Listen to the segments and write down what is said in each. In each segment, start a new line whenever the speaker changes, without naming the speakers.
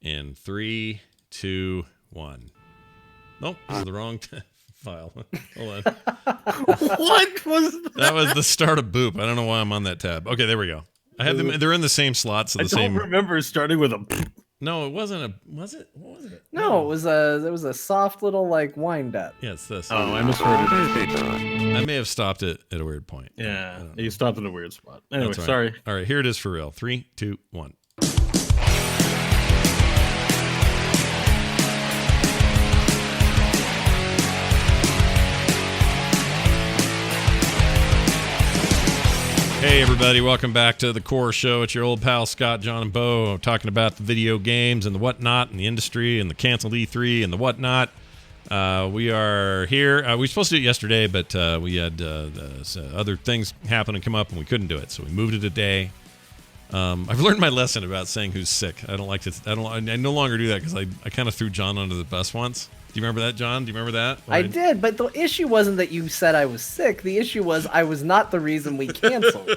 in 3, 2, 1. Nope, this is the wrong file. Hold on.
What was
That was the start of Boop. I don't know why I'm on that tab. Okay, there we go. I have them. They're in the same slots. So
I don't remember starting with a.
No, it wasn't a. Was it? What was it?
No, it was a soft little like wind up.
Yeah, it's this.
Oh, I misheard it.
I may have stopped it at a weird point.
Yeah, you stopped in a weird spot. Anyway,
That's right.
sorry.
All right, here it is for real. 3, 2, 1. Hey everybody, welcome back to the Core Show. It's your old pal Scott, John, and Bo talking about the video games and the whatnot and the industry and the canceled E3 and the whatnot. We are here. We were supposed to do it yesterday, but we had other things happen and come up and we couldn't do it, so we moved it a day. I've learned my lesson about saying who's sick. I don't like to. I no longer do that because I kind of threw John under the bus once. Do you remember that, John? Do you remember that?
I did, but the issue wasn't that you said I was sick. The issue was I was not the reason we canceled.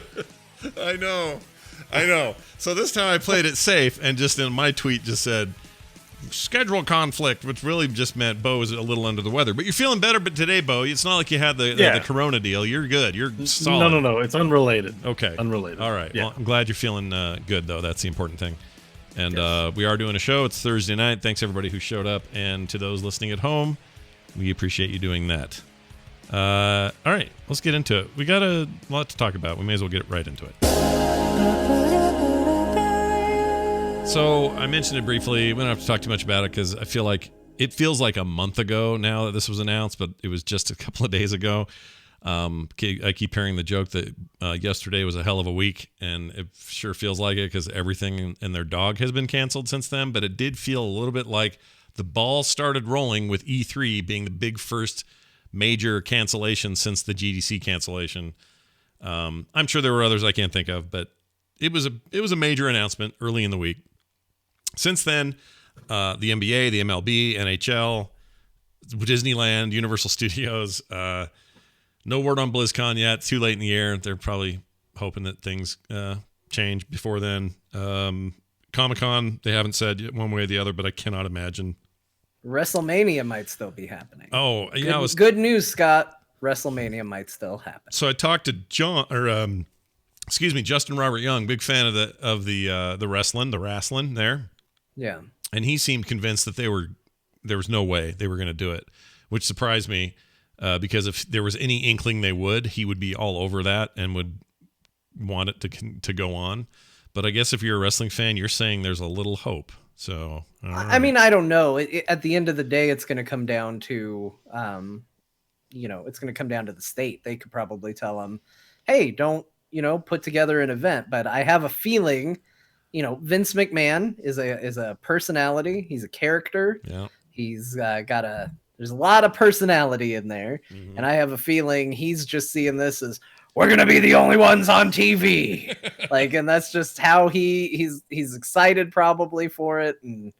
I know. So this time I played it safe and just in my tweet just said schedule conflict, which really just meant Bo was a little under the weather. But you're feeling better today, Bo. It's not like you had the corona deal. You're good. You're solid.
No. It's unrelated.
Okay.
Unrelated.
All right.
Yeah.
Well, I'm glad you're feeling good, though. That's the important thing. And
Yes.
we are doing a show. It's Thursday night. Thanks, everybody who showed up. And to those listening at home, we appreciate you doing that. All right. Let's get into it. We got a lot to talk about. We may as well get right into it. So I mentioned it briefly. We don't have to talk too much about it because I feel like it feels like a month ago now that this was announced, but it was just a couple of days ago. I keep hearing the joke that yesterday was a hell of a week, and it sure feels like it because everything in their dog has been canceled since then. But it did feel a little bit like the ball started rolling with E3 being the big first major cancellation since the GDC cancellation. I'm sure there were others I can't think of, but it was a major announcement early in the week. Since then, the NBA, the MLB, NHL, Disneyland, Universal Studios. No word on BlizzCon yet. Too late in the year. They're probably hoping that things change before then. Comic-Con, they haven't said one way or the other, but I cannot imagine.
WrestleMania might still be happening.
Oh, yeah.
Good news, Scott. WrestleMania might still happen.
So I talked to Justin Robert Young, big fan of the wrestling there.
Yeah.
And he seemed convinced that there was no way they were going to do it, which surprised me. Because if there was any inkling they would, he would be all over that and would want it to go on. But I guess if you're a wrestling fan, you're saying there's a little hope. So
I mean, I don't know. At the end of the day, it's going to come down to, it's going to come down to the state. They could probably tell them, hey, don't, put together an event. But I have a feeling, Vince McMahon is a personality. He's a character.
Yeah.
He's there's a lot of personality in there.
Mm-hmm.
And I have a feeling he's just seeing this as we're going to be the only ones on TV. And that's just how he's excited probably for it. And,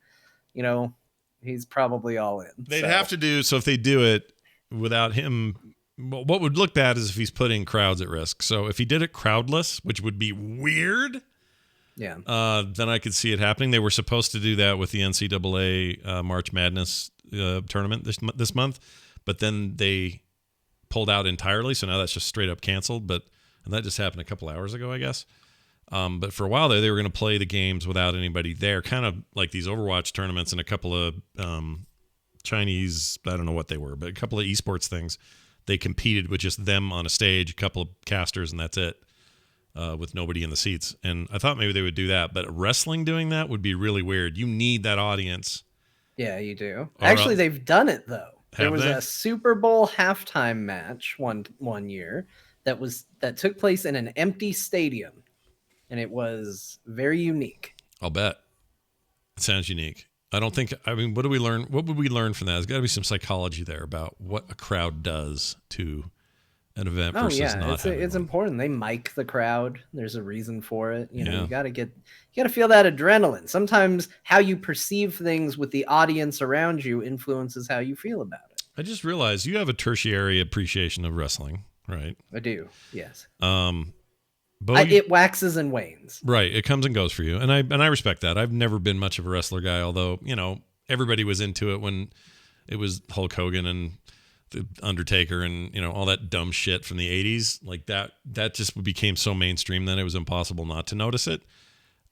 he's probably all in.
They'd have to do. So if they do it without him, what would look bad is if he's putting crowds at risk. So if he did it crowdless, which would be weird.
Yeah.
Then I could see it happening. They were supposed to do that with the NCAA March Madness tournament this month, but then they pulled out entirely. So now that's just straight up canceled. And that just happened a couple hours ago, I guess. But for a while there, they were going to play the games without anybody there, kind of like these Overwatch tournaments and a couple of Chinese, I don't know what they were, but a couple of esports things. They competed with just them on a stage, a couple of casters, and that's it. With nobody in the seats. And I thought maybe they would do that, but wrestling doing that would be really weird. You need that audience.
Yeah, you do. Actually, they've done it though. There was a Super Bowl halftime match one year that took place in an empty stadium, and it was very unique.
I'll bet. It sounds unique. What do we learn? What would we learn from that? There's got to be some psychology there about what a crowd does to an event versus not.
It's important. They mic the crowd. There's a reason for it. You got to feel that adrenaline. Sometimes how you perceive things with the audience around you influences how you feel about it.
I just realized you have a tertiary appreciation of wrestling, right?
I do. Yes.
Bo,
It waxes and wanes.
right. It comes and goes for you. And I respect that. I've never been much of a wrestler guy, although, everybody was into it when it was Hulk Hogan and the Undertaker and, all that dumb shit from the 80s. Like that just became so mainstream that it was impossible not to notice it.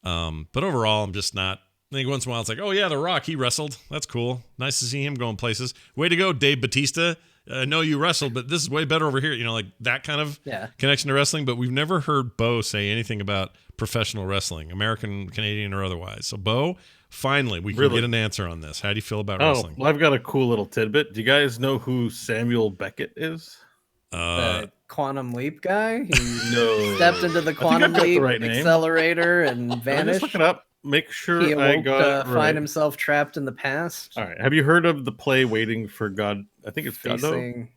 But overall, I'm just not. I think once in a while it's like, oh yeah, The Rock, he wrestled. That's cool. Nice to see him going places. Way to go, Dave Bautista. I know you wrestled, but this is way better over here. Like that kind of connection to wrestling. But we've never heard Bo say anything about professional wrestling, American, Canadian, or otherwise. So Bo, finally, we can get an answer on this. How do you feel about wrestling?
Well, I've got a cool little tidbit. Do you guys know who Samuel Beckett is?
The Quantum Leap guy. He
No.
stepped into the Quantum
got the
Leap
right name.
accelerator and
Let me
vanished.
just look it up. Make sure
He
I
awoke
got
to
it right.
find himself trapped in the past.
All right. Have you heard of the play Waiting for God? I think it's Godot.
Facing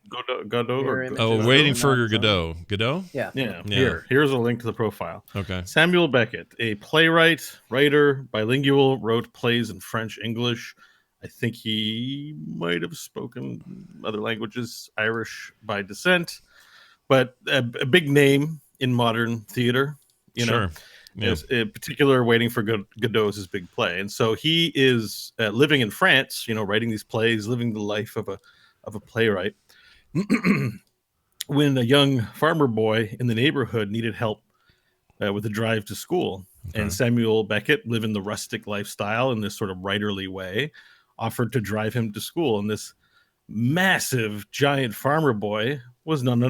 Godot
mirror
or
image.
Oh,
Godot.
waiting for
Not
Godot. Godot?
Yeah.
Yeah.
Yeah.
Here's a link to the profile.
Okay.
Samuel Beckett, a playwright, writer, bilingual, wrote plays in French, English. I think he might have spoken other languages, Irish by descent, but a big name in modern theater.
Sure. Yeah.
In particular, Waiting for Godot is his big play, and so he is living in France. Writing these plays, living the life of a playwright. When a young farmer boy in the neighborhood needed help with the drive to school, and Samuel Beckett, living the rustic lifestyle in this sort of writerly way, offered to drive him to school. And this massive giant farmer boy was none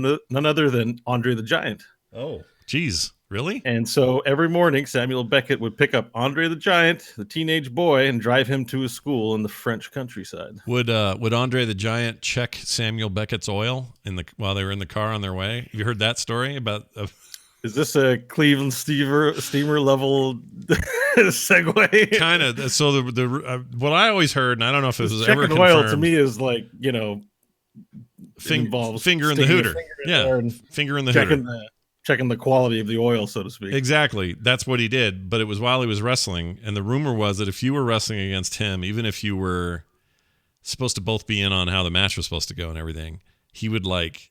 other than Andre the Giant.
Oh, geez. Really?
And so every morning, Samuel Beckett would pick up Andre the Giant, the teenage boy, and drive him to his school in the French countryside.
Would Andre the Giant check Samuel Beckett's oil while they were in the car on their way? Have you heard that story about?
Is this a Cleveland steamer level segue?
Kind of. So the what I always heard, and I don't know if it was ever
checking
confirmed.
oil to me is like involves
finger in the
sticking your
hooter.
finger in
Yeah,
there and
finger in the hooter.
checking the quality of the oil, so to speak.
Exactly. That's what he did. But it was while he was wrestling. And the rumor was that if you were wrestling against him, even if you were supposed to both be in on how the match was supposed to go and everything, he would like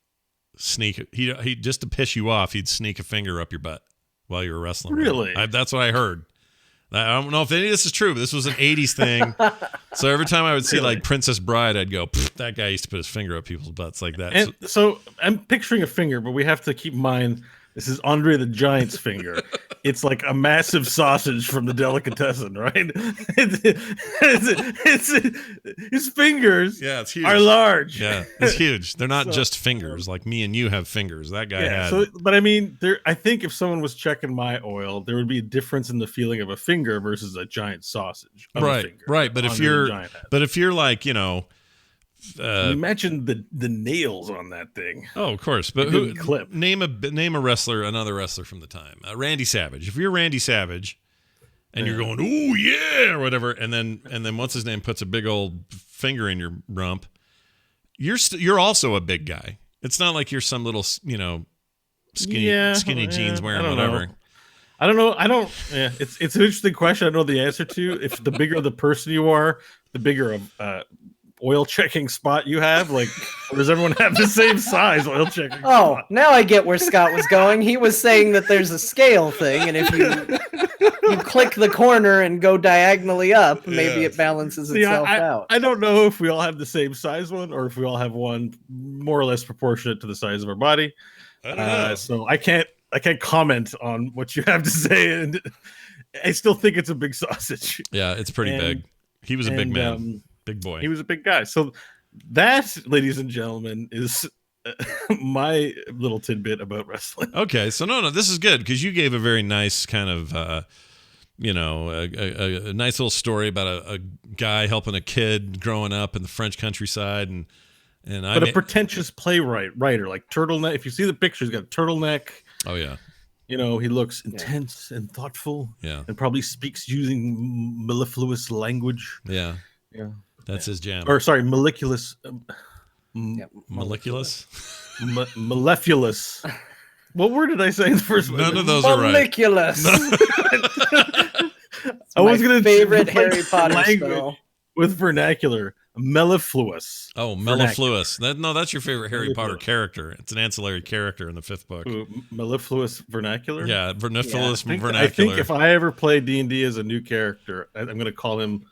sneak. He just to piss you off, he'd sneak a finger up your butt while you were wrestling.
Really?
That's what I heard. I don't know if any of this is true, but this was an 80s thing. So every time I would see like Princess Bride, I'd go, that guy used to put his finger up people's butts like that.
And so I'm picturing a finger, but we have to keep in mind this is Andre the Giant's finger. It's like a massive sausage from the delicatessen, right? It's his fingers
it's huge.
are large.
Yeah, it's huge. They're not
So-
just fingers like me and you have fingers. That guy had.
So, but I mean, I think if someone was checking my oil, there would be a difference in the feeling of a finger versus a giant sausage. Of a
right,
finger,
right. But
like
if
Andre the
you're,
Giant had.
but if you're like,
Imagine the nails on that thing.
oh, of course. But
Good clip.
name a wrestler, another wrestler from the time. Randy Savage. If you're Randy Savage, and you're going, ooh yeah, or whatever, and then what's his name puts a big old finger in your rump, you're also a big guy. It's not like you're some little skinny jeans wearing whatever.
I don't know. Yeah, it's an interesting question. I don't know the answer to. If the bigger the person you are, the bigger oil checking spot you have. Like, or does everyone have the same size oil checking?
Oh,
spot?
now I get where Scott was going. He was saying that there's a scale thing, and if you click the corner and go diagonally up, maybe
Yeah.
it balances
See,
itself out.
I don't know if we all have the same size one, or if we all have one more or less proportionate to the size of our body.
I don't know.
So I can't comment on what you have to say, and I still think it's a big sausage.
Yeah, it's pretty
And-
big. He was a big
and,
man, big boy.
He was a big guy. So that, ladies and gentlemen, is my little tidbit about wrestling.
Okay, so no, this is good because you gave a very nice kind of, a nice little story about a guy helping a kid growing up in the French countryside, and
But a pretentious writer, like turtleneck. If you see the picture, he's got a turtleneck.
oh yeah,
He looks intense and thoughtful,
yeah,
and probably speaks using mellifluous language.
yeah,
Yeah,
that's his jam.
or sorry, moleculous,
Yep.
Moleculous.
mellifluous. What word did I say in the first one?
None of those are right.
Moleculous.
I was
My
gonna
favorite
replace
Harry Potter
language
spell.
with vernacular. Mellifluous.
Oh,
vernacular.
Mellifluous. That's your favorite Harry Potter
Mellifluous.
character. It's an ancillary character in the 5th book.
Ooh, Mellifluous vernacular.
Yeah, Vernifluous
I
vernacular.
think if I ever play D&D as a new character, I'm going to call him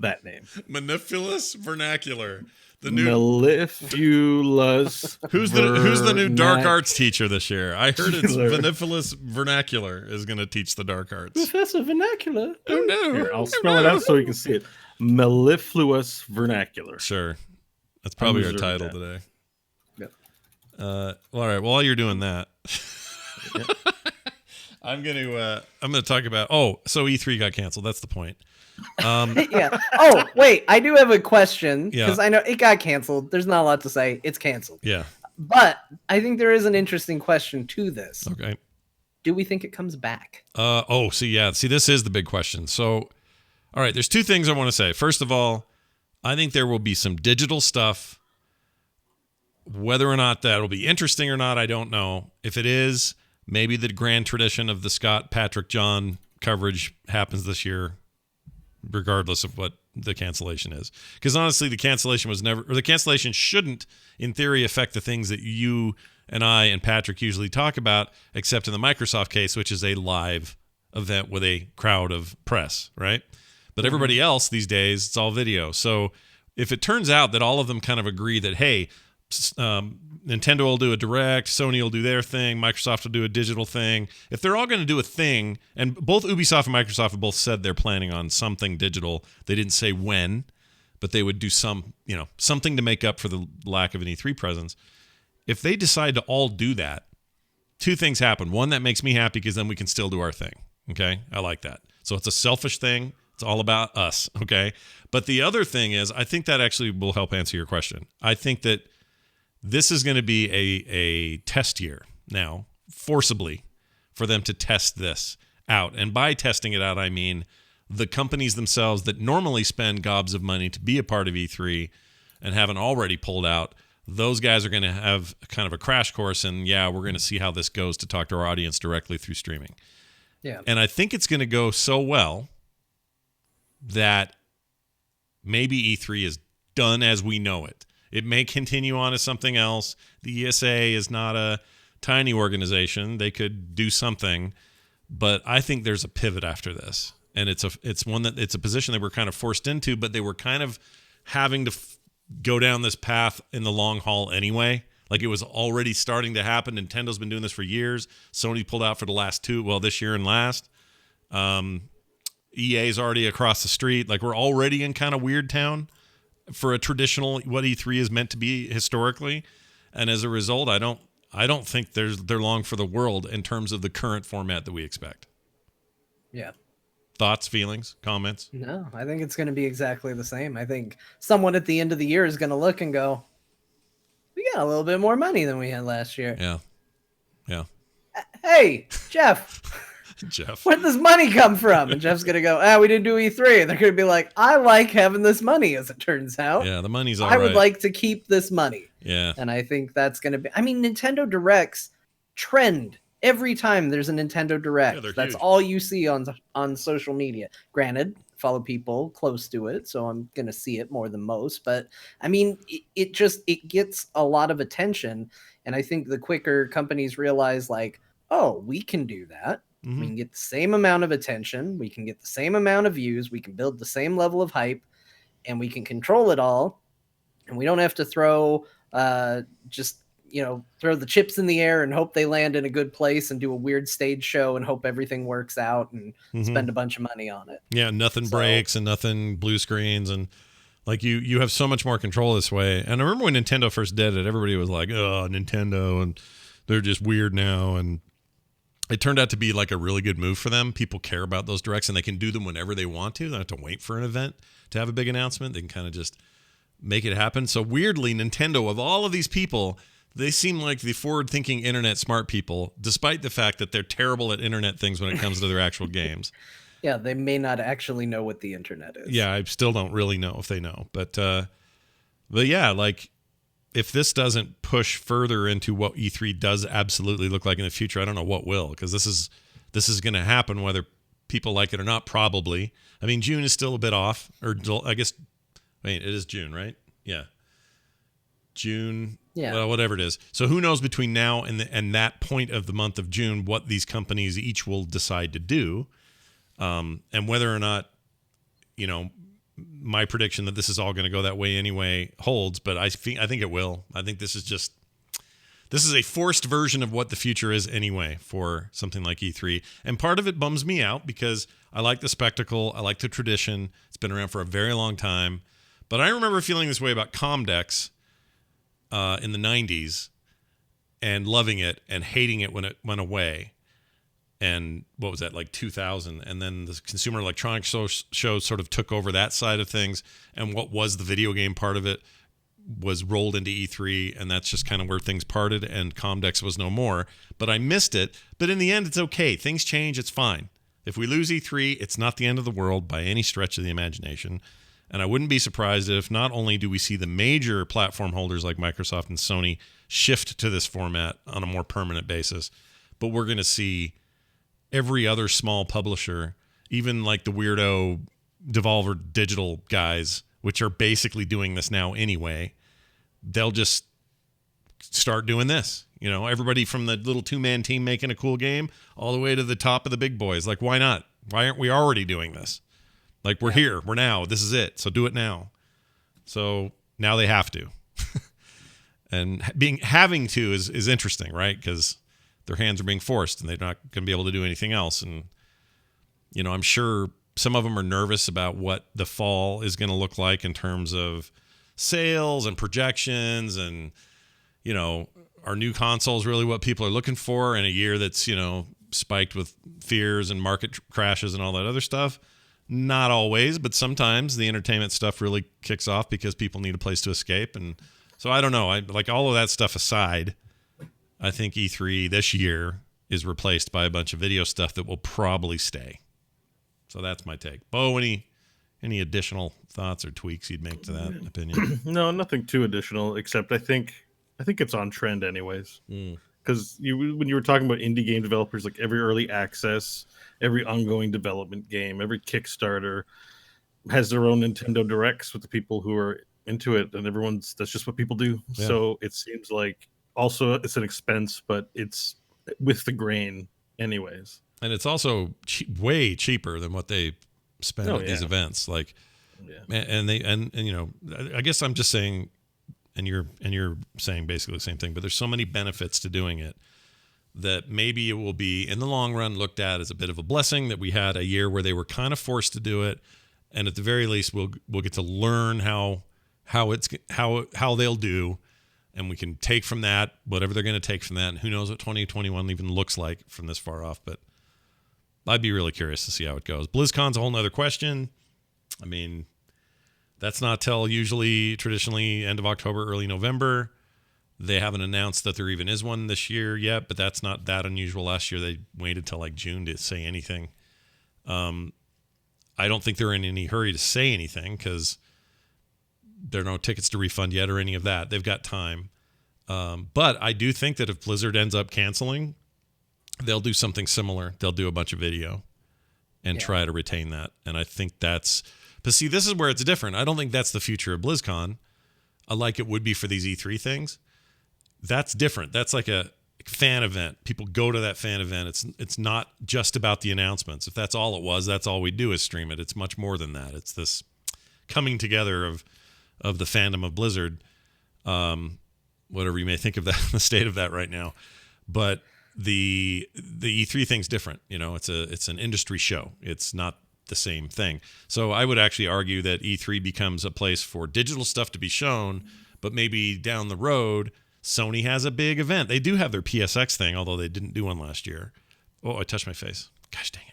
that name.
Manipulous vernacular. The new
Mellifluous.
who's the new dark arts teacher this year? I heard it's Vernifluous vernacular is going to teach the dark arts.
Professor Vernacular.
Oh no!
Here, I'll spell it out so you can see it. Mellifluous vernacular.
Sure, that's probably our
reserving
title
that.
today.
Yep.
Well, all right. Well, while you're doing that, I'm gonna talk about. Oh, so E3 got canceled. That's the point.
Yeah. Oh, wait. I do have a question
Yeah.
because I know it got canceled. There's not a lot to say. It's canceled.
Yeah.
But I think there is an interesting question to this.
Okay.
Do we think it comes back?
See, this is the big question. So, all right, there's two things I want to say. First of all, I think there will be some digital stuff. Whether or not that will be interesting or not, I don't know. If it is, maybe the grand tradition of the Scott, Patrick, John coverage happens this year, regardless of what the cancellation is. Because honestly, the cancellation shouldn't, in theory, affect the things that you and I and Patrick usually talk about, except in the Microsoft case, which is a live event with a crowd of press, right? But everybody else these days, it's all video. So if it turns out that all of them kind of agree that, hey, Nintendo will do a direct, Sony will do their thing, Microsoft will do a digital thing. If they're all going to do a thing, and both Ubisoft and Microsoft have both said they're planning on something digital. They didn't say when, but they would do something to make up for the lack of an E3 presence. If they decide to all do that, two things happen. One, that makes me happy because then we can still do our thing. Okay? I like that. So it's a selfish thing. It's all about us. Okay? But the other thing is, I think that actually will help answer your question. I think that this is going to be a test year now, forcibly, for them to test this out. And by testing it out, I mean the companies themselves that normally spend gobs of money to be a part of E3 and haven't already pulled out, those guys are going to have kind of a crash course. And yeah, we're going to see how this goes to talk to our audience directly through streaming.
Yeah.
And I think it's going to go so well that maybe E3 is done as we know it. It may continue on as something else. The ESA is not a tiny organization. They could do something, but I think there's a pivot after this. And it's a position that we're kind of forced into, but they were kind of having to go down this path in the long haul anyway. Like it was already starting to happen. Nintendo's been doing this for years. Sony pulled out for the last two, this year and last. EA's already across the street. Like we're already in kind of weird town for a traditional what E3 is meant to be historically. And as a result, I don't think they're long for the world in terms of the current format that we expect.
Yeah.
Thoughts, feelings, comments?
No, I think it's going to be exactly the same. I think someone at the end of the year is going to look and go, we got a little bit more money than we had last year.
Yeah. Yeah.
Hey, Jeff.
Jeff.
Where'd this money come from? And Jeff's going to go, we didn't do E3. And they're going to be like, I like having this money, as it turns out.
Yeah, the money's all
I
right.
would like to keep this money.
Yeah.
And I think that's going to be, Nintendo Directs trend every time there's a Nintendo Direct.
Yeah,
That's
huge.
all you see on social media. Granted, follow people close to it, so I'm going to see it more than most. But it gets a lot of attention. And I think the quicker companies realize we can do that.
Mm-hmm.
We can get the same amount of attention. We can get the same amount of views. We can build the same level of hype, and we can control it all. And we don't have to throw the chips in the air and hope they land in a good place and do a weird stage show and hope everything works out and spend a bunch of money on it.
Yeah, nothing breaks and nothing blue screens, and like you have so much more control this way. And I remember when Nintendo first did it, everybody was like, "Oh, Nintendo," and they're just weird now. And it turned out to be like a really good move for them. People care about those directs, and they can do them whenever they want to. They don't have to wait for an event to have a big announcement. They can kind of just make it happen. So weirdly, Nintendo, of all of these people, they seem like the forward-thinking internet smart people, despite the fact that they're terrible at internet things when it comes to their actual games.
Yeah, they may not actually know what the internet is.
Yeah, I still don't really know if they know. But yeah, like if this doesn't push further into what E3 does absolutely look like in the future, I don't know what will, because this is going to happen whether people like it or not, probably. I mean, June is still a bit off, or I guess Wait, it is June, right? Yeah. June,
Yeah.
well, whatever it is. So who knows between now and that point of the month of June what these companies each will decide to do, and whether or not, you know, my prediction that this is all going to go that way anyway holds. But I think it will. I think this is a forced version of what the future is anyway for something like E3. And part of it bums me out because I like the spectacle, I like the tradition. It's been around for a very long time. But I remember feeling this way about Comdex in the 90s and loving it and hating it when it went away. And what was that, like 2000? And then the Consumer Electronics Show sort of took over that side of things. And what was the video game part of it was rolled into E3. And that's just kind of where things parted. And Comdex was no more. But I missed it. But in the end, it's okay. Things change. It's fine. If we lose E3, it's not the end of the world by any stretch of the imagination. And I wouldn't be surprised if not only do we see the major platform holders like Microsoft and Sony shift to this format on a more permanent basis, but we're going to see every other small publisher, even like the weirdo Devolver Digital guys, which are basically doing this now anyway, they'll just start doing this. You know, everybody from the little two-man team making a cool game all the way to the top of the big boys. Like, why not? Why aren't we already doing this? Like, we're here. We're now. This is it. So do it now. So now they have to. And having to is interesting, right? Because their hands are being forced and they're not going to be able to do anything else. And, you know, I'm sure some of them are nervous about what the fall is going to look like in terms of sales and projections and, you know, are new consoles really what people are looking for in a year that's, you know, spiked with fears and market crashes and all that other stuff? Not always, but sometimes the entertainment stuff really kicks off because people need a place to escape. And so I don't know. I like all of that stuff aside. I think E3 this year is replaced by a bunch of video stuff that will probably stay. So that's my take. Bo, any additional thoughts or tweaks you'd make to that opinion?
No, nothing too additional, except I think it's on trend anyways. Because when you were talking about indie game developers, like every early access, every ongoing development game, every Kickstarter has their own Nintendo Directs with the people who are into it, and that's just what people do. Yeah. So it seems like also it's an expense, but it's with the grain anyways.
And it's also way cheaper than what they spend at these events. Like, and you know, I guess I'm just saying, and you're saying basically the same thing, but there's so many benefits to doing it that maybe it will be in the long run looked at as a bit of a blessing that we had a year where they were kind of forced to do it, and at the very least we'll get to learn how they'll do, and we can take from that whatever they're going to take from that, and who knows what 2021 even looks like from this far off. But I'd be really curious to see how it goes. BlizzCon's a whole nother question. I mean, that's not till usually traditionally end of October, early November. They haven't announced that there even is one this year yet, but that's not that unusual. Last year they waited till like June to say anything. I don't think they're in any hurry to say anything because there are no tickets to refund yet or any of that. They've got time. But I do think that if Blizzard ends up canceling, they'll do something similar. They'll do a bunch of video and try to retain that. And I think but see, this is where it's different. I don't think that's the future of BlizzCon, like it would be for these E3 things. That's different. That's like a fan event. People go to that fan event. It's not just about the announcements. If that's all it was, that's all we do is stream it. It's much more than that. It's this coming together of the fandom of Blizzard, whatever you may think of that, the state of that right now. But the E3 thing's different. You know, it's an industry show. It's not the same thing. So I would actually argue that E3 becomes a place for digital stuff to be shown, but maybe down the road, Sony has a big event. They do have their PSX thing, although they didn't do one last year. Oh, I touched my face. Gosh dang it.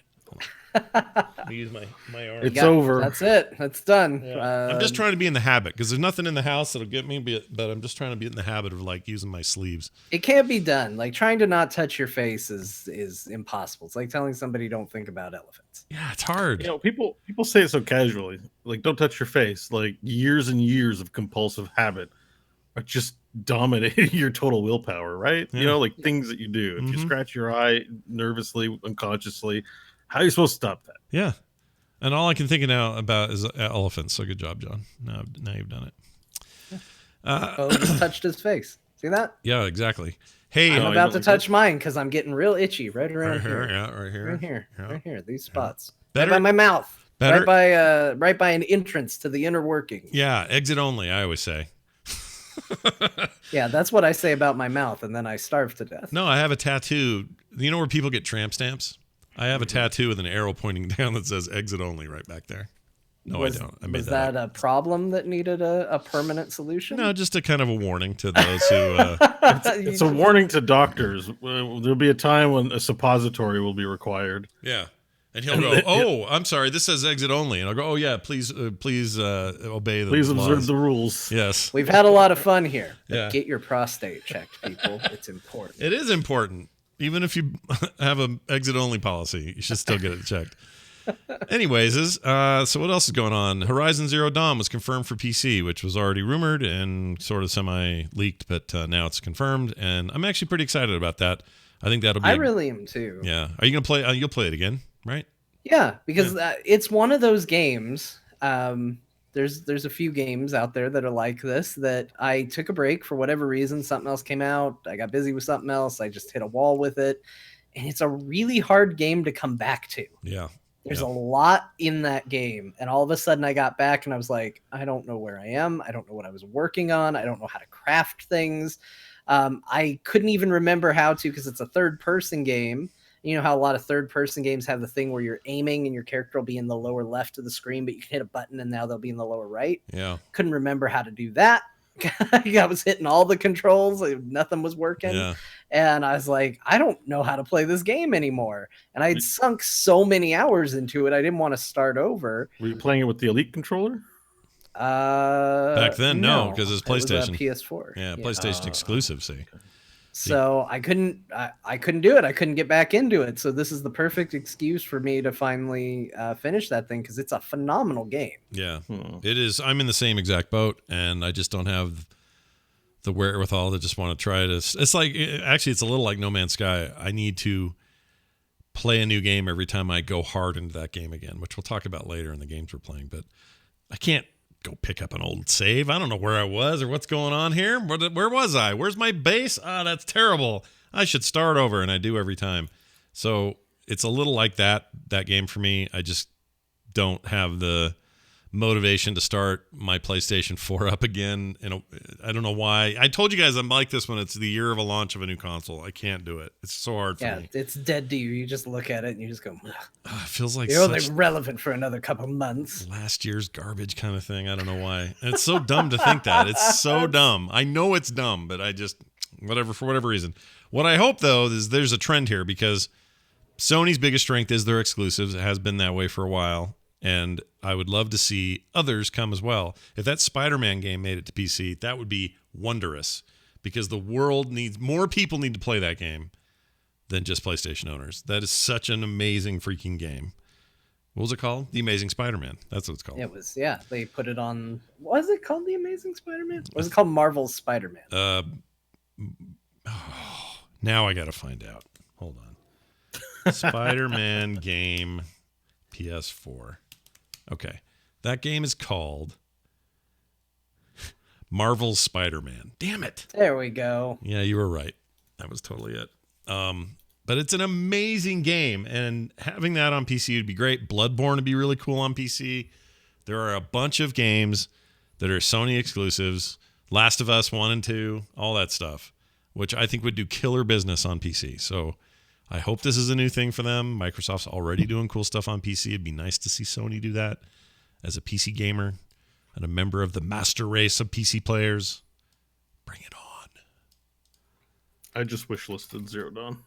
Let me use my arm.
It's over.
That's it. That's done.
Yeah. I'm just trying to be in the habit because there's nothing in the house that'll get me, but I'm just trying to be in the habit of like using my sleeves.
It can't be done. Like trying to not touch your face is impossible. It's like telling somebody don't think about elephants.
Yeah, it's hard.
You know, people say it so casually, like don't touch your face. Like years and years of compulsive habit are just dominating your total willpower, right? Yeah. You know, like things that you do. If you scratch your eye nervously, unconsciously, how are you supposed to stop that?
Yeah. And all I can think of now about is elephants. So good job, John. Now you've done it.
Just touched his face. See that?
Yeah, exactly. Hey,
I'm about to touch mine because I'm getting real itchy right around here.
Yeah, right here.
Right here. These spots.
Better-
right by my mouth.
better-
Right by an entrance to the inner workings.
Yeah, exit only, I always say.
Yeah, that's what I say about my mouth, and then I starve to death.
No, I have a tattoo. You know where people get tramp stamps? I have a tattoo with an arrow pointing down that says exit only right back there. No, I don't. I made
Was
that
that
up.
a problem that needed a permanent solution?
No, just a kind of a warning to those who.
It's a warning to doctors. There'll be a time when a suppository will be required.
Yeah. And he'll go, "Oh, I'm sorry. This says exit only." And I'll go, "Oh yeah, please obey the
Please
laws."
observe the rules.
Yes,
We've had a lot of fun here. But
Yeah.
Get your prostate checked, people. It's important.
it is important. Even if you have an exit only policy, you should still get it checked. Anyways, so what else is going on? Horizon Zero Dawn was confirmed for PC, which was already rumored and sort of semi-leaked, but now it's confirmed, and I'm actually pretty excited about that. I think that'll be.
I really am too.
Yeah. Are you gonna play? You'll play it again, right?
Yeah, because it's one of those games. There's a few games out there that are like this that I took a break for whatever reason. Something else came out. I got busy with something else. I just hit a wall with it. And it's a really hard game to come back to.
Yeah.
There's a lot in that game. And all of a sudden I got back and I was like, I don't know where I am. I don't know what I was working on. I don't know how to craft things. I couldn't even remember how to, because it's a third person game. You know how a lot of third person games have the thing where you're aiming and your character will be in the lower left of the screen, but you can hit a button and now they'll be in the lower right.
Yeah.
Couldn't remember how to do that. I was hitting all the controls. Nothing was working.
Yeah.
And I was like, I don't know how to play this game anymore. And I had sunk so many hours into it. I didn't want to start over.
Were you playing it with the Elite controller?
Back then, no, because it's PlayStation.
It was PS4.
Yeah, PlayStation exclusive. See.
So I couldn't do it. I couldn't get back into it. So this is the perfect excuse for me to finally finish that thing because it's a phenomenal game.
Yeah, it is. I'm in the same exact boat, and I just don't have the wherewithal to just want to try it. It's like actually, it's a little like No Man's Sky. I need to play a new game every time I go hard into that game again, which we'll talk about later in the games we're playing. But I can't go pick up an old save. I don't know where I was or what's going on here. Where was I? Where's my base? That's terrible. I should start over, and I do every time. So it's a little like that game for me. I just don't have the motivation to start my PlayStation 4 up again. And I don't know why. I told you guys I'm like this when it's the year of a launch of a new console. I can't do it. It's so hard for me.
Yeah, it's dead to you. You just look at it and you just go,
It feels like
you're only relevant for another couple months.
Last year's garbage kind of thing. I don't know why. And it's so dumb to think that. It's so dumb. I know it's dumb, but I just, for whatever reason. What I hope, though, is there's a trend here because Sony's biggest strength is their exclusives. It has been that way for a while. And I would love to see others come as well. If that Spider-Man game made it to PC, that would be wondrous because the world needs, more people need to play that game than just PlayStation owners. That is such an amazing freaking game. What was it called? The Amazing Spider-Man. That's what it's called.
It was, yeah. They put it on, was it called The Amazing Spider-Man? Or was it called Marvel's Spider-Man?
Now I got to find out. Hold on. Spider-Man game PS4. Okay. That game is called Marvel's Spider-Man. Damn it.
There we go.
Yeah, you were right. That was totally it. But it's an amazing game, and having that on PC would be great. Bloodborne would be really cool on PC. There are a bunch of games that are Sony exclusives. Last of Us 1 and 2, all that stuff, which I think would do killer business on PC. So I hope this is a new thing for them. Microsoft's already doing cool stuff on PC. It'd be nice to see Sony do that as a PC gamer and a member of the master race of PC players. Bring it on.
I just wishlisted Zero Dawn.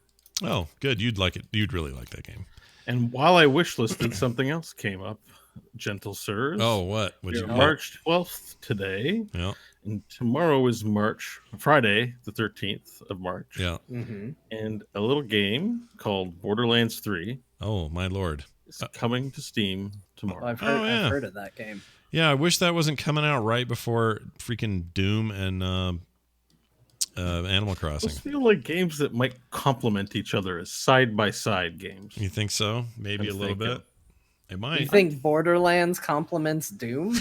Oh, good. You'd like it. You'd really like that game.
And while I wishlisted, something else came up. Gentle sirs.
Oh, what? Would you?
March 12th today.
Yeah.
And tomorrow is Friday, the 13th of March.
Yeah.
Mm-hmm.
And a little game called Borderlands 3
Oh, my Lord.
is coming to Steam tomorrow.
I've heard,
yeah.
I've heard of that game.
Yeah, I wish that wasn't coming out right before freaking Doom and Animal Crossing.
Those feel like games that might complement each other as side-by-side games.
You think so? Maybe
I'm
a little
thinking.
bit. It
You
might.
think Borderlands complements Doom?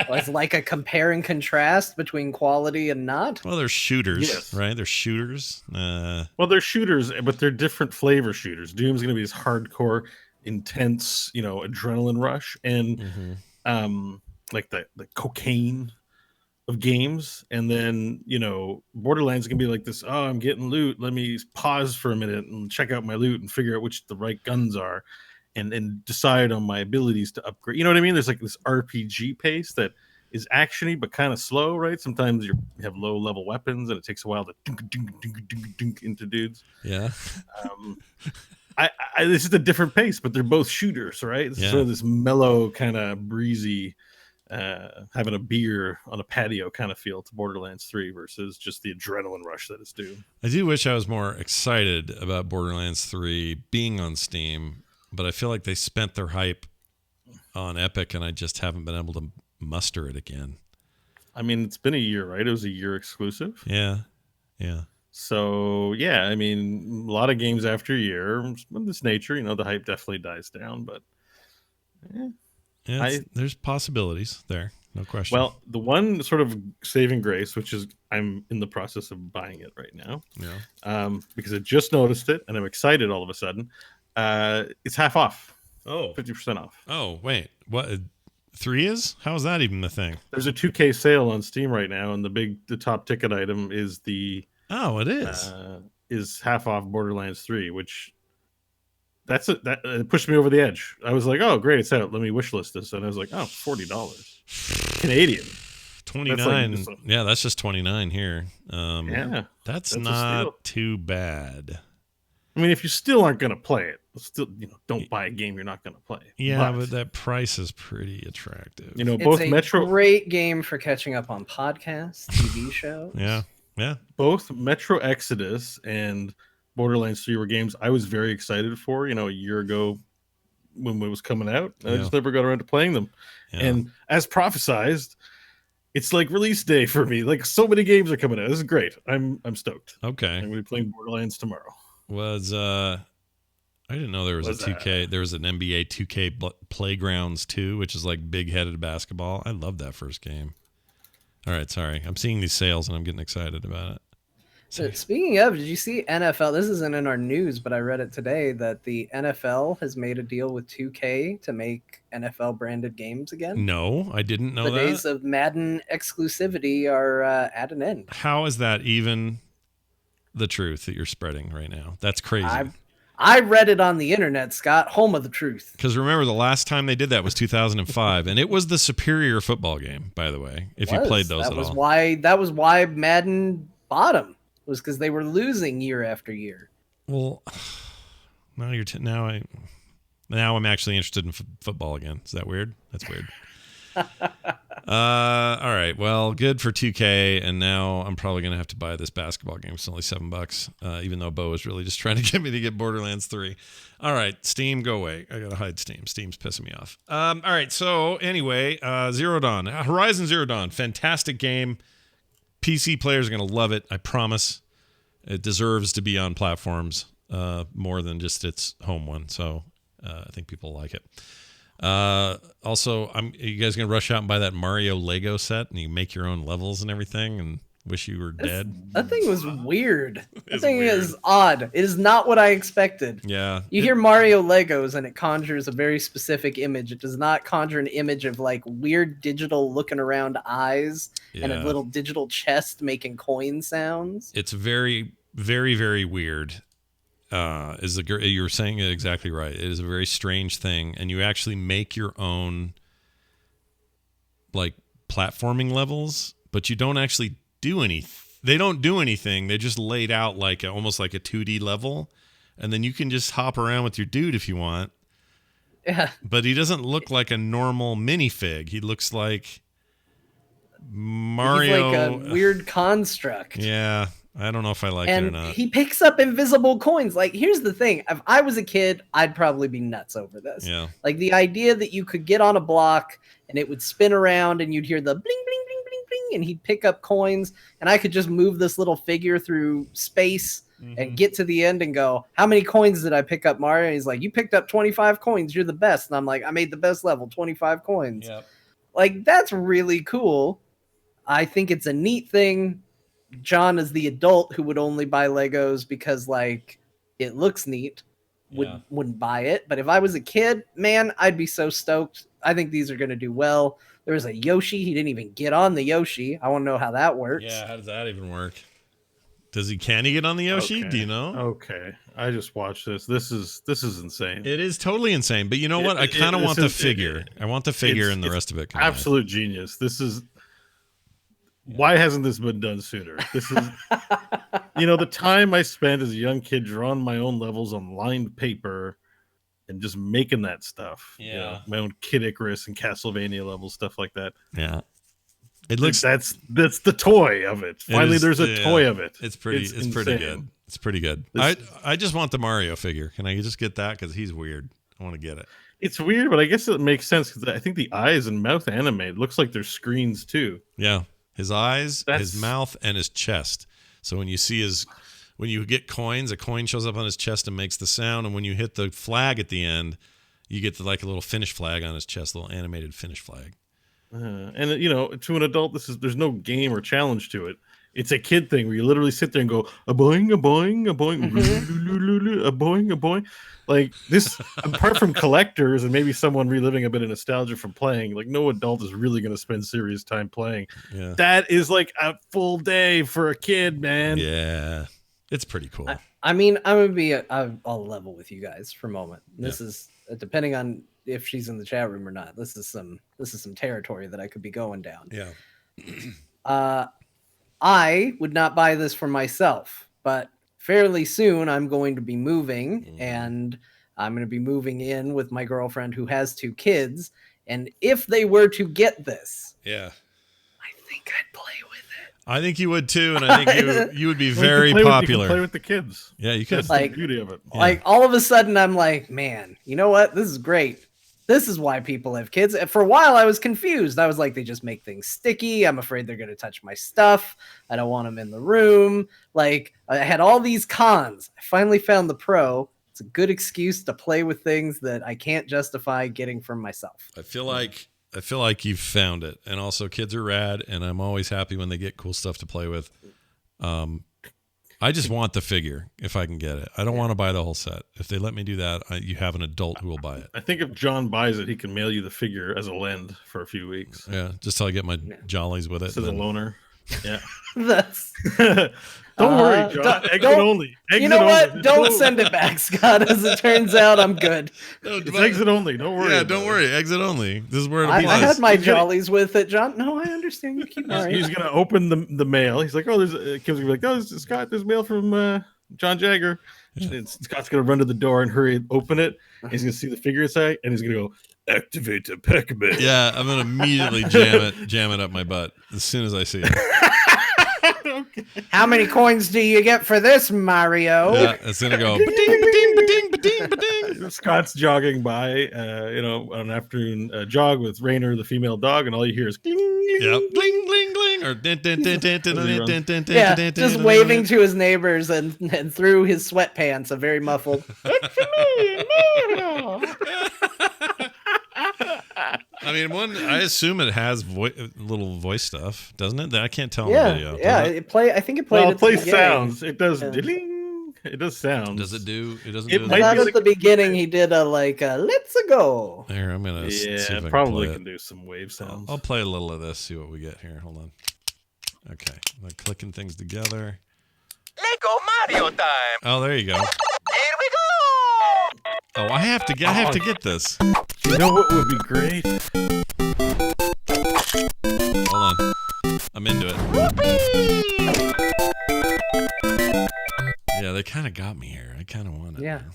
Was like a compare and contrast between quality and not?
Well, they're shooters,
Yes.
right? They're shooters.
Well, they're shooters, but they're different flavor shooters. Doom's going to be this hardcore, intense, adrenaline rush, and
Mhm.
like the cocaine of games. And then Borderlands can be like this. Oh, I'm getting loot. Let me pause for a minute and check out my loot and figure out which the right guns are, and decide on my abilities to upgrade. You know what I mean? There's like this RPG pace that is actiony but kind of slow, right? Sometimes you have low level weapons and it takes a while to dunk into dudes.
Yeah.
Um, this is a different pace, but they're both shooters, right? This is sort of this mellow, kind of breezy, having a beer on a patio kind of feel to Borderlands 3 versus just the adrenaline rush that is Doom.
I do wish I was more excited about Borderlands 3 being on Steam, but I feel like they spent their hype on Epic and I just haven't been able to muster it again.
I mean, it's been a year, right? It was a year exclusive.
Yeah. Yeah.
So, yeah, I mean, a lot of games after a year of this nature, the hype definitely dies down, but
there's possibilities there. No question.
Well, the one sort of saving grace, which is I'm in the process of buying it right now.
Yeah.
Because I just noticed it and I'm excited all of a sudden. It's half off.
Oh.
50% off.
Oh, wait. What? 3 is? How is that even the thing?
There's a 2K sale on Steam right now, and the top ticket item is the
it is
half off Borderlands 3, which that pushed me over the edge. I was like, oh great, it's out. Let me wishlist this, and I was like, oh, $40 Canadian.
29.
That's like
yeah, that's just 29 here. That's not too bad.
I mean, if you still aren't going to play it, still, don't buy a game you're not going to play.
Yeah, but that price is pretty attractive.
Both
it's a great game for catching up on podcasts, TV shows.
Yeah.
Both Metro Exodus and Borderlands 3 were games I was very excited for, a year ago when it was coming out. I just never got around to playing them. Yeah. And as prophesized, it's like release day for me. Like so many games are coming out. This is great. I'm stoked.
Okay.
I'm going to be playing Borderlands tomorrow.
I didn't know there was a 2K. There was an NBA 2K Playgrounds 2, which is like big-headed basketball. I love that first game. All right, sorry. I'm seeing these sales and I'm getting excited about it.
So speaking of, did you see NFL? This isn't in our news, but I read it today that the NFL has made a deal with 2K to make NFL branded games again.
No, I didn't know that.
The days of Madden exclusivity are at an end.
How is that even the truth that you're spreading right now? That's crazy.
I read it on the internet, Scott, home of the truth.
Because remember, the last time they did that was 2005, and it was the superior football game, by the way, if you played those at all.
That was why Madden bought them, was because they were losing year after year.
Well, now I'm actually interested in football again. Is that weird? That's weird. All right. Well, good for 2K, and now I'm probably gonna have to buy this basketball game. It's only $7, even though Bo is really just trying to get me to get Borderlands 3. All right, Steam, go away. I gotta hide Steam. Steam's pissing me off. All right. So anyway, Zero Dawn, Horizon Zero Dawn, fantastic game. PC players are gonna love it. I promise. It deserves to be on platforms more than just its home one. So I think people like it. Also, are you guys gonna rush out and buy that Mario Lego set and you make your own levels and everything and wish you were dead?
That thing was weird. That thing is odd. It is not what I expected.
Yeah.
You hear Mario Legos and it conjures a very specific image. It does not conjure an image of like weird digital looking around eyes and a little digital chest making coin sounds.
It's very, very, very weird. You're saying it exactly right. It is a very strange thing, and you actually make your own like platforming levels, but you don't actually do anything. They don't do anything. They just laid out like almost like a 2D level, and then you can just hop around with your dude if you want.
Yeah.
But he doesn't look like a normal minifig. He looks like Mario.
He's like a weird construct.
Yeah. I don't know if I like it or not.
And he picks up invisible coins. Like, here's the thing. If I was a kid, I'd probably be nuts over this.
Yeah.
Like, the idea that you could get on a block and it would spin around and you'd hear the bling, bling, bling, bling, bling, and he'd pick up coins and I could just move this little figure through space and get to the end and go, how many coins did I pick up, Mario? And he's like, you picked up 25 coins. You're the best. And I'm like, I made the best level, 25 coins.
Yep.
Like, that's really cool. I think it's a neat thing. John is the adult who would only buy Legos because like it looks neat. Wouldn't buy it. But if I was a kid, man, I'd be so stoked. I think these are going to do well. There was a Yoshi. He didn't even get on the Yoshi. I want to know how that works.
Yeah, how does that even work? Can he get on the Yoshi?
Okay.
Do you know?
Okay. I just watched this. This is insane.
It is totally insane. But you know what? I kind of want the figure. I want the figure and the
it's
rest of it. Combined.
Absolute genius. This is why hasn't this been done sooner? This is the time I spent as a young kid drawing my own levels on lined paper and just making that stuff.
Yeah.
My own Kid Icarus and Castlevania level stuff like that.
Yeah. It looks
that's the toy of it. Finally, there's a toy of it.
It's pretty good. It's pretty good. I just want the Mario figure. Can I just get that? Because he's weird. I want to get it.
It's weird, but I guess it makes sense because I think the eyes and mouth animated looks like they're screens too.
Yeah. His eyes, his mouth, and his chest. So when you get coins, a coin shows up on his chest and makes the sound. And when you hit the flag at the end, you get a little finish flag on his chest, a little animated finish flag.
And to an adult, there's no game or challenge to it. It's a kid thing where you literally sit there and go a boing, a boing, a boing, a boing, a boing. Like this, apart from collectors and maybe someone reliving a bit of nostalgia from playing, like no adult is really going to spend serious time playing. Yeah. That is like a full day for a kid, man.
Yeah, it's pretty cool.
I mean, I'm gonna be I'll level with you guys for a moment. This is depending on if she's in the chat room or not. This is some territory that I could be going down.
Yeah.
I would not buy this for myself, but fairly soon I'm going to be moving and I'm going to be moving in with my girlfriend who has 2 kids. And if they were to get this, I think I'd play with it.
I think you would too. And I think you would be very popular.
You can play with the kids.
Yeah, you could.
That's the beauty of it.
Like all of a sudden I'm like, man, you know what? This is great. This is why people have kids. For a while, I was confused. I was like, they just make things sticky. I'm afraid they're going to touch my stuff. I don't want them in the room. Like, I had all these cons. I finally found the pro. It's a good excuse to play with things that I can't justify getting from myself.
I feel like you've found it. And also, kids are rad, and I'm always happy when they get cool stuff to play with. I just want the figure if I can get it. I don't want to buy the whole set. If they let me do that, you have an adult who will buy it.
I think if John buys it, he can mail you the figure as a lend for a few weeks.
Yeah, just till I get my jollies with it.
As a loaner. Yeah.
That's...
Don't worry, John. Exit only.
You know what? Don't send it back, Scott. As it turns out, I'm good.
No, it's exit only. Don't worry.
Yeah, don't worry. Exit only. This is where it'll be.
I had my jollies with it, John. No, I understand. You keep worrying.
He's gonna open the mail. He's like, oh, Kim's gonna be like, oh, Scott, there's mail from John Jagger. Yeah. And Scott's gonna run to the door and hurry and open it. And he's gonna see the figure inside, and he's gonna go activate the Pac-Man.
Yeah, I'm gonna immediately jam it up my butt as soon as I see it.
Okay. How many coins do you get for this, Mario?
Yeah, it's gonna go ba-ding, ba-ding, ba-ding, ba-ding, ba-ding.
Scott's jogging by, on an afternoon jog with Rainer, the female dog, and all you hear is gling, gling,
yep, gling, gling, gling, or din, din, din, din, din, din, din, din,
yeah,
din,
just
din,
waving to his neighbors and through his sweatpants, a very muffled.
I mean, I assume it has little voice stuff, doesn't it? I can't tell in
the
video.
Yeah, I think it played.
Well, it plays sounds. It does. Yeah. It does sounds.
Does it do? It doesn't.
It might be at the beginning. He did a let's go.
There, I'm gonna.
Yeah,
see if I
probably
can
do some wave sounds.
I'll play a little of this. See what we get here. Hold on. Okay, I'm clicking things together.
Lego Mario time.
Oh, there you go.
Here we go.
Oh, I have to get this.
You know what would be great?
Hold on. I'm into it. Yeah, they kind of got me here. I kind of want it.
Yeah.
Now.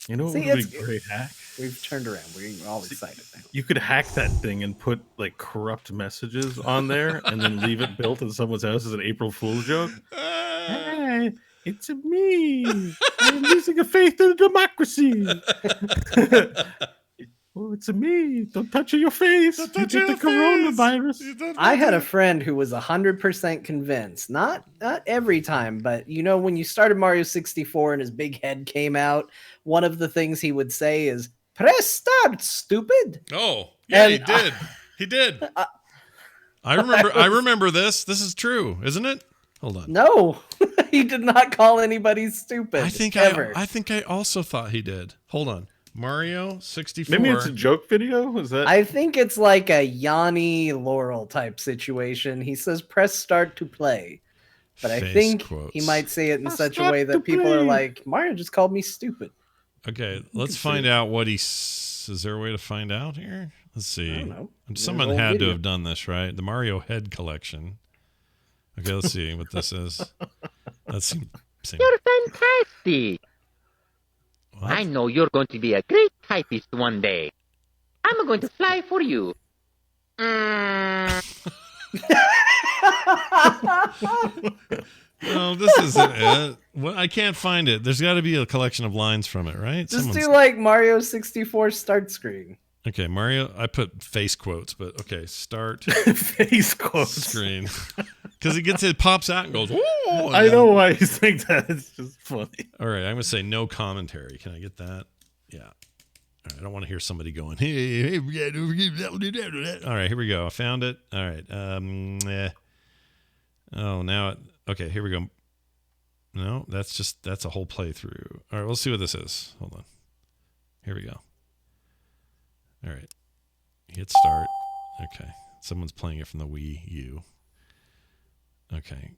You know what would be a great hack?
We've turned around. We're all excited now.
You could hack that thing and put like corrupt messages on there and then leave it built in someone's house as an April Fool's joke. Hey, it's me. I'm losing a faith in democracy. Oh, it's me. Don't touch your face.
Don't
You
touch
get the
your face.
coronavirus.
You don't
I had a
want
friend who was 100% convinced. Not every time, but you know, when you started Mario 64 and his big head came out, one of the things he would say is, "Press start, stupid."
to- Oh, yeah, he
And,
did. He did. I remember this. This is true, isn't it? Hold on.
No, he did not call anybody stupid.
I think
ever.
I think I also thought he did. Hold on. Mario 64.
Maybe it's a joke video. Is that?
I think it's like a Yanni Laurel type situation. He says, "Press start to play." But I
Face
think
quotes.
he might say it in
Press
such a
start
way
to
that people are
play.
like, "Mario just called me stupid."
Okay, let's
see
find
it.
out what is there a way to find out here? Let's see.
I don't know.
Someone
There's an old
had to
video.
have done this, right? The Mario Head Collection. Okay, let's see what this is. Let's see.
You're fantastic.
What?
I know you're going to be a great typist one day. I'm going to fly for you.
No, this isn't it. What? I can't find it. There's got to be a collection of lines from it, right?
Just
Someone's-
do like Mario 64 start screen.
Okay, Mario. I put face quotes, but okay, start
Face quotes.
screen because it pops out and goes. "Whoa," and
I
then-
know why you think that. It's just funny.
All right, I'm gonna say no commentary. Can I get that? Yeah. All right, I don't want to hear somebody going. Hey, all right, here we go. I found it. All right. Oh, now it. Okay, here we go. No, that's a whole playthrough. All right, we'll see what this is. Hold on. Here we go. All right. Hit start. Okay. Someone's playing it from the Wii U. Okay.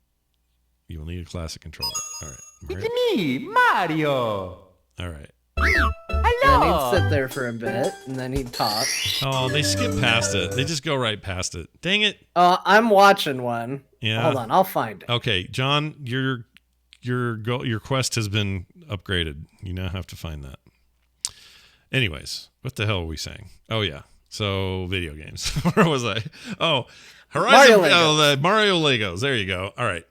You will need a classic controller. All right. Mario-
me, Mario.
All right.
Then he'd sit there for a bit, and then he'd talk.
Oh, they skip past it. They just go right past it. Dang it.
I'm watching one.
Yeah.
Hold on, I'll find it.
Okay, John, your quest has been upgraded. You now have to find that. Anyways, what the hell were we saying? Oh yeah. So video games. Where was I? Oh, Horizon.
Mario
Oh, the Mario Legos. There you go. All right.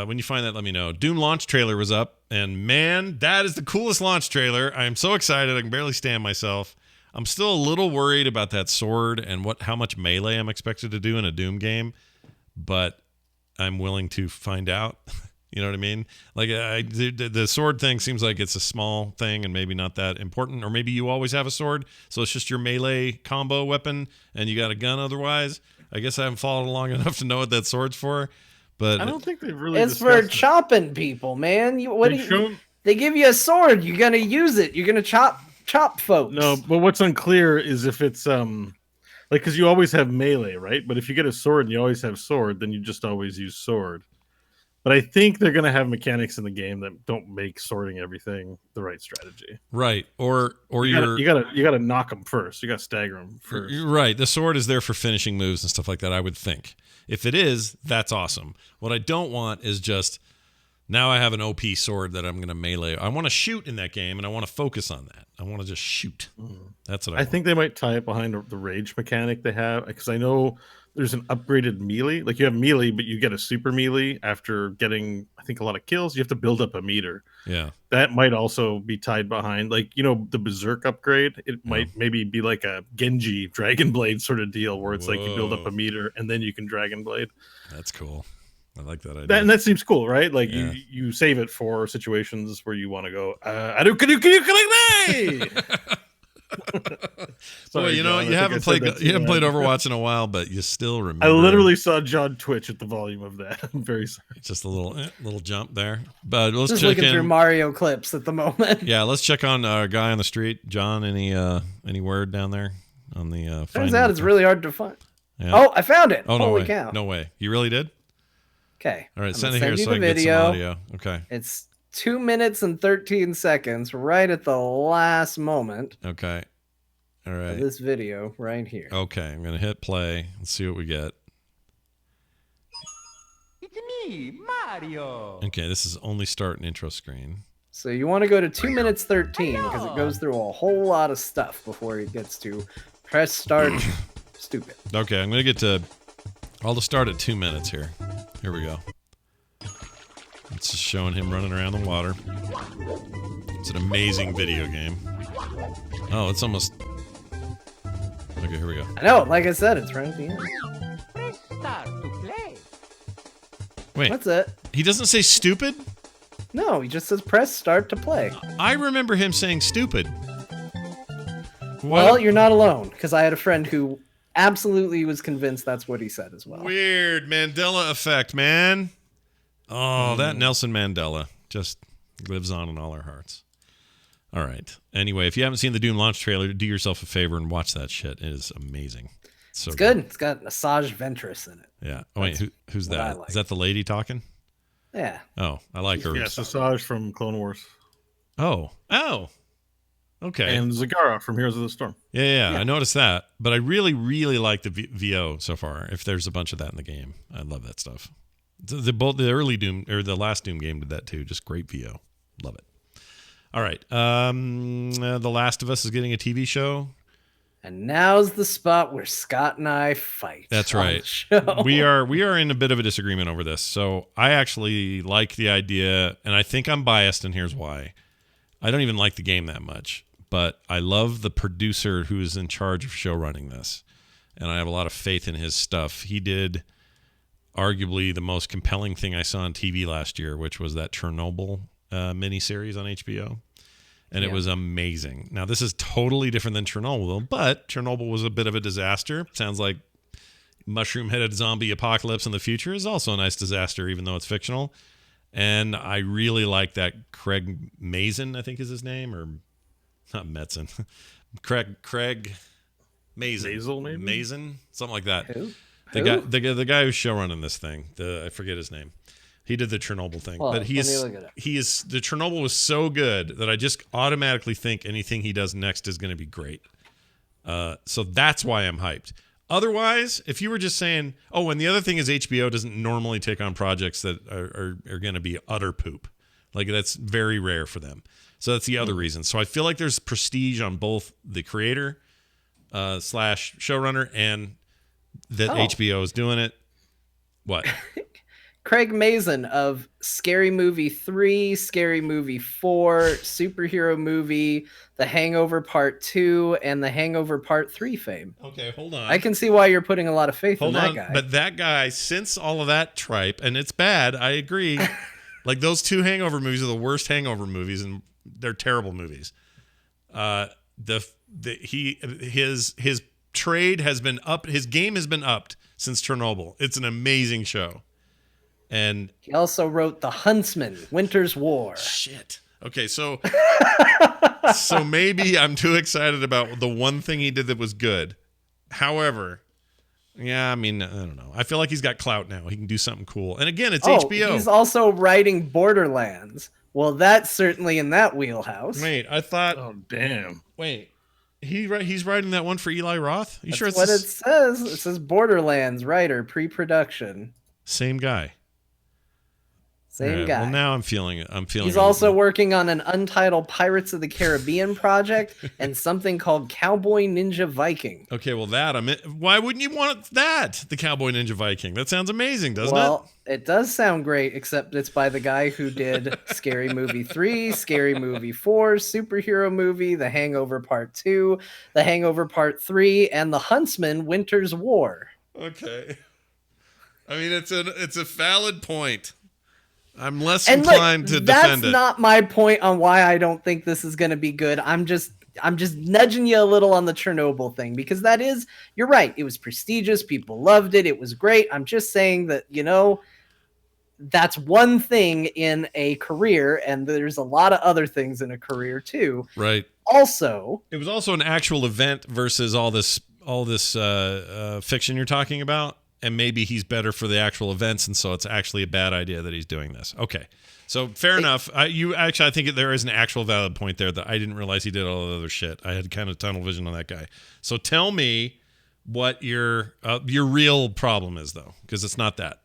When you find that, let me know. Doom launch trailer was up, and man, that is the coolest launch trailer. I am so excited. I can barely stand myself. I'm still a little worried about that sword and how much melee I'm expected to do in a Doom game, but I'm willing to find out. You know what I mean? Like the sword thing seems like it's a small thing and maybe not that important, or maybe you always have a sword, so it's just your melee combo weapon, and you got a gun otherwise. I guess I haven't followed along enough to know what that sword's for, but
I don't think they've really.
It's for
discussed it.
chopping people, man.
They've shown-
They give you a sword. You're gonna use it. You're gonna chop folks.
No, but what's unclear is if it's like, because you always have melee, right? But if you get a sword and you always have sword, then you just always use sword. But I think they're gonna have mechanics in the game that don't make sorting everything the right strategy.
right, or
You gotta knock them first. You gotta stagger them first.
You're right. The sword is there for finishing moves and stuff like that, I would think. If it is, that's awesome. What I don't want is just now I have an OP sword that I'm going to melee. I want to shoot in that game, and I want to focus on that. I want to just shoot. That's what I
I
want.
think they might tie it behind the rage mechanic they have, because I know there's an upgraded melee. Like you have melee, but you get a super melee after getting, I think, a lot of kills. You have to build up a meter.
Yeah.
That might also be tied behind, like, you know, the Berserk upgrade. It might maybe be like a Genji Dragon Blade sort of deal, where it's like you build up
Whoa.
a meter and then you can Dragon Blade.
That's cool. I like that idea.
And that seems cool, right? Like
Yeah.
you save it for situations where you want to go. Boy,
Boy, you know, you haven't played Overwatch in a while, but you still remember.
I literally saw John twitch at the volume of that. I'm very sorry.
just a little jump there. But let's
Just
check
looking through
in.
Mario clips at the moment.
Yeah, let's check on our guy on the street, John. Any word down there on the?
Turns
finding
out
the-
it's really hard to find.
Yeah.
Oh, I found it.
Oh, no
Holy
way.
cow.
No way. You really did?
Okay.
All right,
I'm
send
gonna
it here
send you
so I
the
can get some
video.
audio. Okay.
It's 2 minutes and 13 seconds, right at the last moment
Okay. All
of
right.
this video right here.
Okay, I'm going to hit play. Let's see what we get.
It's me, Mario.
Okay, this is only start and intro screen.
So you want to go to 2 minutes 13 because it goes through a whole lot of stuff before it gets to press start. Stupid.
Okay, I'm going to get to... I'll just start at 2 minutes here. Here we go. It's just showing him running around the water. It's an amazing video game. Oh, it's almost... Okay, here we go.
I know, like I said, it's right at the end.
Press start to play.
Wait,
That's it.
he doesn't say stupid?
No, he just says press start to play.
I remember him saying stupid.
Well, you're not alone, because I had a friend who absolutely was convinced that's what he said as well.
Weird Mandela effect, man. Oh, that Nelson Mandela just lives on in all our hearts. All right. Anyway, if you haven't seen the Doom launch trailer, do yourself a favor and watch that shit. It is amazing. So
It's good. It's got Asajj Ventress in it.
Yeah. Oh, wait, who's
what I
that?
like.
Is that the lady talking?
Yeah.
Oh, I like her.
Yes, Asajj from Clone Wars.
Oh. Okay.
And Zagara from Heroes of the Storm.
Yeah, I noticed that. But I really, really like the VO so far. If there's a bunch of that in the game, I love that stuff. The early Doom or the last Doom game did that too. Just great VO. Love it. All right. The Last of Us is getting a TV show.
And now's the spot where Scott and I fight.
That's
on
right.
the show.
We are in a bit of a disagreement over this. So I actually like the idea, and I think I'm biased, and here's why. I don't even like the game that much, but I love the producer who is in charge of show running this, and I have a lot of faith in his stuff. He did arguably the most compelling thing I saw on TV last year, which was that Chernobyl miniseries on HBO. And it was amazing. Now, this is totally different than Chernobyl, but Chernobyl was a bit of a disaster. Sounds like mushroom-headed zombie apocalypse in the future is also a nice disaster, even though it's fictional. And I really like that Craig Mazin, I think is his name, or not Metzen. Craig Mazin.
Maisel, maybe?
Mazin, something like that.
Who?
The guy who's showrunning this thing. I forget his name. He did the Chernobyl thing,
Well,
but
let me look it up.
the Chernobyl was so good that I just automatically think anything he does next is going to be great. So that's why I'm hyped. Otherwise, if you were just saying, oh, and the other thing is HBO doesn't normally take on projects that are going to be utter poop. Like that's very rare for them. So that's the other reason. So I feel like there's prestige on both the creator / showrunner and that HBO is doing it. What?
Craig Mazin of Scary Movie 3, Scary Movie 4, Superhero Movie, The Hangover Part 2, and The Hangover Part 3 fame.
Okay, hold on.
I can see why you're putting a lot of faith in that guy.
But that guy, since all of that tripe, and it's bad, I agree. Like those two Hangover movies are the worst Hangover movies, and they're terrible movies. His trade has been up. His game has been upped since Chernobyl. It's an amazing show. And
He also wrote The Huntsman, Winter's War.
shit. Okay, so maybe I'm too excited about the one thing he did that was good. However, yeah, I mean, I don't know. I feel like he's got clout now. He can do something cool. And again, it's HBO.
He's also writing Borderlands. Well, that's certainly in that wheelhouse.
Wait, I thought.
Oh, damn.
Wait, he's writing that one for Eli Roth. You
That's
sure it's
what
the
it says. It says Borderlands writer, pre-production.
same guy?
Same
All right,
guy.
Well, now I'm feeling.
He's also working on an untitled Pirates of the Caribbean project and something called Cowboy Ninja Viking.
Okay, well that I'm. Why wouldn't you want that? The Cowboy Ninja Viking. That sounds amazing, doesn't
Well, it does sound great, except it's by the guy who did Scary Movie 3, Scary Movie 4, Superhero Movie, The Hangover Part 2, The Hangover Part 3, and The Huntsman, Winter's War.
it? Okay. I mean, it's a valid point. I'm less inclined to defend it.
That's not my point on why I don't think this is going to be good. I'm just nudging you a little on the Chernobyl thing because you're right. It was prestigious. People loved it. It was great. I'm just saying that, that's one thing in a career, and there's a lot of other things in a career too.
Right.
Also,
It was also an actual event versus all this fiction you're talking about. And maybe he's better for the actual events, and so it's actually a bad idea that he's doing this. Okay, so fair enough. I think there is an actual valid point there that I didn't realize he did all the other shit. I had kind of tunnel vision on that guy. So tell me what your real problem is, though, because it's not that.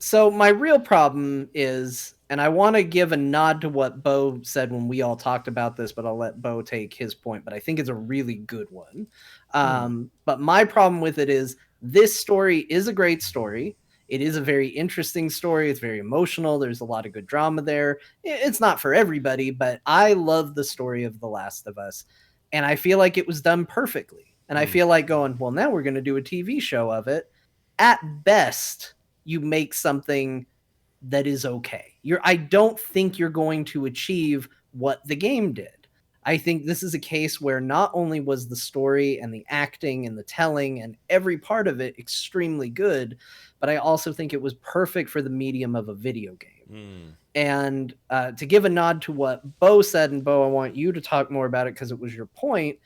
So my real problem is, and I want to give a nod to what Bo said when we all talked about this, but I'll let Bo take his point, but I think it's a really good one. But my problem with it is this story is a great story. It is a very interesting story. It's very emotional. There's a lot of good drama there. It's not for everybody, but I love the story of The Last of Us. And I feel like it was done perfectly. And I feel like going, well, now we're going to do a TV show of it. At best, you make something that is okay. I don't think you're going to achieve what the game did. I think this is a case where not only was the story and the acting and the telling and every part of it extremely good, but I also think it was perfect for the medium of a video game. And to give a nod to what Bo said, and Bo, I want you to talk more about it because it was your point.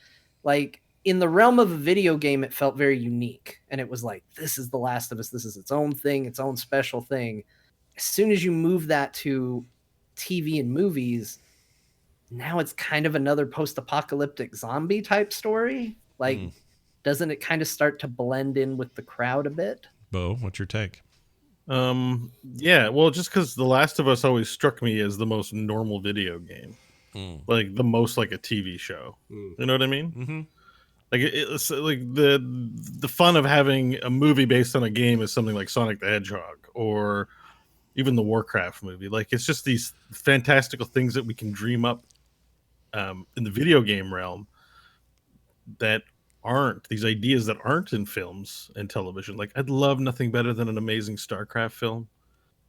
Like, in the realm of a video game, it felt very unique. And it was like, this is The Last of Us. This is its own thing, its own special thing. As soon as you move that to TV and movies, now it's kind of another post-apocalyptic zombie type story. Like, doesn't it kind of start to blend in with the crowd a bit?
Bo, what's your take?
Yeah, well, just because The Last of Us always struck me as the most normal video game, like the most like a TV show. You know what I mean?
Mm-hmm.
Like it's like the fun of having a movie based on a game is something like Sonic the Hedgehog or even the Warcraft movie. Like, it's just these fantastical things that we can dream up in the video game realm that aren't these ideas that aren't in films and television. Like, I'd love nothing better than an amazing StarCraft film.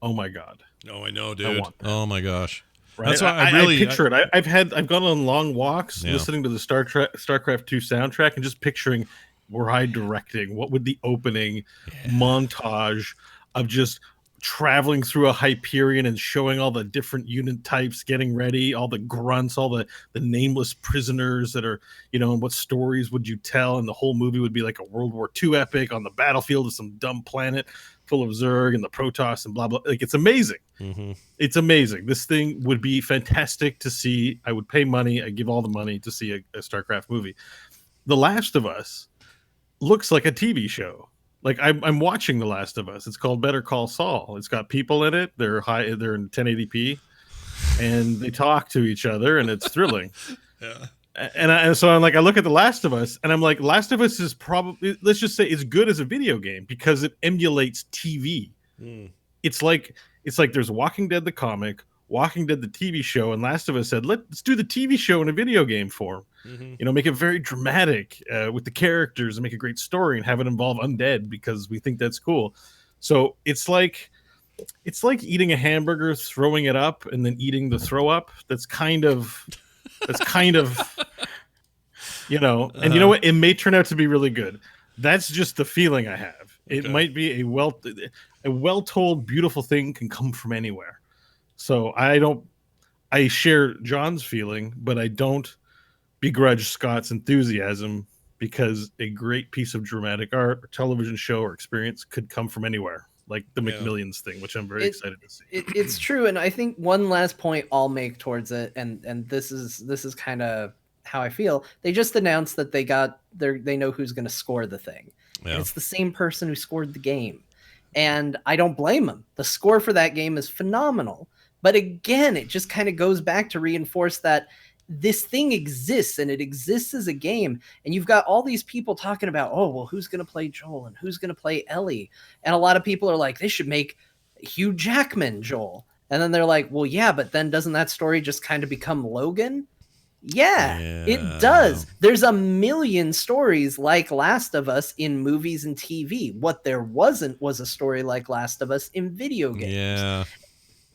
Oh my god!
Oh, I know, dude.
want that.
Oh my gosh.
Right?
That's why I really
picture it. I've gone on long walks listening to the StarCraft 2 soundtrack and just picturing were I directing, what would the opening montage of just traveling through a Hyperion and showing all the different unit types getting ready, all the grunts, all the nameless prisoners that are, and what stories would you tell? And the whole movie would be like a World War II epic on the battlefield of some dumb planet full of Zerg and the Protoss and blah, blah. Like, it's amazing. It's amazing. This thing would be fantastic to see. I would pay money. I'd give all the money to see a StarCraft movie. The Last of Us looks like a TV show. Like, I'm watching The Last of Us. It's called Better Call Saul. It's got people in it. They're in 1080p, and they talk to each other, and it's thrilling. And so I'm like, I look at The Last of Us, and I'm like, Last of Us is probably, let's just say, as good as a video game because it emulates TV. It's like there's Walking Dead the comic, Walking Dead the TV show, and Last of Us said, let's do the TV show in a video game form. Make it very dramatic with the characters and make a great story and have it involve undead because we think that's cool. So it's like eating a hamburger, throwing it up, and then eating the throw up. That's kind of and you know what? It may turn out to be really good. That's just the feeling I have. Okay. It might be a well-told, beautiful thing can come from anywhere. So I share John's feeling, but I don't begrudge Scott's enthusiasm because a great piece of dramatic art or television show or experience could come from anywhere, like the McMillions thing, which I'm very excited to see.
It's true, and I think one last point I'll make towards it, and this is kind of how I feel. They just announced that they know who's going to score the thing. And it's the same person who scored the game, and I don't blame them. The score for that game is phenomenal, but again, it just kind of goes back to reinforce that this thing exists and it exists as a game. And you've got all these people talking about, oh, well, who's going to play Joel and who's going to play Ellie? And a lot of people are like, they should make Hugh Jackman Joel. And then they're like, well, yeah, but then doesn't that story just kind of become Logan? Yeah, it does. There's a million stories like Last of Us in movies and TV. What there wasn't was a story like Last of Us in video games.
Yeah.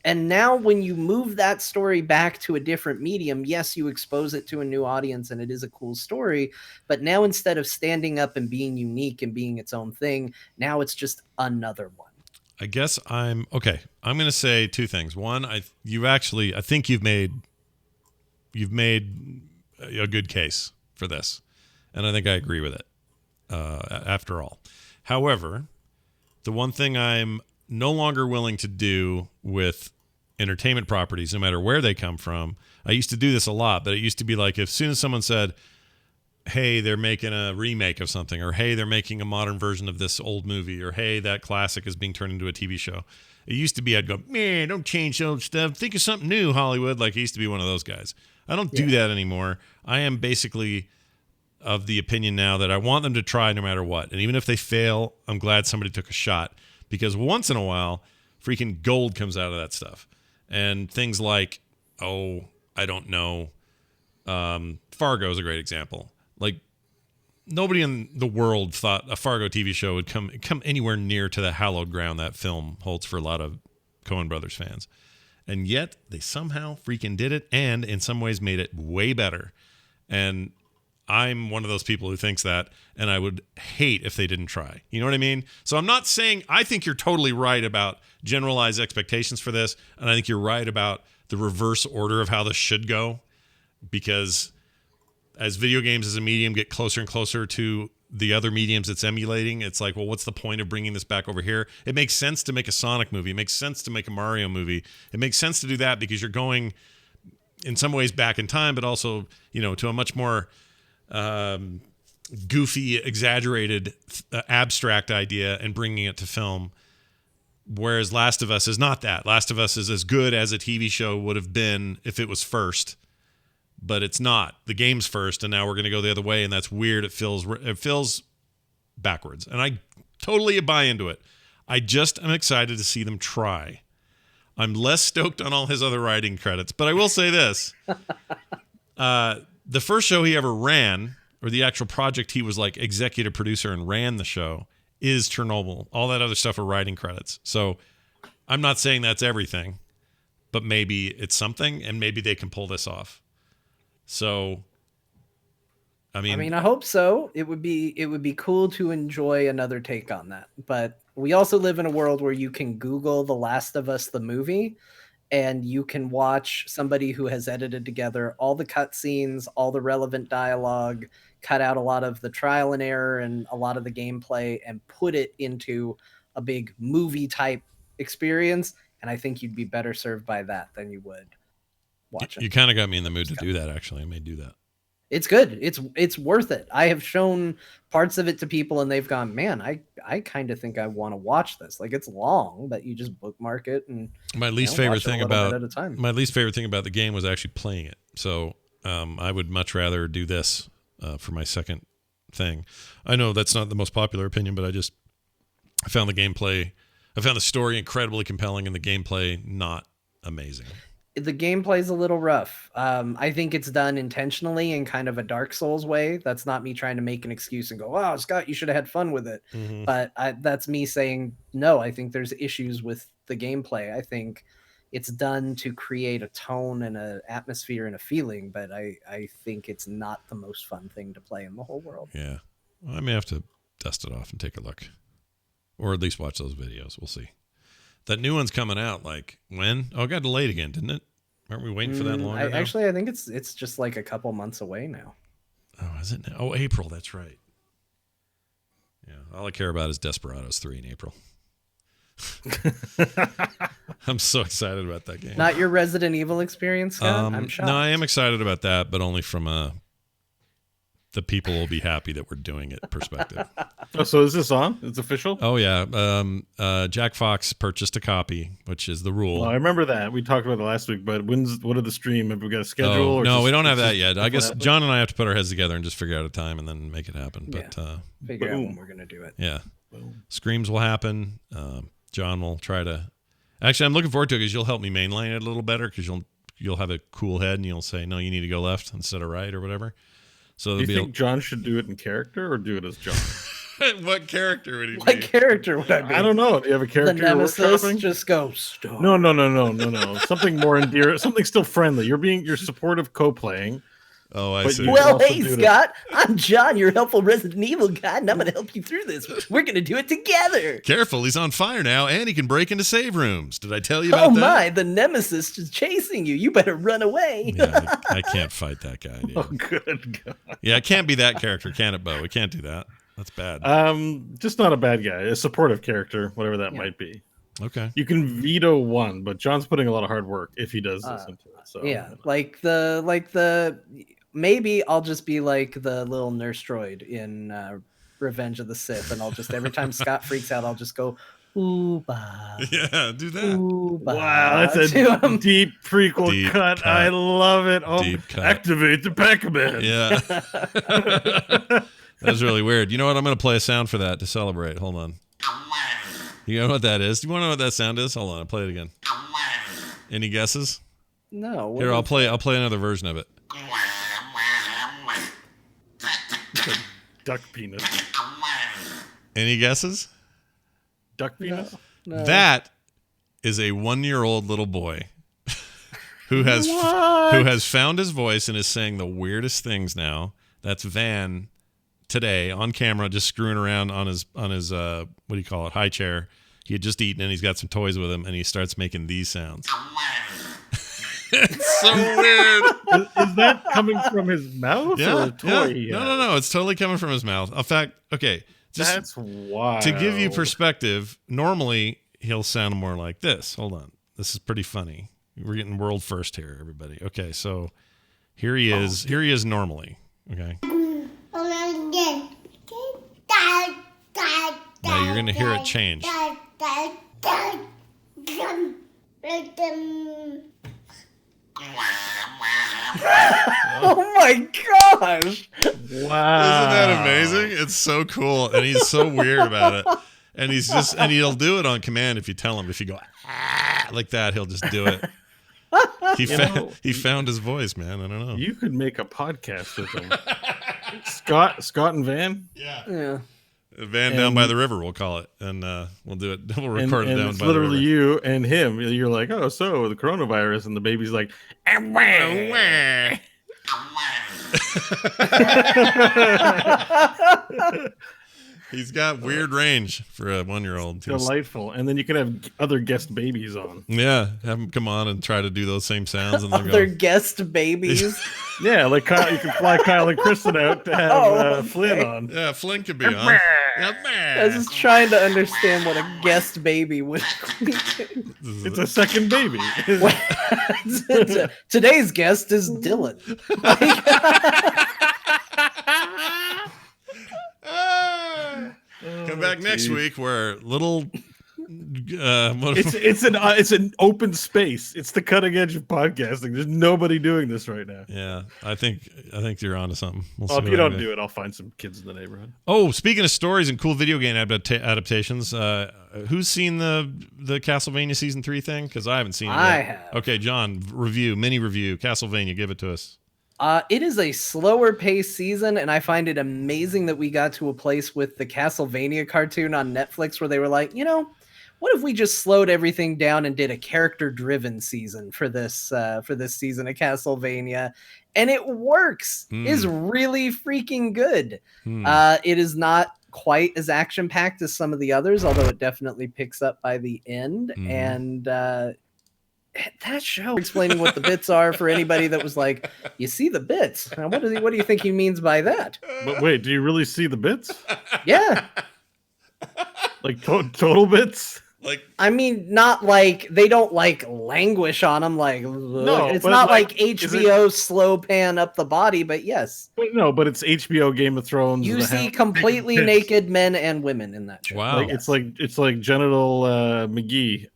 And now when you move that story back to a different medium, yes, you expose it to a new audience and it is a cool story. But now instead of standing up and being unique and being its own thing, now it's just another one.
I guess I'm going to say two things. One, I think you've made a good case for this. And I think I agree with it after all. However, the one thing I'm no longer willing to do with entertainment properties, no matter where they come from. I used to do this a lot, but it used to be like, as soon as someone said, hey, they're making a remake of something, or hey, they're making a modern version of this old movie, or hey, that classic is being turned into a TV show. It used to be, I'd go, man, don't change old stuff. Think of something new, Hollywood. Like, I used to be one of those guys. I don't do that anymore. I am basically of the opinion now that I want them to try no matter what. And even if they fail, I'm glad somebody took a shot, because once in a while, freaking gold comes out of that stuff. And things like, I don't know, Fargo is a great example. Like, nobody in the world thought a Fargo TV show would come anywhere near to the hallowed ground that film holds for a lot of Coen Brothers fans. And yet they somehow freaking did it, and in some ways made it way better. And I'm one of those people who thinks that, and I would hate if they didn't try. You know what I mean? So I'm not saying, I think you're totally right about generalized expectations for this, and I think you're right about the reverse order of how this should go, because as video games as a medium get closer and closer to the other mediums it's emulating, it's like, well, what's the point of bringing this back over here? It makes sense to make a Sonic movie. It makes sense to make a Mario movie. It makes sense to do that because you're going in some ways back in time, but also, you know, to a much more goofy, exaggerated, abstract idea and bringing it to film. Whereas Last of Us is not that. Last of Us is as good as a TV show would have been if it was first. But it's not. The game's first, and now we're going to go the other way, and that's weird. It feels backwards, and I totally buy into it. I just am excited to see them try. I'm less stoked on all his other writing credits, but I will say this. The first show he ever ran, or the actual project he was like executive producer and ran the show, is Chernobyl. All that other stuff are writing credits. So I'm not saying that's everything, but maybe it's something, and maybe they can pull this off. So, I mean,
I hope so. It would be cool to enjoy another take on that. But we also live in a world where you can Google The Last of Us, the movie, and you can watch somebody who has edited together all the cutscenes, all the relevant dialogue, cut out a lot of the trial and error and a lot of the gameplay, and put it into a big movie type experience. And I think you'd be better served by that than you would watching.
You kind of got me in the mood to do that, actually. I may do that.
It's good. It's worth it. I have shown parts of it to people and they've gone, man, I kind of think I want to watch this. Like, it's long, but you just bookmark it. And
my least favorite thing about
at a time.
My least favorite thing about the game was actually playing it. So I would much rather do this for my second thing. I know that's not the most popular opinion, but I found the story incredibly compelling and the gameplay not amazing.
The gameplay's a little rough. I think it's done intentionally in kind of a Dark Souls way. That's not me trying to make an excuse and go, "Oh, Scott, you should have had fun with it."
Mm-hmm.
But that's me saying, no, I think there's issues with the gameplay. I think it's done to create a tone and an atmosphere and a feeling, but I think it's not the most fun thing to play in the whole world.
Yeah. Well, I may have to dust it off and take a look. Or at least watch those videos. We'll see. That new one's coming out, like, when? Oh, it got delayed again, didn't it? Aren't we waiting for that longer now?
Actually, I think it's just like a couple months away now.
Oh, is it now? Oh, April, that's right. Yeah, all I care about is Desperados 3 in April. I'm so excited about that game.
Not your Resident Evil experience, Scott? I'm shocked.
No, I am excited about that, but only from the people will be happy that we're doing it perspective.
Oh, so is this on? It's official?
Oh, yeah. Jack Fox purchased a copy, which is the rule.
Well, I remember that. We talked about it last week, but what are the stream? Have we got a schedule?
Oh,
or
no,
just,
we don't have that yet. I guess
happen?
John and I have to put our heads together and just figure out a time and then make it happen. But
Figure out when we're going to do it.
Yeah.
Boom.
Screams will happen. John will try to... Actually, I'm looking forward to it because you'll help me mainline it a little better because you'll have a cool head and you'll say, no, you need to go left instead of right or whatever. So
Do you think John should do it in character or do it as John?
What character would he be?
What character would I be?
I don't know. Do you have a
The
character you're
nemesis
workshopping?
just goes, "Stop."
No. Something more endearing, something still friendly. You're supportive co-playing.
Oh, I
But
see.
you-
Well,
also
hey,
do it.
Scott, I'm John, your helpful Resident Evil guy, and I'm going to help you through this. We're going to do it together.
Careful, he's on fire now, and he can break into save rooms. Did I tell you
Oh
about that?
my, the nemesis is chasing you. You better run away.
Yeah, I can't fight that guy. Dude.
Oh, good God.
Yeah, it can't be that character, can it, Bo? We can't do that. That's bad.
Just not a bad guy. A supportive character, whatever that might be.
Okay.
You can veto one, but John's putting a lot of hard work if he does listen to it. So
Yeah, like the maybe I'll just be like the little nurse droid in Revenge of the Sith, and I'll just every time Scott freaks out, I'll just go Ooba.
Yeah, do that.
Ooba.
Wow, that's
to
a
him.
deep prequel
Deep
cut.
cut.
I love it. Oh,
Deep cut.
activate the Pac-Man.
Yeah. That was really weird. You know what? I'm going to play a sound for that to celebrate. Hold on. You know what that is? Do you want to know what that sound is? Hold on. I'll play it again. Any guesses?
No. what
Here, I'll
is-
play another version of it.
duck penis.
Any guesses?
Duck penis?
No.
That is a 1-year-old little boy who has found his voice and is saying the weirdest things now. That's Van today on camera, just screwing around on his what do you call it, high chair. He had just eaten and he's got some toys with him, and he starts making these sounds. It's so weird.
Is that coming from his mouth or a toy? he has?
No. It's totally coming from his mouth. In fact, okay, just
That's wild.
to give you perspective, normally he'll sound more like this. Hold on. This is pretty funny. We're getting world first here, everybody. Okay, so here he is. Here he is normally. Okay. Now you're going to hear it change.
Oh my gosh!
Wow.
Isn't that amazing? It's so cool, and he's so weird about it. And he'll do it on command if you tell him. If you go like that, he'll just do it. He found his voice, man. I don't know.
You could make a podcast with him. Scott and Van.
Yeah.
Van down by the river, we'll call it, and we'll do it. We'll record it
and
down
it's
by
literally
the river.
you and him. You're like, oh, so the coronavirus, and the baby's like,
He's got weird range for a 1-year-old.
delightful. And then you can have other guest babies on.
Yeah, have him come on and try to do those same sounds, and
Other
they'll go.
guest babies.
Yeah, like Kyle, you can fly Kyle and Kristen out to have
Oh,
Flynn
okay.
on.
Yeah, Flynn could be on.
I was just trying to understand what a guest baby would be.
It's a second baby.
Today's guest is Dylan.
Come back next week where little.
It's an open space. It's the cutting edge of podcasting. There's nobody doing this right now.
Yeah, I think you're onto something. We'll
Well,
see
if
what
you don't
I
do it, I'll find some kids in the neighborhood.
Oh, speaking of stories and cool video game adaptations, who's seen the Castlevania season 3 thing? Because I haven't seen it
I
yet.
have.
Okay, John, mini review, Castlevania, give it to us.
It is a slower paced season, and I find it amazing that we got to a place with the Castlevania cartoon on Netflix where they were like, what if we just slowed everything down and did a character driven season for this season of Castlevania? And it works. It's really freaking good. It is not quite as action packed as some of the others, although it definitely picks up by the end. And that show explaining what the bits are for anybody that was like, you see the bits. Now, what do you think he means by that?
But wait, do you really see the bits?
Yeah.
Like total bits?
Like,
I mean, not like they don't like languish on them. Like, it's
but
not
like,
like HBO slow pan up the body, but yes,
Wait, no, but it's HBO Game of Thrones.
you
the
see
Hound-
completely
Pits.
naked men and women in that show.
wow.
Like, it's like genital McGee,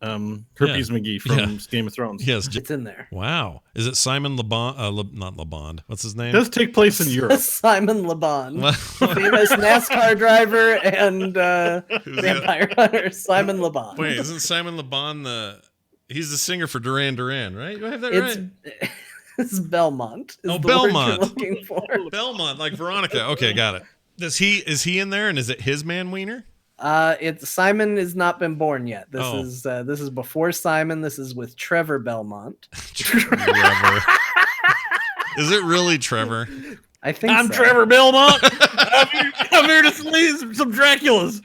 herpes McGee from Game of Thrones.
Yes.
It's in there.
Wow. Is it Simon LeBond? Not LeBond. What's his name?
It does take place in Europe.
Simon LeBon,
Well,
famous NASCAR driver and
who's that?
vampire hunter. Simon LeBon.
Wait, isn't Simon LeBond he's the singer for Duran Duran, right? Do I have that
It's
right?
it's Belmont. Is
Oh,
the word you're
Belmont.
looking for.
Belmont, like Veronica. Okay, got it. Is he in there, and is it his man wiener?
It's Simon has not been born yet.
Oh.
This is before Simon. This is with Trevor Belmont.
Trevor. Is it really Trevor?
I think
I'm
so.
Trevor Belmont. I'm here to sleaze some Draculas.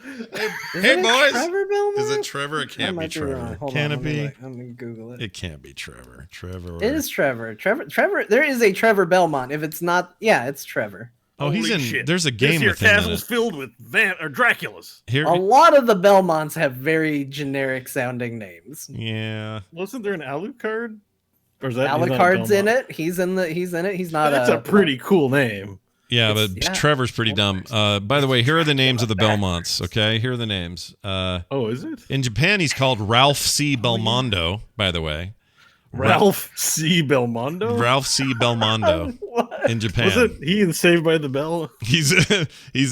Is
Hey,
it
boys.
Trevor Belmont?
Is it Trevor? It
I
can't be
might wrong.
Trevor.
Hold
Can
on,
it
let me
be?
look. I'm gonna Google it.
It can't be Trevor. Trevor.
It is Trevor. Trevor. There is a Trevor Belmont. If it's not, yeah, it's Trevor.
Oh, he's
Holy
in.
shit.
There's a
This
game
here
with him in
castle's
it.
filled with Draculas.
Here.
A lot of the Belmonts have very generic sounding names.
Yeah.
Wasn't there an Alucard? Or is that he's not a
Alucard's in
Belmont?
it. He's in it. He's not
That's a pretty cool name.
Yeah,
It's-
but
yeah.
Trevor's pretty dumb. By the way, here are the names of the Belmonts. Okay, here are the names.
Oh, is it?
In Japan, he's called Ralph C. Belmondo. By the way,
Ralph C. Belmondo?
Ralph C. Belmondo
What?
in Japan.
Wasn't he in Saved by the Bell?
He's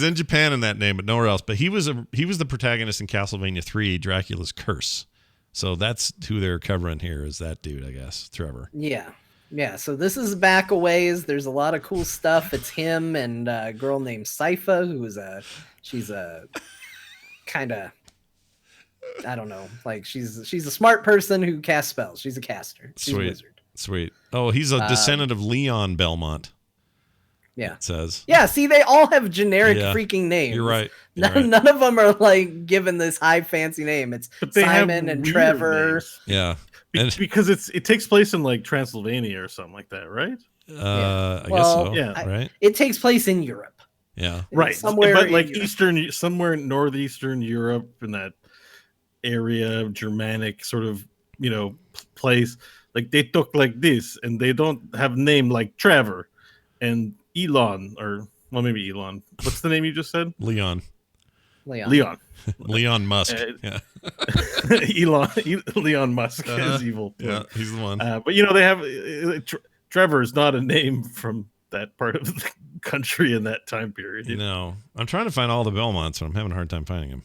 in Japan in that name, but nowhere else. But he was the protagonist in Castlevania 3, Dracula's Curse. So that's who they're covering here. Is that dude? I guess Trevor.
Yeah. Yeah, so this is back a ways. There's a lot of cool stuff. It's him and a girl named Sypha, she's a kind of, I don't know, like she's a smart person who casts spells. She's a caster. She's a wizard.
Sweet. Oh, he's a descendant of Leon Belmont.
Yeah.
It says.
Yeah, see, they all have generic freaking names.
You're right.
None of them are like given this high fancy name. It's Simon and Trevor.
Names.
Yeah.
Because it takes place in like Transylvania or something like that, right?
I guess so.
Yeah.
Right.
It takes place in Europe.
Yeah.
Right.
Somewhere
but like
in
somewhere in northeastern Europe, in that area of Germanic sort of, place, like they talk like this, and they don't have name like Trevor and Elon, or well, maybe Elon. What's the name you just said?
Leon Musk. Yeah.
Leon Musk is evil.
Yeah, he's the one.
But they have Trevor is not a name from that part of the country in that time period.
No, I'm trying to find all the Belmonts, but I'm having a hard time finding them.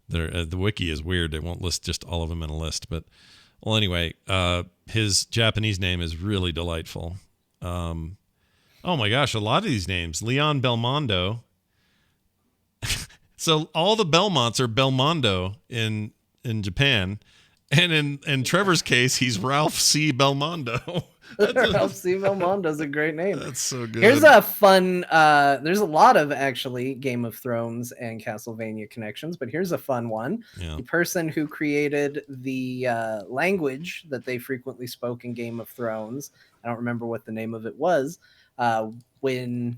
The wiki is weird. They won't list just all of them in a list. But well, anyway, his Japanese name is really delightful. Oh my gosh, a lot of these names: Leon Belmondo. So all the Belmonts are Belmondo in Japan, and in Trevor's case, he's Ralph C. Belmondo.
Ralph C. Belmondo's a great name.
That's so good.
Here's a fun. There's a lot of actually Game of Thrones and Castlevania connections, but here's a fun one.
Yeah.
The person who created the language that they frequently spoke in Game of Thrones, I don't remember what the name of it was. When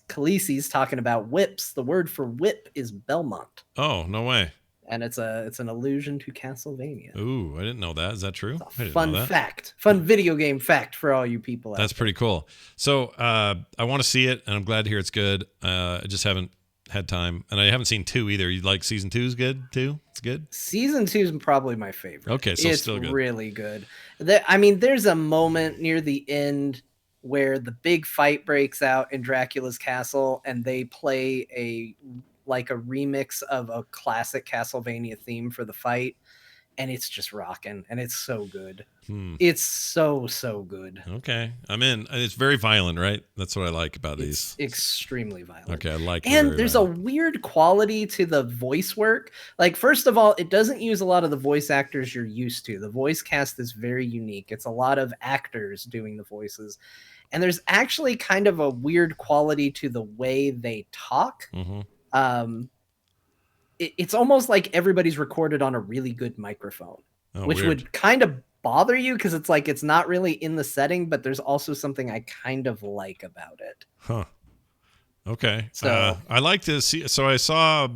Khaleesi's talking about whips, the word for whip is Belmont.
Oh, no way.
And it's an allusion to Castlevania.
Ooh, I didn't know that. Is that true?
It's a fun fact. Fun video game fact for all you people out
That's
there.
pretty cool. So I want to see it, and I'm glad to hear it's good. I just haven't had time, and I haven't seen 2 either. You like season 2 is good too? It's good?
Season 2 is probably my favorite.
Okay, so
it's
still good.
Really good. There's a moment near the end where the big fight breaks out in Dracula's castle, and they play a remix of a classic Castlevania theme for the fight, and it's just rocking, and it's so good. It's so good.
Okay, I'm in. It's very violent, right? That's what I like about these.
Extremely violent.
Okay, I like it.
And there's a weird quality to the voice work. Like, first of all, it doesn't use a lot of the voice actors you're used to. The voice cast is very unique. It's a lot of actors doing the voices. And there's actually kind of a weird quality to the way they talk.
Mm-hmm.
It's almost like everybody's recorded on a really good microphone, which
weird.
would kind of bother you because it's like it's not really in the setting, but there's also something I kind of like about it.
Huh. Okay.
So
I like to see. So I saw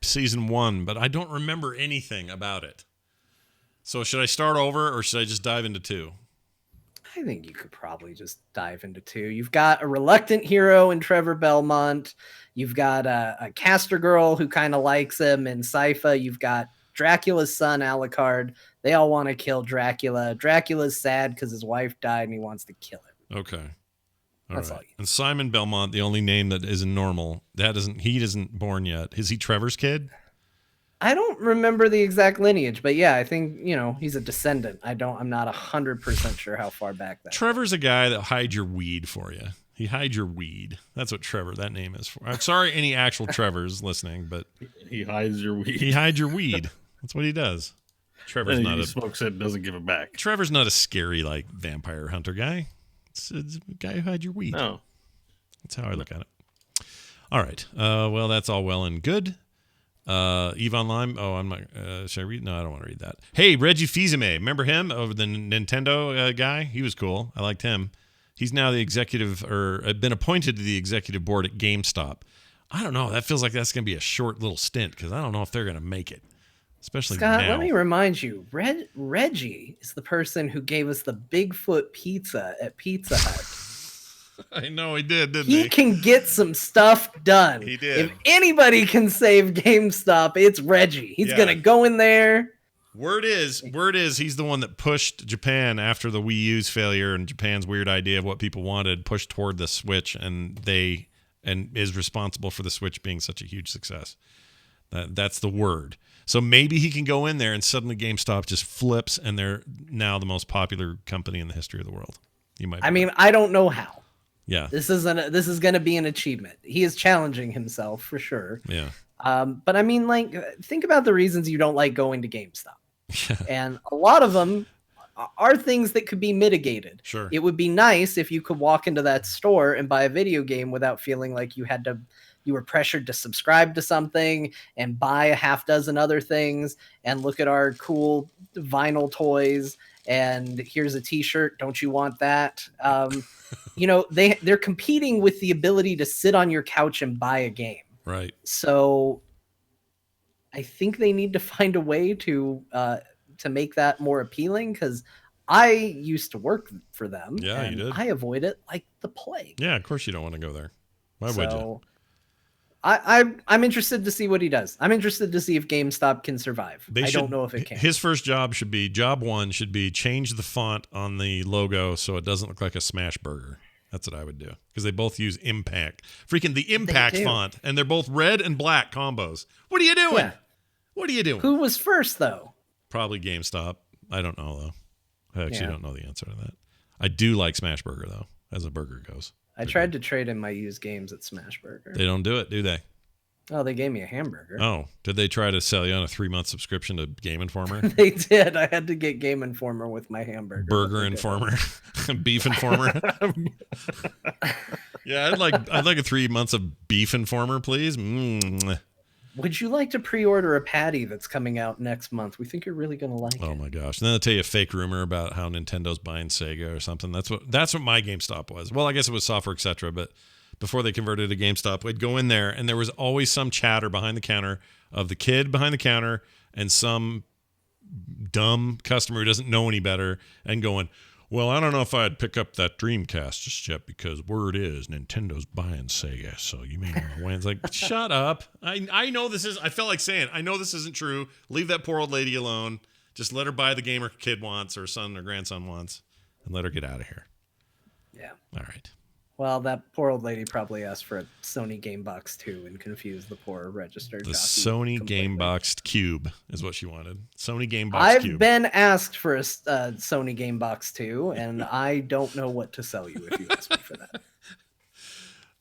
season 1, but I don't remember anything about it. So should I start over, or should I just dive into 2?
I think you could probably just dive into 2. You've got a reluctant hero in Trevor Belmont. You've got a caster girl who kind of likes him in Sypha. You've got Dracula's son, Alucard. They all want to kill Dracula. Dracula's sad because his wife died and he wants to kill him.
Okay.
That's
right.
all you
And Simon Belmont, the only name that isn't normal. He isn't born yet. Is he Trevor's kid?
I don't remember the exact lineage, but yeah, I think, he's a descendant. I'm not 100% sure how far back that.
Trevor's a guy that hides your weed for you. He hides your weed. That's what Trevor, that name is for. I'm sorry any actual Trevors listening, but
he hides your weed.
He hides your weed. That's what he does. Trevor's
and
not
he smokes it and doesn't give it back.
Trevor's not a scary like vampire hunter guy. It's a guy who hides your weed.
No.
That's how I look at it. All right. Well, that's all well and good. Eve Online. Oh, I'm not. Should I read? No, I don't want to read that. Hey, Reggie Fils-Aimé. Remember him? Over the Nintendo guy? He was cool. I liked him. He's now the executive, or been appointed to the executive board at GameStop. I don't know. That feels like that's going to be a short little stint because I don't know if they're going to make it. Especially
Scott,
now.
let me remind you, Reggie is the person who gave us the Bigfoot pizza at Pizza Hut.
I know he did, didn't
He can get some stuff done.
He did.
If anybody can save GameStop, it's Reggie. He's going to go in there.
Word is he's the one that pushed Japan after the Wii U's failure and Japan's weird idea of what people wanted, pushed toward the Switch, and is responsible for the Switch being such a huge success. That's the word. So maybe he can go in there and suddenly GameStop just flips and they're now the most popular company in the history of the world. You might.
I mean, I don't know how.
Yeah.
This is going to be an achievement. He is challenging himself for sure.
Yeah.
But I mean, like, think about the reasons you don't like going to GameStop. And a lot of them are things that could be mitigated.
Sure.
It would be nice if you could walk into that store and buy a video game without feeling like you were pressured to subscribe to something and buy a half dozen other things and look at our cool vinyl toys and here's a t-shirt. Don't you want that? They're competing with the ability to sit on your couch and buy a game.
Right.
So I think they need to find a way to make that more appealing, because I used to work for them.
Yeah,
and
you did.
I avoid it like the plague.
Yeah, of course you don't want to go there. Why would you?
I'm interested to see what he does. I'm interested to see if GameStop can survive. I don't know if it can.
His first job job one should be change the font on the logo so it doesn't look like a smash burger. That's what I would do, because they both use Impact. Freaking the Impact font, and they're both red and black combos. What are you doing?
Yeah.
What are you doing?
Who was first, though?
Probably GameStop. I don't know, though. I actually don't know the answer to that. I do like Smashburger, though, as a burger goes.
I tried to trade in my used games at Smashburger.
They don't do it, do they?
Oh, they gave me a hamburger.
Oh, did they try to sell you on a 3-month subscriction to Game Informer?
They did. I had to get Game Informer with my hamburger.
Burger Informer, Beef Informer. Yeah, I'd like a 3 months of Beef Informer, please.
Would you like to pre-order a patty that's coming out next month? We think you're really going to like it.
Oh my gosh. And then they'll tell you a fake rumor about how Nintendo's buying Sega or something. That's what my GameStop was. Well, I guess it was Software Etc., but before they converted to GameStop, we'd go in there and there was always some chatter behind the counter of the kid behind the counter and some dumb customer who doesn't know any better and going, well, I don't know if I'd pick up that Dreamcast just yet, because word is Nintendo's buying Sega, so you may want to win. It's like, shut up. I know this is, I felt like saying, I know this isn't true. Leave that poor old lady alone. Just let her buy the game her kid wants, or son or grandson wants, and let her get out of here.
Yeah.
All right.
Well, that poor old lady probably asked for a Sony Game Box 2 and confused the poor registered
The
jockey
Sony
completely.
Game Box Cube is what she wanted. Sony Game Box Cube.
I've been asked for a Sony Game Box 2, and I don't know what to sell you if you ask me for that.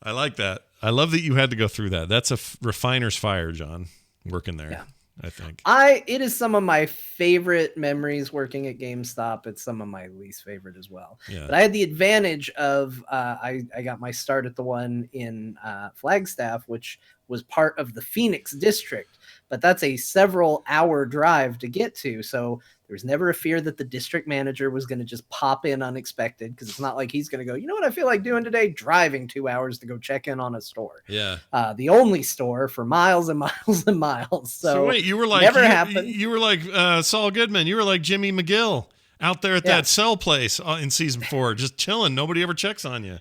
I like that. I love that you had to go through that. That's a refiner's fire, John, working there.
Yeah.
I think.
It is some of my favorite memories working at GameStop. It's some of my least favorite as well.
Yeah.
But I had the advantage of I got my start at the one in Flagstaff, which was part of the Phoenix district. But that's a several hour drive to get to. So there was never a fear that the district manager was going to just pop in unexpected, because it's not like he's going to go, you know what I feel like doing today? Driving 2 hours to go check in on a store.
Yeah.
The only store for miles and miles and miles. So
wait, you were like
never happened.
You were like Saul Goodman. You were like Jimmy McGill out there at that cell place in season 4, just chilling. Nobody ever checks on you.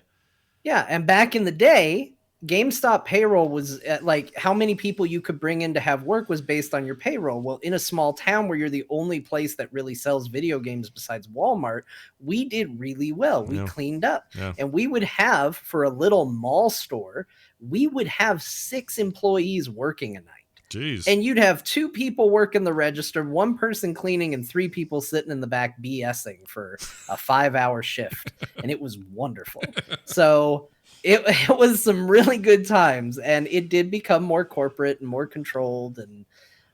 Yeah, and back in the day, GameStop payroll was like how many people you could bring in to have work was based on your payroll. Well, in a small town where you're the only place that really sells video games besides Walmart, we did really well. We cleaned up. Yeah. And we would have, for a little mall store, we would have 6 employees working a night.
Jeez.
And you'd have 2 people working the register, 1 person cleaning, and 3 people sitting in the back BSing for a 5-hour shift. And it was wonderful. So it was some really good times, and it did become more corporate and more controlled, and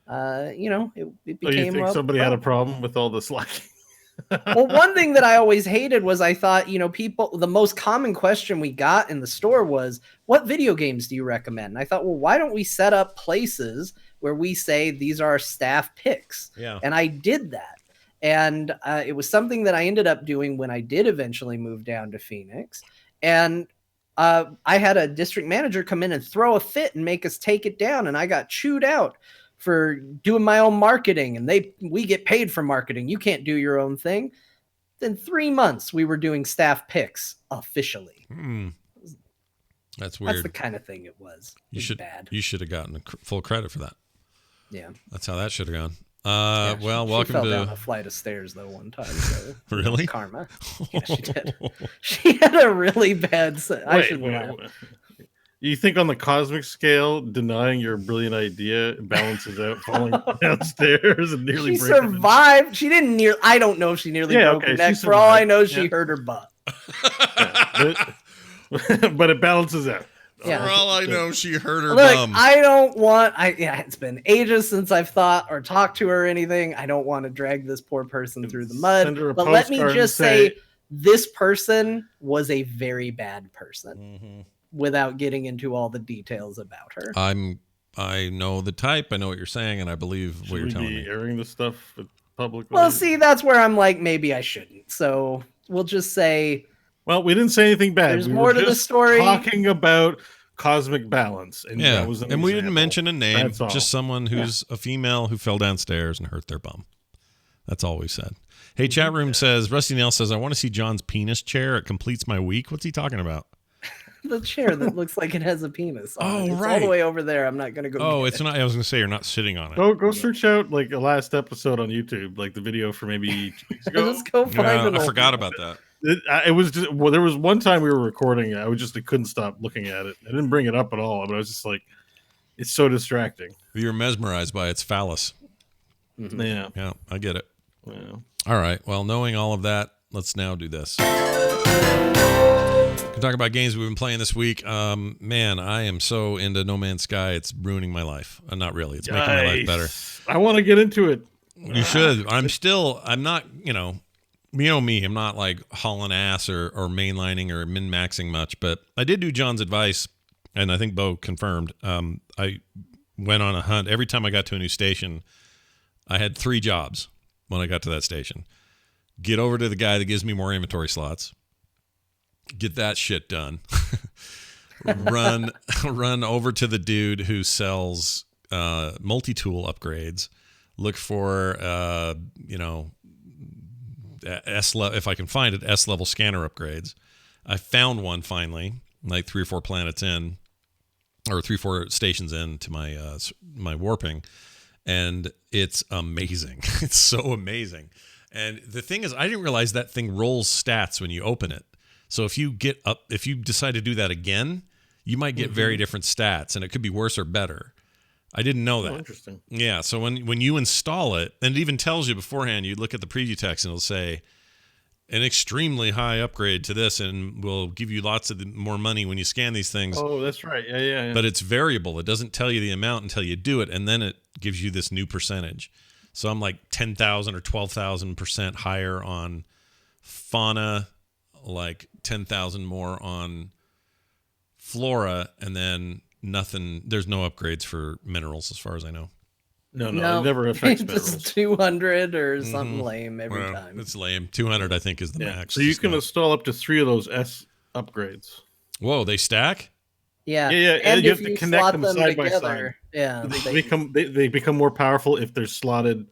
it became.
So you think somebody had a problem with all the slacking?
Well, one thing that I always hated was I thought, the most common question we got in the store was, what video games do you recommend? And I thought, well, why don't we set up places where we say these are our staff picks?
Yeah.
And I did that. And it was something that I ended up doing when I did eventually move down to Phoenix. And I had a district manager come in and throw a fit and make us take it down. And I got chewed out for doing my own marketing, and we get paid for marketing. You can't do your own thing. Then 3 months we were doing staff picks officially.
That's weird.
That's the kind of thing it was. You
should have gotten full credit for that.
Yeah.
That's how that should have gone.
Welcome she fell down a flight of stairs though one time. So
really?
Karma. Yeah, she did. She had a really bad. I should laugh.
You think on the cosmic scale, denying your brilliant idea balances out falling downstairs and nearly
She
breaking
survived. She didn't near. I don't know if she nearly
Yeah,
broke
okay,
her
she
neck. For all I
survived.
know, she
Yeah.
hurt her butt.
but it balances out.
Yeah.
For all I know, she hurt her
Look,
bum.
I don't want. It's been ages since I've thought or talked to her or anything. I don't want to drag this poor person through the mud.
Send her a
But let me
postcard and
just say, this person was a very bad person.
Mhm.
Without getting into all the details about her.
I know the type. I know what you're saying, and I believe
Should
what you're
we
telling
be
me.
airing this stuff publicly?
Well, see, that's where I'm like, maybe I shouldn't. So we'll just say,
Well, we didn't say anything bad.
There's
we
more
were
to the
just
story.
talking about cosmic balance, and
Yeah,
that was an
and we didn't
example.
mention a name.
That's all.
Just someone who's a female who fell downstairs and hurt their bum. That's all we said. Hey,
Mm-hmm.
chat room says, Rusty Nail says, I want to see John's penis chair. It completes my week. What's he talking about?
the chair that looks like it has a penis on
Oh,
it. It's all
right.
the way over there. I'm not going to go.
Oh,
get
it's
it.
not. I was going to say you're not sitting on it.
Go search out like a last episode on YouTube, like the video for maybe 2 weeks ago.
Just go find
Yeah,
an
I
old
forgot
one.
about that.
It was just well, there was one time we were recording. I couldn't stop looking at it. I didn't bring it up at all, but I was just like, it's so distracting.
You're mesmerized by its phallus.
Mhm.
Yeah.
Yeah, I get it.
Yeah.
All right. Well, knowing all of that, let's now do this. We can talk about games we've been playing this week. Man, I am so into No Man's Sky. It's ruining my life. Not really. It's making my life better.
I want to get into it.
You should. I'm not, you know me, I'm not like hauling ass or mainlining or min-maxing much, but I did do John's advice, and I think Bo confirmed. I went on a hunt. Every time I got to a new station, I had 3 jobs when I got to that station. Get over to the guy that gives me more inventory slots. Get that shit done. run over to the dude who sells multi-tool upgrades. Look for if I can find it, S-level scanner upgrades. I found one finally, like 3 or 4 planets in, or 3 or 4 stations into my warping, and it's amazing. It's so amazing. And the thing is, I didn't realize that thing rolls stats when you open it. So if you decide to do that again, you might get very different stats, and it could be worse or better. I didn't know that.
Oh, interesting.
Yeah, so when you install it, and it even tells you beforehand, you look at the preview text and it'll say an extremely high upgrade to this, and will give you lots of more money when you scan these things.
Oh, that's right. Yeah.
But it's variable. It doesn't tell you the amount until you do it, and then it gives you this new percentage. So I'm like 10,000 or 12,000% higher on fauna, like 10,000 more on flora, and then nothing. There's no upgrades for minerals as far as I know.
No, it never affects
It's
minerals.
200 or something lame every
Well,
time.
it's lame. 200, I think, is the
Yeah.
max.
So you
Just
can
not-
install up to 3 of those S upgrades.
Whoa, they stack?
Yeah,
Yeah,
And
and you
if
have to
you
connect
slot
them
them
side by
together, yeah,
They become more powerful if they're slotted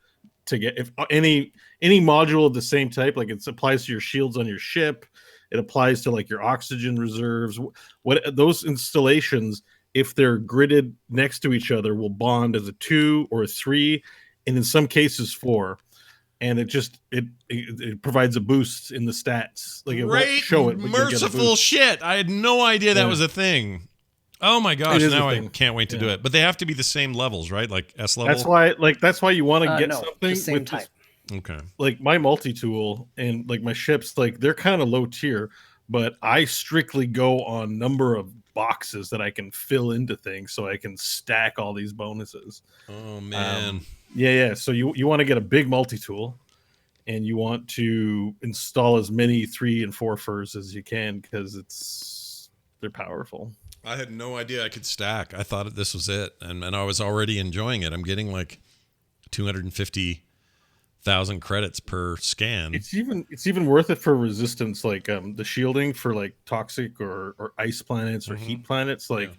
to get if any module of the same type, like it applies to your shields on your ship, it applies to like your oxygen reserves. What those installations, if they're gridded next to each other, will bond as a 2 or a 3, and in some cases 4. And it provides a boost in the stats. Like it won't
Great,
show it, but you get a
merciful
boost.
shit. I had no idea that
Yeah.
was a thing. Oh my gosh,
It is a
now I
thing.
can't wait to do
Yeah.
it. But they have to be the same levels, right? Like S level?
That's why you want to get
no,
something
the same
with
type.
Okay.
like my multi-tool and like my ships, like they're kind of low tier, but I strictly go on number of boxes that I can fill into things so I can stack all these bonuses.
Oh man.
Yeah. So you want to get a big multi-tool, and you want to install as many 3 and 4 furs as you can because they're powerful.
I had no idea I could stack. I thought this was it, and I was already enjoying it. I'm getting like 250,000 credits per scan.
It's even worth it for resistance, like the shielding for like toxic or ice planets or heat planets. Like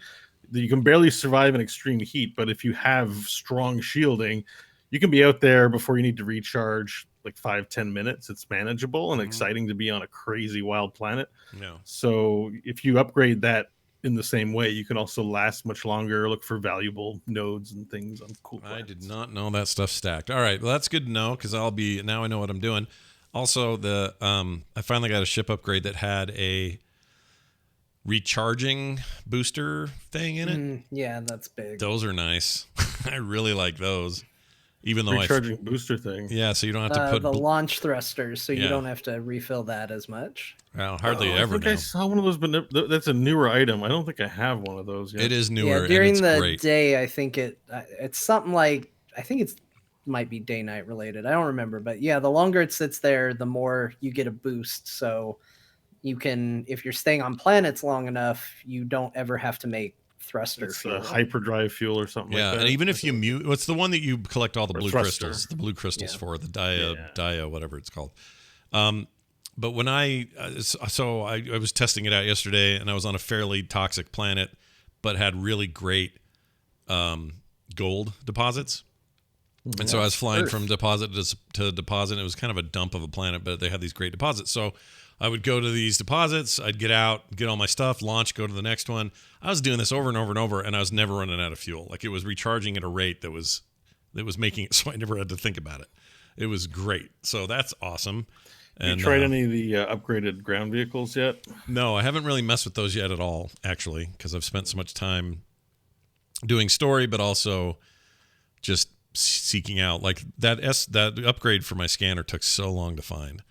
you can barely survive in extreme heat, but if you have strong shielding, you can be out there before you need to recharge like 5-10 minutes. It's manageable and exciting to be on a crazy wild planet.
Yeah.
So if you upgrade that in the same way, you can also last much longer, look for valuable nodes and things on cool
I
planets.
did not know that stuff stacked. All right, well that's good to know because now I know what I'm doing. Also, I finally got a ship upgrade that had a recharging booster thing in it.
Yeah, that's big.
Those are nice. I really like those. Even though
Recharging booster thing.
yeah, so you don't have to put
The launch thrusters, so you
Yeah.
don't have to refill that as much.
well, hardly
I
ever
think
now.
I saw one of those, but that's a newer item. I don't think I have one of those yet.
It is newer
Yeah, during
and it's
the
great.
day, I think it's something like I think it's might be day night related. I don't remember, but yeah, the longer it sits there, the more you get a boost. So you can, if you're staying on planets long enough, you don't ever have to make thruster
It's
fuel.
hyperdrive fuel or something
Yeah,
like that.
and even if you mute, what's the one that you collect all the
Or
blue
thruster.
crystals? The blue crystals
Yeah.
for the
Yeah.
dia, whatever it's called. But when I was testing it out yesterday, and I was on a fairly toxic planet, but had really great gold deposits. And so I was flying
Earth.
from deposit to deposit. And it was kind of a dump of a planet, but they had these great deposits. So I would go to these deposits, I'd get out, get all my stuff, launch, go to the next one. I was doing this over and over and over, and I was never running out of fuel. Like it was recharging at a rate that was making it so I never had to think about it. It was great. So that's awesome.
You
And
tried any of the upgraded ground vehicles yet?
no, I haven't really messed with those yet at all, actually, because I've spent so much time doing story, but also just seeking out like that upgrade for my scanner took so long to find.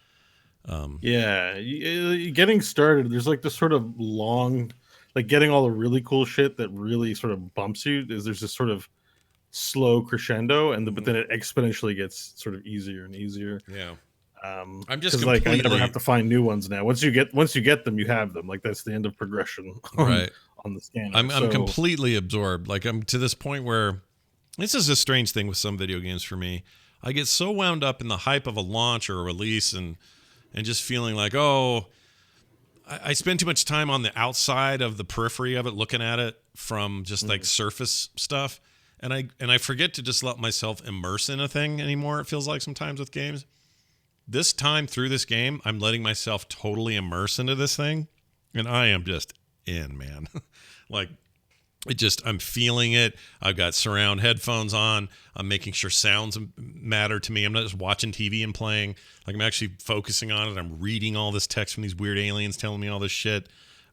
Yeah, getting started. There's like this sort of long, like getting all the really cool shit that really sort of bumps you. There's this sort of slow crescendo, but then it exponentially gets sort of easier and easier.
Yeah.
I'm
just
like I never
completely-
have to find new ones now. Once you get them, you have them. Like that's the end of progression
Right.
on the scanner.
I'm
So-
completely absorbed. Like I'm to this point where this is a strange thing with some video games for me. I get so wound up in the hype of a launch or a release and just feeling like, oh, I spend too much time on the outside of the periphery of it, looking at it from just like surface stuff. And I forget to just let myself immerse in a thing anymore. It feels like sometimes with games. This time through this game, I'm letting myself totally immerse into this thing. And I am just in, man. Like, I'm feeling it. I've got surround headphones on. I'm making sure sounds matter to me. I'm not just watching TV and playing. Like, I'm actually focusing on it. I'm reading all this text from these weird aliens telling me all this shit.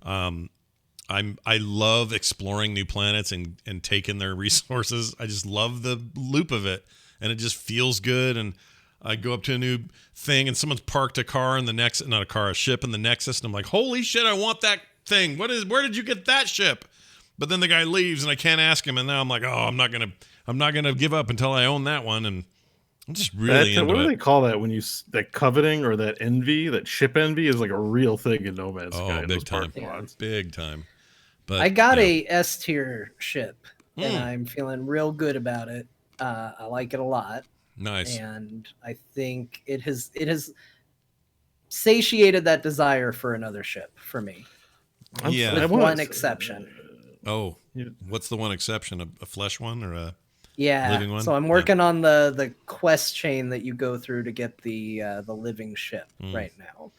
I love exploring new planets and taking their resources. I just love the loop of it. And it just feels good. And I go up to a new thing and someone's parked a car in the next, not a car, a ship in the Nexus. And I'm like, holy shit, I want that thing. Where did you get that ship? But then the guy leaves and I can't ask him. And now I'm like, oh, I'm not going to give up until I own that one. And I'm just really into
what do
it.
they call that when that coveting or that envy, that ship envy is like a real thing in No Man's Sky.
Oh,
in
big
those park
time.
mods.
Big time. But
I got
yeah.
a S tier ship, and
Mm.
I'm feeling real good about it. I like it a lot,
Nice.
and I think it has satiated that desire for another ship for me,
Yeah.
with
I wanna-
one exception.
Oh,
Yeah.
what's the one exception? A flesh one or a?
Yeah,
Living one?
so I'm
Yeah.
working on the quest chain that you go through to get the living ship
Mm.
right now,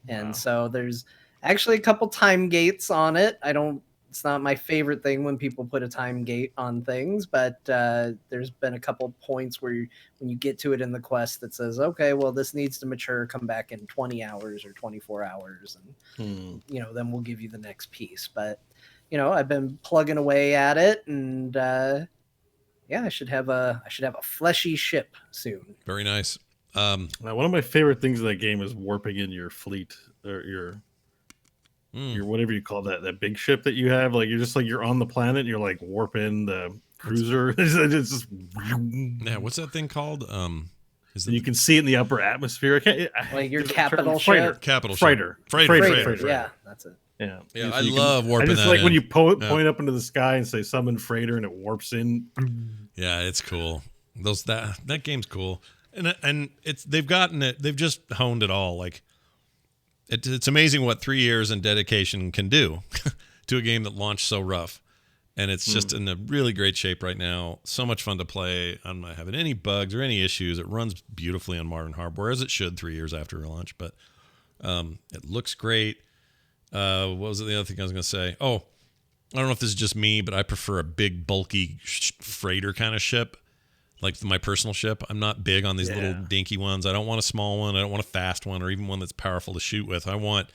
and
Wow.
so there's actually a couple time gates on it. It's not my favorite thing when people put a time gate on things, but there's been a couple points where when you get to it in the quest that says, okay, well, this needs to mature, come back in 20 hours or 24 hours, and then we'll give you the next piece. But I've been plugging away at it, and I should have a fleshy ship soon.
Very nice.
One of my favorite things in that game is warping in your fleet or your whatever you call that big ship that you have. Like you're on the planet and you're like warping the cruiser. It's just
Yeah, what's that thing called? Is
and you can see it in the upper atmosphere.
Like your
there's a
capital
term, freighter.
ship?
Capital ship.
Freighter.
Freighter.
Yeah, that's it.
Yeah,
Yeah,
So
I
you
love
I
warping
just
that
like when
in.
you
Yeah.
point up into the sky and say summon freighter and it warps in.
Yeah, it's cool. That game's cool, and they've gotten it. They've just honed it all. Like it's amazing what 3 years and dedication can do to a game that launched so rough, and it's just in a really great shape right now. So much fun to play. I'm not having any bugs or any issues. It runs beautifully on modern hardware as it should 3 years after launch. But it looks great. What was the other thing I was going to say? Oh, I don't know if this is just me, but I prefer a big, bulky freighter kind of ship, like my personal ship. I'm not big on these little dinky ones. I don't want a small one. I don't want a fast one or even one that's powerful to shoot with. I want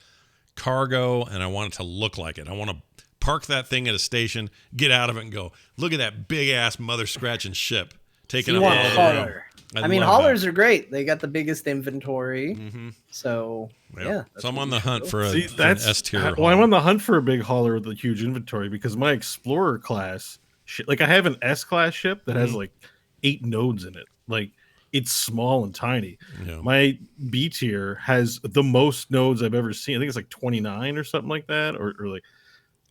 cargo, and I want it to look like it. I want to park that thing at a station, get out of it, and go, look at that big ass mother scratching ship taking
You
up
want
all
a
the
hauler.
room.
I mean,
love
haulers are great. They got the biggest inventory.
Mm-hmm.
So, yeah. that's
So I'm
what
on
you
the
should
hunt
do.
for
See,
an
that's
S tier.
well, I'm on the hunt for a big hauler with a huge inventory because my Explorer class, like I have an S class ship that has like 8 nodes in it. Like it's small and tiny.
Yeah.
My B tier has the most nodes I've ever seen. I think it's like 29 or something like that, or like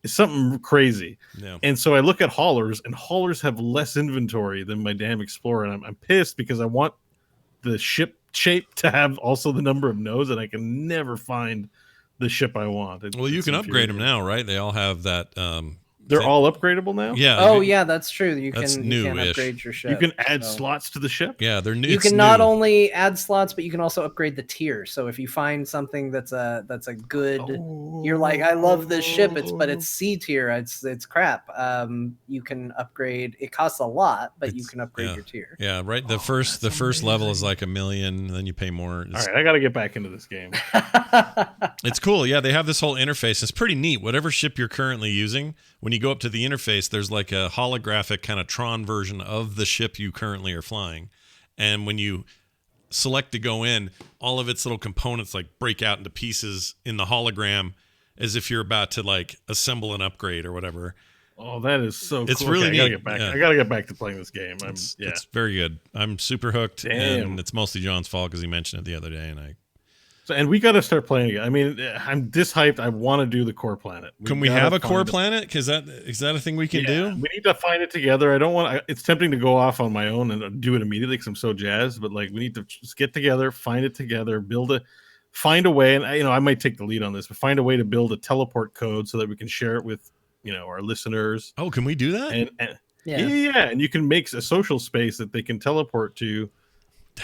it's something crazy.
Yeah.
And so I look at haulers, and haulers have less inventory than my damn Explorer, and I'm pissed because I want the ship shape to have also the number of nodes, and I can never find the ship I want.
Well, you
It's
can upgrade them
infuriating.
now, right? They all have that.
They're
thing.
all upgradable now.
Yeah.
Oh, yeah, that's true. You
That's
can, you can
new-ish.
upgrade your ship.
You can add
so.
slots to the ship.
Yeah, they're new.
You
it's
can not
new.
only add slots, but you can also upgrade the tier. So if you find something that's a good, you're like, I love this ship, but it's C tier, it's crap. You can upgrade. It costs a lot, but you
It's-
can upgrade
yeah.
your tier.
Yeah, right. The first level is like $1 million, then you pay more.
All right, I got to get back into this game.
It's cool. Yeah, they have this whole interface. It's pretty neat. Whatever ship you're currently using, when you go up to the interface, there's like a holographic kind of Tron version of the ship you currently are flying. And when you select to go in, all of its little components like break out into pieces in the hologram as if you're about to like assemble an upgrade or whatever.
Oh, that is so
It's
cool.
really
Okay, I gotta
neat.
get back.
Yeah.
I gotta get back to playing this game.
It's very good. I'm super hooked,
Damn.
and it's mostly John's fault because he mentioned it the other day, and
and we got to start playing again. I mean, I'm this hyped. I want to do the core planet.
Can we
gotta
have a
find
core
it.
planet? Because is that a thing we can
Yeah,
do?
We need to find it together. I don't want. It's tempting to go off on my own and do it immediately because I'm so jazzed. But like, we need to just get together, find it together, find a way. And I might take the lead on this, but find a way to build a teleport code so that we can share it with our listeners.
Oh, can we do that?
And
Yeah.
and you can make a social space that they can teleport to.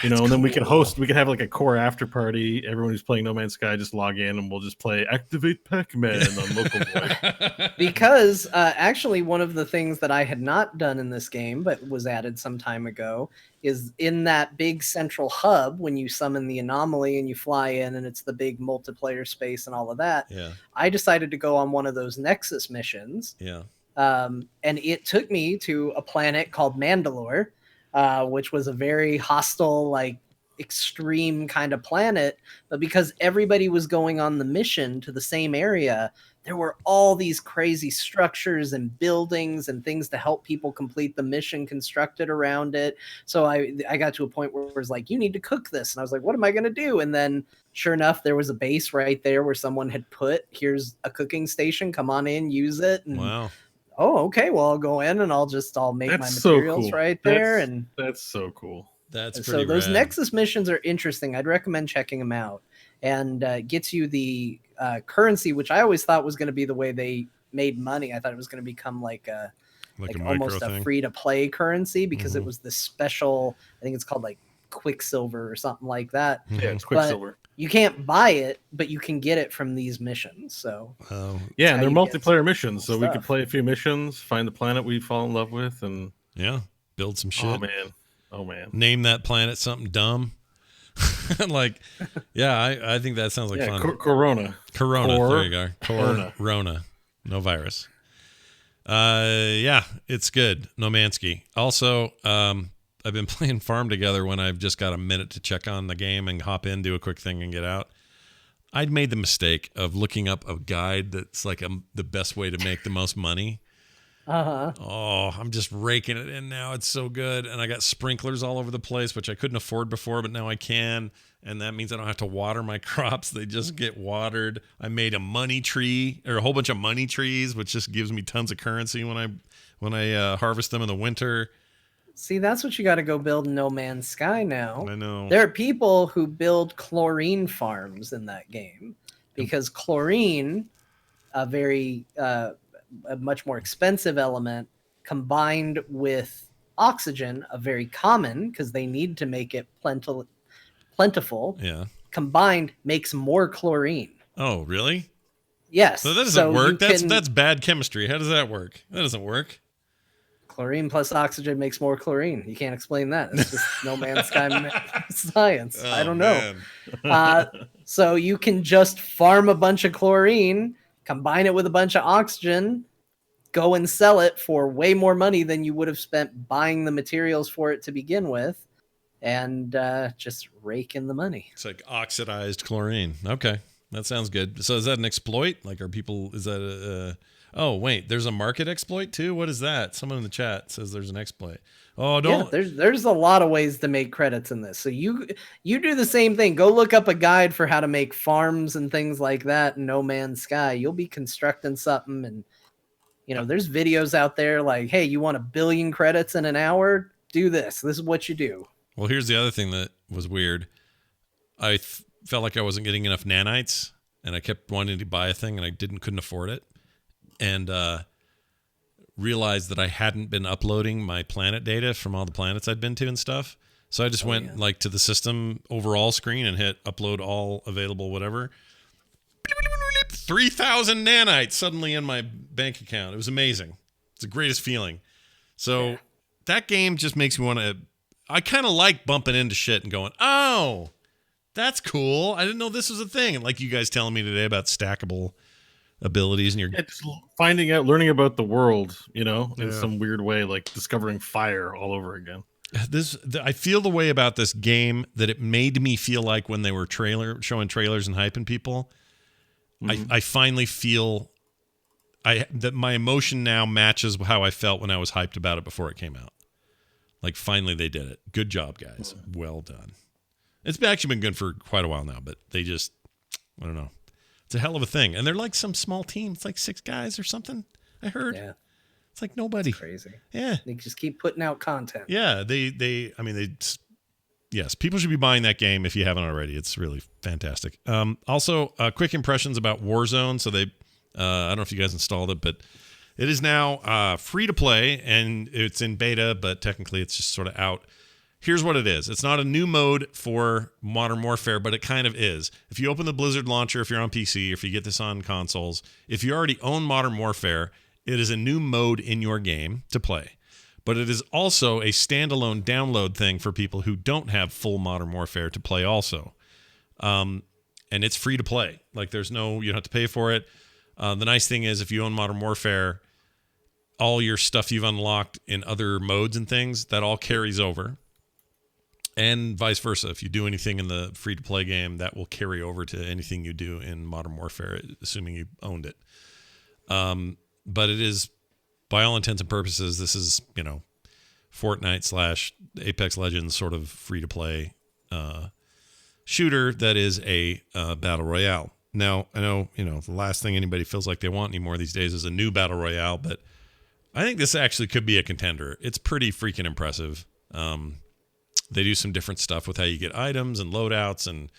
That's
and then we can
cool.
we can have like a core after party. Everyone who's playing No Man's Sky just log in and we'll just play Activate Pac-Man on local voice.
Because actually one of the things that I had not done in this game but was added some time ago is in that big central hub when you summon the anomaly and you fly in and it's the big multiplayer space and all of that.
Yeah,
I decided to go on one of those Nexus missions,
yeah.
and it took me to a planet called Mandalore, which was a very hostile, like extreme kind of planet. But because everybody was going on the mission to the same area, there were all these crazy structures and buildings and things to help people complete the mission constructed around it. So I got to a point where it was like, you need to cook this. And I was like, what am I going to do? And then sure enough, there was a base right there where someone had put, here's a cooking station, come on in, use it. And
Wow.
oh, okay, well, I'll go in and I'll make my
That's so
materials
cool.
right there. And
That's so cool.
That's
so
pretty
those
rad.
Nexus missions are interesting. I'd recommend checking them out. And gets you the currency, which I always thought was going to be the way they made money. I thought it was going to become like a
micro
almost
thing.
a free to play currency because it
Mhm.
was this special. I think it's called like Quicksilver or something like that.
Mhm.
Yeah, it's Quicksilver.
You can't buy it, but you can get it from these missions. So
Oh,
Yeah,
how
and they're
you get
multiplayer missions, so we could
stuff.
play a few missions, find the planet we fall in love with, and
yeah. Build some shit.
oh man,
Name that planet something dumb. Like, yeah, I think that sounds like
yeah,
fun.
Corona.
Corona.
Cor-
There you go.
Corona.
Corona. No virus. Yeah, it's good. No Mansky. Also, I've been playing Farm Together when I've just got a minute to check on the game and hop in, do a quick thing, and get out. I'd made the mistake of looking up a guide that's like the best way to make the most money. Oh, I'm just raking it in now. It's so good. And I got sprinklers all over the place, which I couldn't afford before, but now I can. And that means I don't have to water my crops. They just get watered. I made a money tree, or a whole bunch of money trees, which just gives me tons of currency when I harvest them in the winter.
see, that's what you got to go build in No Man's Sky now.
I know.
There are people who build chlorine farms in that game because chlorine, a much more expensive element, combined with oxygen, a very common because they need to make it plentiful,
Yeah.
combined makes more chlorine.
Oh, really?
Yes.
So that doesn't
you
work.
can-
That's bad chemistry. How does that work? That doesn't work.
Chlorine plus oxygen makes more chlorine. You can't explain that. It's just No Man's Sky science. I
Oh,
don't know.
man.
So you can just farm a bunch of chlorine, combine it with a bunch of oxygen, go and sell it for way more money than you would have spent buying the materials for it to begin with, and just rake in the money.
It's like oxidized chlorine. Okay, that sounds good. So is that an exploit? Like, are people? Is that a? Oh wait, there's a market exploit too. What is that? Someone in the chat says there's an exploit. Oh, don't.
Yeah, there's a lot of ways to make credits in this. So you do the same thing. Go look up a guide for how to make farms and things like that in No Man's Sky. You'll be constructing something, and there's videos out there like, hey, you want 1 billion credits in an hour? Do this. This is what you do.
Well, here's the other thing that was weird. I felt like I wasn't getting enough nanites, and I kept wanting to buy a thing, and I couldn't afford it, and realized that I hadn't been uploading my planet data from all the planets I'd been to and stuff. So I just went like to the system overall screen and hit upload all available whatever. 3,000 nanites suddenly in my bank account. It was amazing. It's the greatest feeling. So that game just makes me want to. I kind of like bumping into shit and going, oh, that's cool. I didn't know this was a thing. And like you guys telling me today about stackable abilities and your
just finding out, learning about the world, in some weird way, like discovering fire all over again.
I feel the way about this game that it made me feel like when they were showing trailers and hyping people. I finally feel that my emotion now matches how I felt when I was hyped about it before it came out. Like, finally they did it. Good job, guys. Well done. It's actually been good for quite a while now, but they just, I don't know. It's a hell of a thing. And they're like some small team. It's like 6 guys or something, I heard.
Yeah.
It's like nobody.
It's crazy.
Yeah.
They just keep putting out content.
Yeah. Yes, people should be buying that game if you haven't already. It's really fantastic. Also, quick impressions about Warzone. So I don't know if you guys installed it, but it is now free to play, and it's in beta, but technically it's just sort of out. Here's what it is. It's not a new mode for Modern Warfare, but it kind of is. If you open the Blizzard launcher, if you're on PC, if you get this on consoles, if you already own Modern Warfare, it is a new mode in your game to play. But it is also a standalone download thing for people who don't have full Modern Warfare to play also. And it's free to play. Like, you don't have to pay for it. The nice thing is, if you own Modern Warfare, all your stuff you've unlocked in other modes and things, that all carries over. And vice versa. If you do anything in the free-to-play game, that will carry over to anything you do in Modern Warfare, assuming you owned it. But it is, by all intents and purposes, this is, Fortnite / Apex Legends sort of free-to-play shooter that is a battle royale. Now, I know, the last thing anybody feels like they want anymore these days is a new battle royale, but I think this actually could be a contender. It's pretty freaking impressive. They do some different stuff with how you get items and loadouts and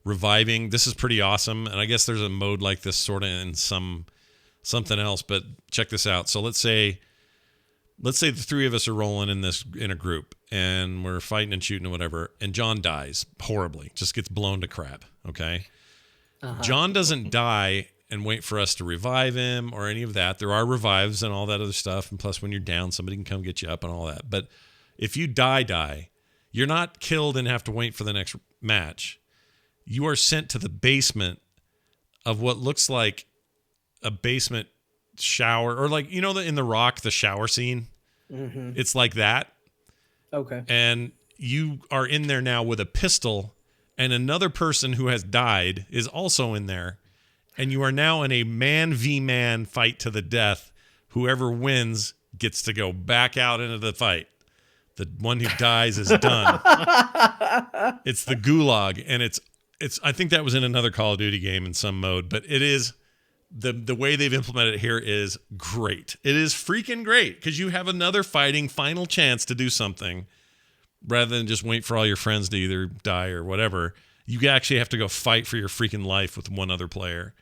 reviving. This is pretty awesome. And I guess there's a mode like this sort of in something else, but check this out. So let's say the 3 of us are rolling in a group, and we're fighting and shooting and whatever, and John dies horribly, just gets blown to crap. Okay. John doesn't die and wait for us to revive him or any of that. There are revives and all that other stuff. And plus, when you're down, somebody can come get you up and all that. But if you die, you're not killed and have to wait for the next match. You are sent to the basement of what looks like a basement shower, or like, in The Rock, the shower scene. Mm-hmm. It's like that.
Okay.
And you are in there now with a pistol, and another person who has died is also in there. And you are now in a man v man fight to the death. Whoever wins gets to go back out into the fight. The one who dies is done. It's the gulag, and it's. I think that was in another Call of Duty game in some mode, but it is the way they've implemented it here is great. It is freaking great because you have another fighting final chance to do something rather than just wait for all your friends to either die or whatever. You actually have to go fight for your freaking life with one other player,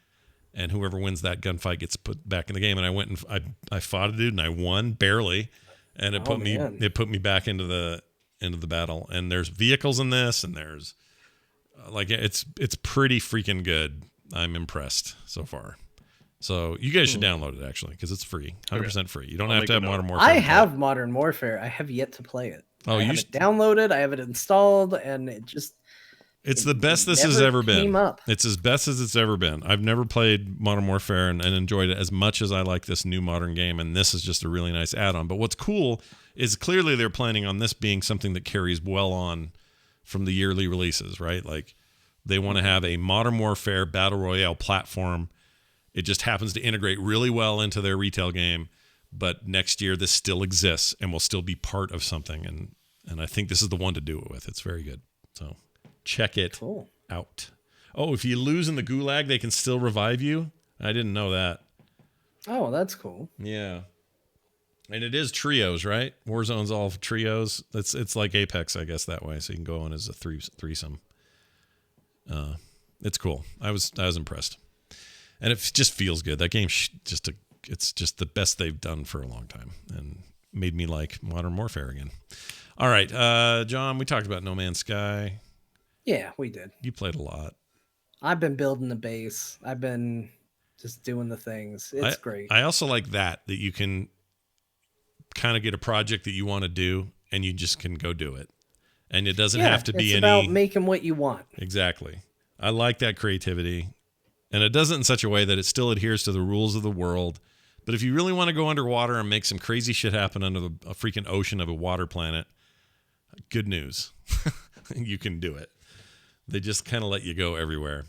and whoever wins that gunfight gets put back in the game. And I went and I fought a dude and I won barely. And it put me back into the battle. And there's vehicles in this, and there's it's pretty freaking good. I'm impressed so far. So you guys should download it actually, because it's free, 100% free. You don't have to have Modern Warfare.
I have Modern Warfare. I have yet to play it.
Oh,
I have it downloaded. I have it installed, and it just
It's the best this has
Never
ever been.
came up.
It's as best as it's ever been. I've never played Modern Warfare and enjoyed it as much as I like this new modern game, and this is just a really nice add-on. But what's cool is clearly they're planning on this being something that carries well on from the yearly releases, right? Like they want to have a Modern Warfare Battle Royale platform. It just happens to integrate really well into their retail game, but next year this still exists and will still be part of something, and I think this is the one to do it with. It's very good. So check it out. Oh, if you lose in the gulag, they can still revive you? I didn't know that.
Oh, that's cool.
Yeah. And it is trios, right? Warzone's all trios. It's like Apex, I guess, that way. So you can go on as a threesome. It's cool. I was impressed. And it just feels good. That game it's just the best they've done for a long time and made me like Modern Warfare again. All right, John, we talked about No Man's Sky.
Yeah, we did.
You played a lot.
I've been building the base. I've been just doing the things. It's great.
I also like that you can kind of get a project that you want to do and you just can go do it. And it doesn't have to be
it's about making what you want.
Exactly. I like that creativity. And it does it in such a way that it still adheres to the rules of the world. But if you really want to go underwater and make some crazy shit happen under a freaking ocean of a water planet, good news. You can do it. They just kind of let you go everywhere.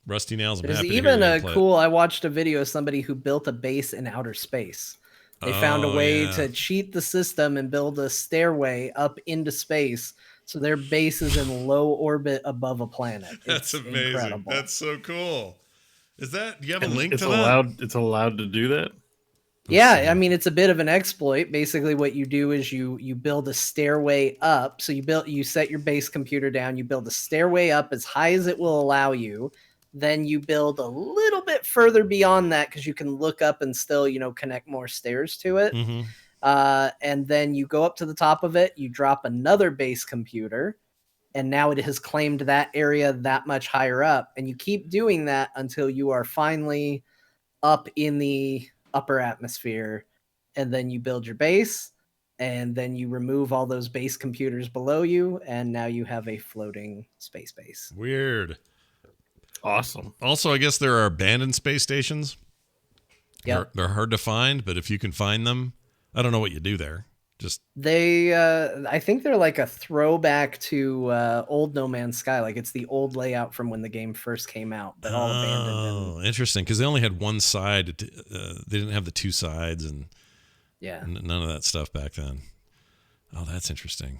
Rusty Nails, I'm
There's
happy to
even
hear you play
cool, I watched a video of somebody who built a base in outer space. They found a way to cheat the system and build a stairway up into space. So their base is in low orbit above a planet.
That's amazing.
Incredible.
That's so cool. Do you have a link
It's
to that?
It's allowed to do that.
Yeah, I mean it's a bit of an exploit. Basically, what you do is you build a stairway up. So you set your base computer down. You build a stairway up as high as it will allow you. Then you build a little bit further beyond that because you can look up and still connect more stairs to it.
Mm-hmm.
And then you go up to the top of it. You drop another base computer, and now it has claimed that area that much higher up. And you keep doing that until you are finally up in the upper atmosphere, and then you build your base, and then you remove all those base computers below you, and now you have a floating space base.
Weird.
Awesome.
Also, I guess there are abandoned space stations.
Yeah,
They're hard to find, but if you can find them, I don't know what you do there.
I think they're like a throwback to old No Man's Sky. Like it's the old layout from when the game first came out, but all abandoned.
Oh, interesting. Because they only had one side. They didn't have the two sides and none of that stuff back then. Oh, that's interesting.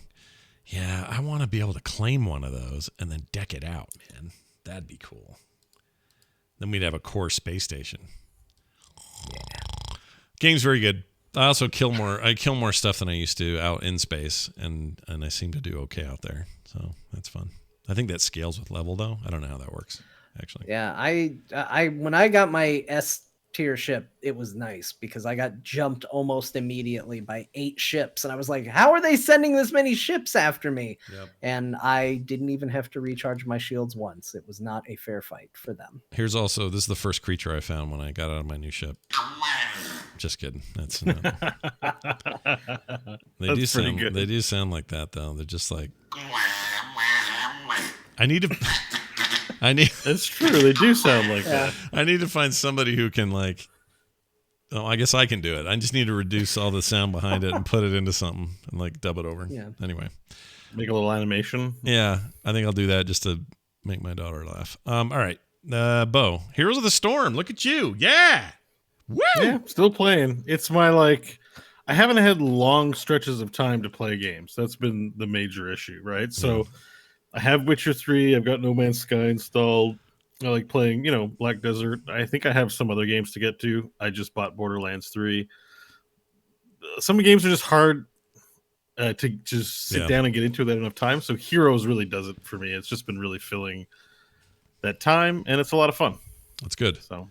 Yeah, I want to be able to claim one of those and then deck it out, man. That'd be cool. Then we'd have a core space station. Yeah. Game's very good. I also kill more stuff than I used to out in space, and I seem to do okay out there. So that's fun. I think that scales with level though. I don't know how that works actually.
Yeah, I when I got my S tier ship, it was nice because I got jumped almost immediately by 8 ships, and I was like, how are they sending this many ships after me?
Yep.
And I didn't even have to recharge my shields once. It was not a fair fight for them.
This is the first creature I found when I got out of my new ship. Just kidding. That's they do sound good. They do sound like that though. They're just like
It's true. They do sound like that.
I need to find somebody who can I guess I can do it. I just need to reduce all the sound behind it and put it into something and dub it over.
Yeah.
Anyway.
Make a little animation.
Yeah. I think I'll do that just to make my daughter laugh. All right. Bo, Heroes of the Storm. Look at you. Yeah. Woo!
Yeah, still playing. It's my I haven't had long stretches of time to play games. That's been the major issue, right? So I have Witcher 3, I've got No Man's Sky installed. I like playing, Black Desert. I think I have some other games to get to. I just bought Borderlands 3. Some games are just hard to just sit down and get into without enough time. So Heroes really does it for me. It's just been really filling that time, and it's a lot of fun.
That's good.
So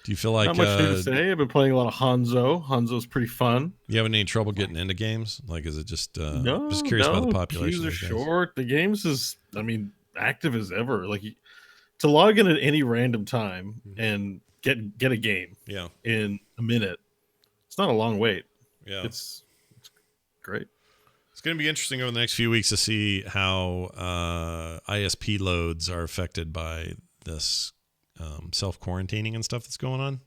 do you feel like
not much new to say? I've been playing a lot of Hanzo. Hanzo's pretty fun.
You having any trouble getting into games? Is it just just curious about the population?
Queues are short. The games is, active as ever. To log in at any random time and get a game in a minute, it's not a long wait.
Yeah,
it's great.
It's going to be interesting over the next few weeks to see how ISP loads are affected by this self-quarantining and stuff that's going on.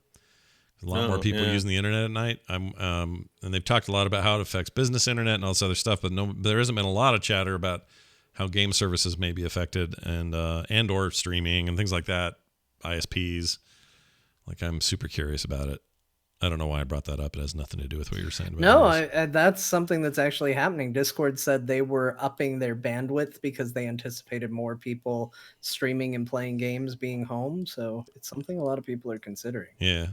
A lot more people using the internet at night. And they've talked a lot about how it affects business internet and all this other stuff, but there hasn't been a lot of chatter about how game services may be affected and or streaming and things like that. ISPs. Like, I'm super curious about it. I don't know why I brought that up. It has nothing to do with what you were saying about
No, that's something that's actually happening. Discord said they were upping their bandwidth because they anticipated more people streaming and playing games being home. So it's something a lot of people are considering.
Yeah.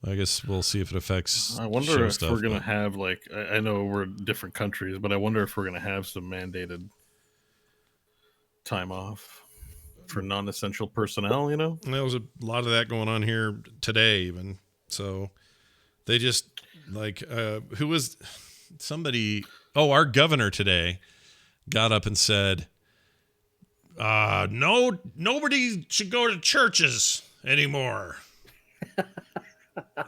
I guess we'll see if it affects.
I wonder if we're going to have, like, I know we're different countries, but I wonder if we're going to have some mandated time off for non-essential personnel, you know?
There was a lot of that going on here today, even. So they just, like, who was somebody? Oh, our governor today got up and said, no, nobody should go to churches anymore.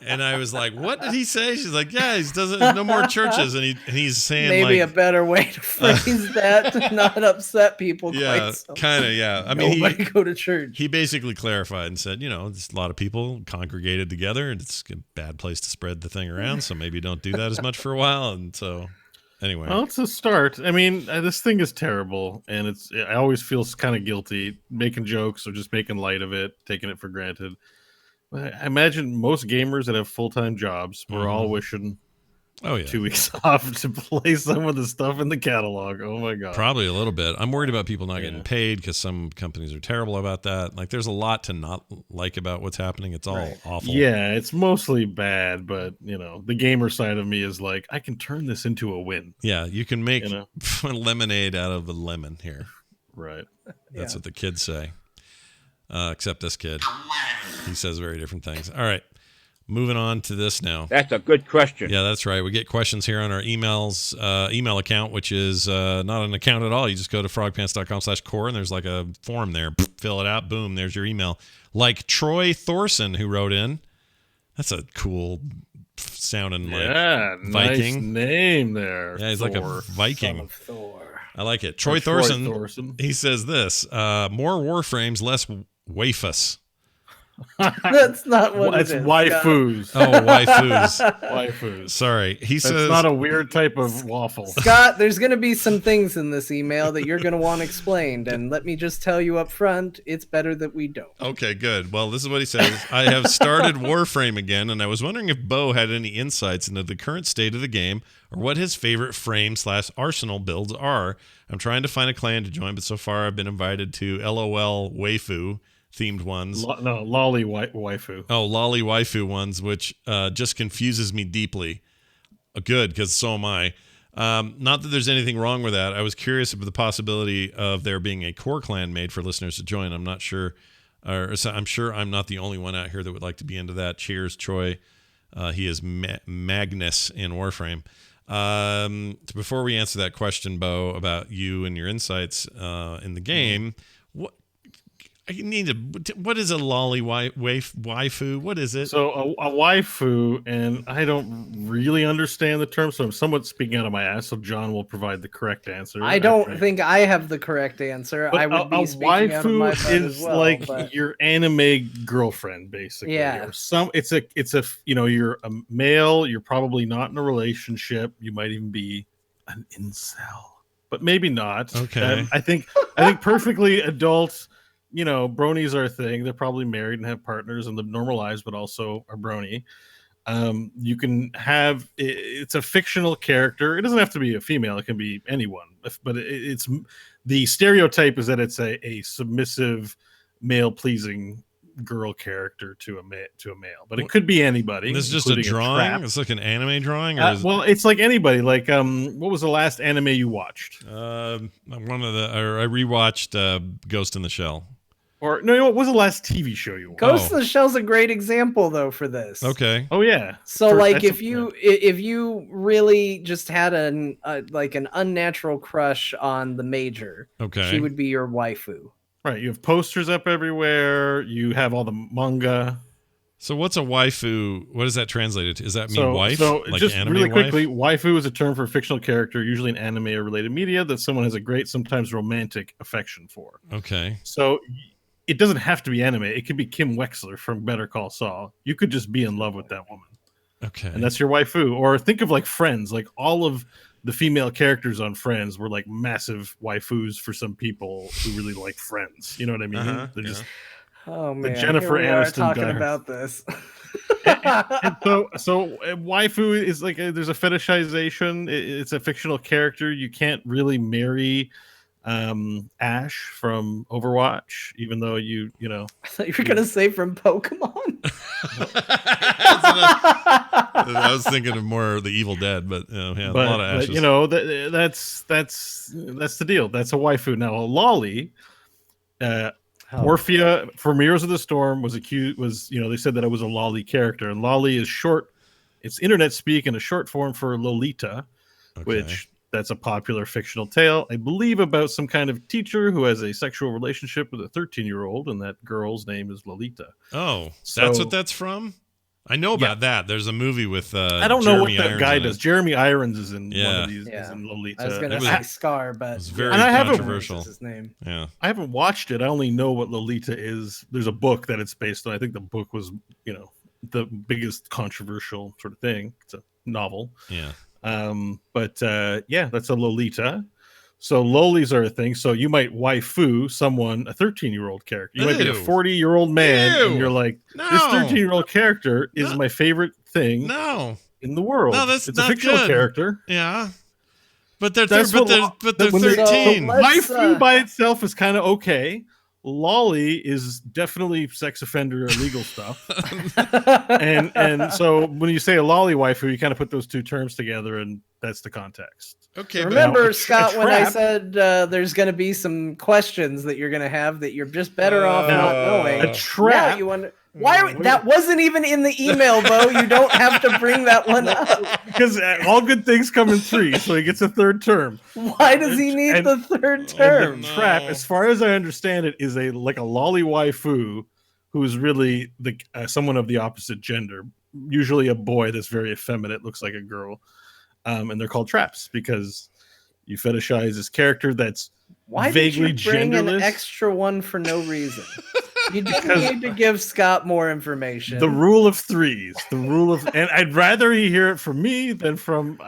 And I was like, what did he say? She's like, yeah, he doesn't, no more churches. And he's saying,
maybe
like,
a better way to phrase that to not upset people.
Yeah, kind of. Yeah. I mean,
nobody go to church.
He basically clarified and said, there's a lot of people congregated together and it's a bad place to spread the thing around. So maybe don't do that as much for a while. And so anyway.
Well, it's a start. I mean, this thing is terrible. And I always feel kind of guilty making jokes or just making light of it, taking it for granted. I imagine most gamers that have full-time jobs were all wishing 2 weeks off to play some of the stuff in the catalog. Oh my God.
Probably a little bit. I'm worried about people not getting paid because some companies are terrible about that. Like, there's a lot to not like about what's happening. It's all awful.
Yeah, it's mostly bad, but the gamer side of me is like, I can turn this into a win.
Yeah, you can make lemonade out of a lemon here.
Right.
That's what the kids say. Except this kid. He says very different things. All right. Moving on to this now.
That's a good question.
Yeah, that's right. We get questions here on our email account, which is not an account at all. You just go to frogpants.com/core and there's like a form there. Fill it out. Boom. There's your email. Like Troy Thorson, who wrote in. That's a cool sounding Viking.
Nice name there.
Yeah, he's
Thor.
like a Viking.
Son of Thor.
I like it. Troy Thorson. He says this: more Warframes, less wafus.
That's not what
it's
it is.
waifus.
Oh, waifus.
Waifus.
Sorry. He says
it's not a weird type of waffle.
Scott, there's going to be some things in this email that you're going to want explained. And let me just tell you up front, it's better that we don't.
Okay, good. Well, this is what he says. I have started Warframe again, and I was wondering if Bo had any insights into the current state of the game or what his favorite frame/arsenal builds are. I'm trying to find a clan to join, but so far I've been invited to LOL Waifu themed ones.
Lolly waifu.
Oh, lolly waifu ones, which just confuses me deeply. Good, because so am I. Not that there's anything wrong with that. I was curious about the possibility of there being a core clan made for listeners to join. I'm not sure, I'm sure I'm not the only one out here that would like to be into that. Cheers, Troy. He is Magnus in Warframe. Before we answer that question, Bo, about you and your insights in the game, what is a lolly waifu? What is it?
So a waifu, and I don't really understand the term, so I'm somewhat speaking out of my ass. So John will provide the correct answer.
I don't think I have the correct answer.
But
I would be speaking out of my butt as well.
Like your anime girlfriend, basically.
Yeah.
Or it's a you're a male. You're probably not in a relationship. You might even be an incel, but maybe not.
Okay.
I think perfectly adult. Bronies are a thing. They're probably married and have partners and live normal lives, but also are brony. You can have it's a fictional character. It doesn't have to be a female. It can be anyone. But it's the stereotype is that it's a submissive, male pleasing girl character to a male. But it could be anybody.
This is just a drawing. It's like an anime drawing. Or
well, it's like anybody. Like what was the last anime you watched?
I rewatched Ghost in the Shell.
Or no, what was the last TV show you watched?
Ghost in the Shell's a great example though for this.
Okay.
Oh yeah.
So like if you really just had an unnatural crush on the Major,
okay,
she would be your waifu.
Right. You have posters up everywhere. You have all the manga.
So what's a waifu? What does that translate to? Does that mean wife?
So
like
just
anime
really
wife?
quickly, waifu is a term for a fictional character, usually in anime or related media, that someone has a great, sometimes romantic affection for.
Okay.
So it doesn't have to be anime. It could be Kim Wexler from Better Call Saul. You could just be in love with that woman,
Okay.
and that's your waifu. Or think of like Friends. Like all of the female characters on Friends were like massive waifus for some people who really like Friends. You know what I mean?
Uh-huh,
They're
yeah.
just
Oh man,
Jennifer
here we are
Aniston
talking
guy.
about this.
and so waifu is like there's a fetishization. It's a fictional character. You can't really marry Ash from Overwatch, even though you know.
I thought you were gonna say from Pokemon.
I was thinking of more of the Evil Dead, but yeah, a lot of ashes.
But, you know, that's the deal. That's a waifu. Now a lolly, Orphea from Heroes of the Storm was they said that it was a lolly character, and lolly is short. It's internet speak and a short form for Lolita, which that's a popular fictional tale, I believe, about some kind of teacher who has a sexual relationship with a 13-year-old, and that girl's name is Lolita.
Oh,
So-
that's what that's from? I know about that. There's a movie with
I don't know what
Jeremy
that
Irons
guy
in it.
does. Jeremy Irons is in one
Yeah.
of these.
Yeah.
Is in Lolita.
I was gonna
It was-
say Scar, but
It was very
And I haven't-
controversial.
is his name.
Yeah.
I haven't watched it. I only know what Lolita is. There's a book that it's based on. I think the book was, the biggest controversial sort of thing. It's a novel.
Yeah.
But that's a Lolita. So lolis are a thing. So you might waifu someone, a 13-year-old character. You might be a
Ew.
40-year-old man,
Ew.
and you're like,
No.
this 13-year-old character is
No.
my favorite thing
No.
in the world.
No, that's
it's
not
a fictional
good.
character.
Yeah. But they're
That's what
they're
when they-
13.
So let's-
Waifu by itself is kind of okay. Lolly is definitely sex offender illegal stuff. and so when you say a lolly waifu, you kind of put those two terms together, and that's the context.
Okay. but-
Remember,
Now, a
Scott, when I
trap-
said there's going to be some questions that you're going to have that you're just better off not knowing.
A trap.
Now you wonder why that wasn't even in the email, Bo. You don't have to bring that one up.
Because all good things come in threes, so he gets a third term.
Why does he need
And-
the third
And
term?
the trap, as far as I understand it, is a lolly waifu who is really the someone of the opposite gender, usually a boy that's very effeminate, looks like a girl, and they're called traps because you fetishize this character that's
Why
vaguely
did you bring
genderless.
an extra one for no reason? You didn't need to give Scott more information.
the rule of threes. And I'd rather he hear it from me than from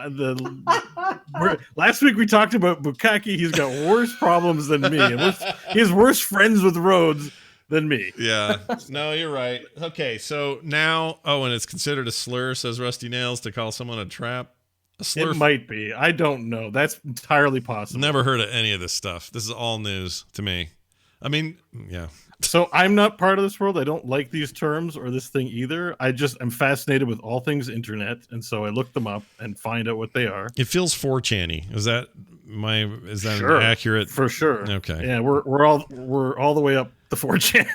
last week we talked about Bukaki. He's got worse problems than me, and he has worse friends with Rhodes than me.
Yeah. No, you're right. Okay. So now, and it's considered a slur, says Rusty Nails, to call someone a trap. A slur.
It might be. I don't know. That's entirely possible.
Never heard of any of this stuff. This is all news to me. I mean, yeah.
So I'm not part of this world. I don't like these terms or this thing either. I just am fascinated with all things internet, and so I look them up and find out what they are.
It feels 4chan-y. Is that
Sure.
an accurate?
For sure.
Okay.
Yeah, we're all the way up the 4chan.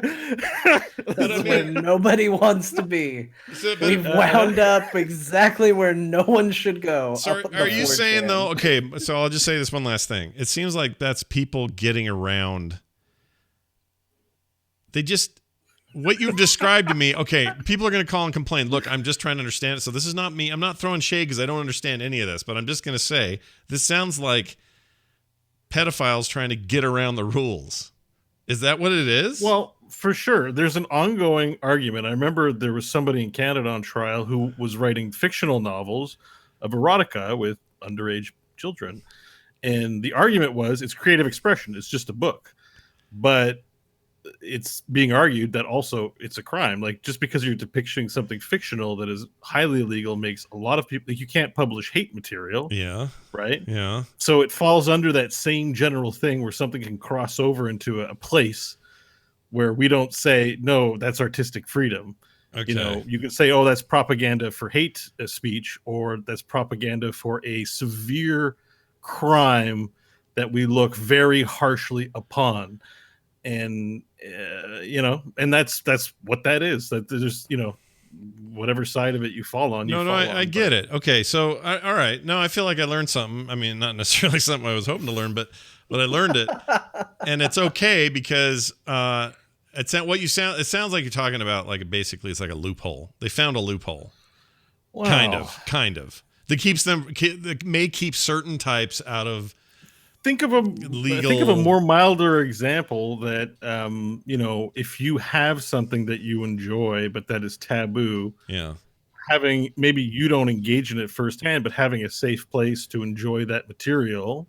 This is where nobody wants to be.
So,
We've wound up exactly where no one should go.
So
up the
are you
4chan.
saying though? Okay, so I'll just say this one last thing. It seems like that's people getting around. They just what you described to me. Okay, people are going to call and complain. Look, I'm just trying to understand it. So this is not me. I'm not throwing shade because I don't understand any of this. But I'm just going to say this sounds like pedophiles trying to get around the rules. Is that what it is?
Well, for sure. There's an ongoing argument. I remember there was somebody in Canada on trial who was writing fictional novels of erotica with underage children. And the argument was it's creative expression. It's just a book. But it's being argued that also it's a crime. Like just because you're depicting something fictional that is highly illegal makes a lot of people like you can't publish hate material,
yeah,
right?
yeah.
So it falls under that same general thing where something can cross over into a place where we don't say no, that's artistic freedom.
Okay.
You know, you could say, oh, that's propaganda for hate speech, or that's propaganda for a severe crime that we look very harshly upon. And and that's what that is. That there's whatever side of it you fall on.
No, I get it. Okay, so all right. No, I feel like I learned something. I mean, not necessarily something I was hoping to learn, but I learned it, and it's okay because it sounds like you're talking about like basically it's like a loophole. They found a loophole, kind of that may keep certain types out of.
Think of a more milder example that if you have something that you enjoy but that is taboo, having maybe you don't engage in it firsthand, but having a safe place to enjoy that material,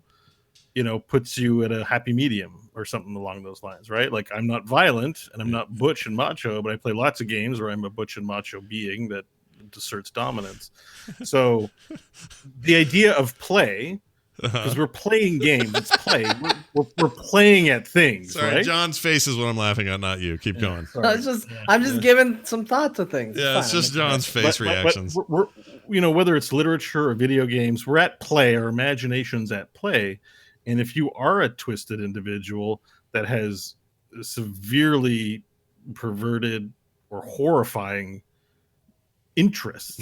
puts you at a happy medium or something along those lines, right? Like I'm not violent and I'm not butch and macho, but I play lots of games where I'm a butch and macho being that asserts dominance. So the idea of play. Because we're playing games. It's play. We're playing at things.
Sorry,
right?
John's face is what I'm laughing at, not you. Keep going.
I'm just giving some thought to things.
Yeah, it's just John's face reactions.
But we're whether it's literature or video games, we're at play. Our imagination's at play. And if you are a twisted individual that has severely perverted or horrifying interests,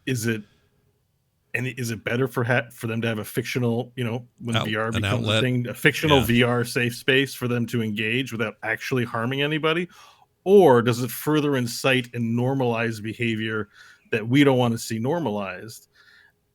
is it better for them to have a fictional, when VR becomes a thing, a fictional VR safe space for them to engage without actually harming anybody? Or does it further incite and normalize behavior that we don't want to see normalized?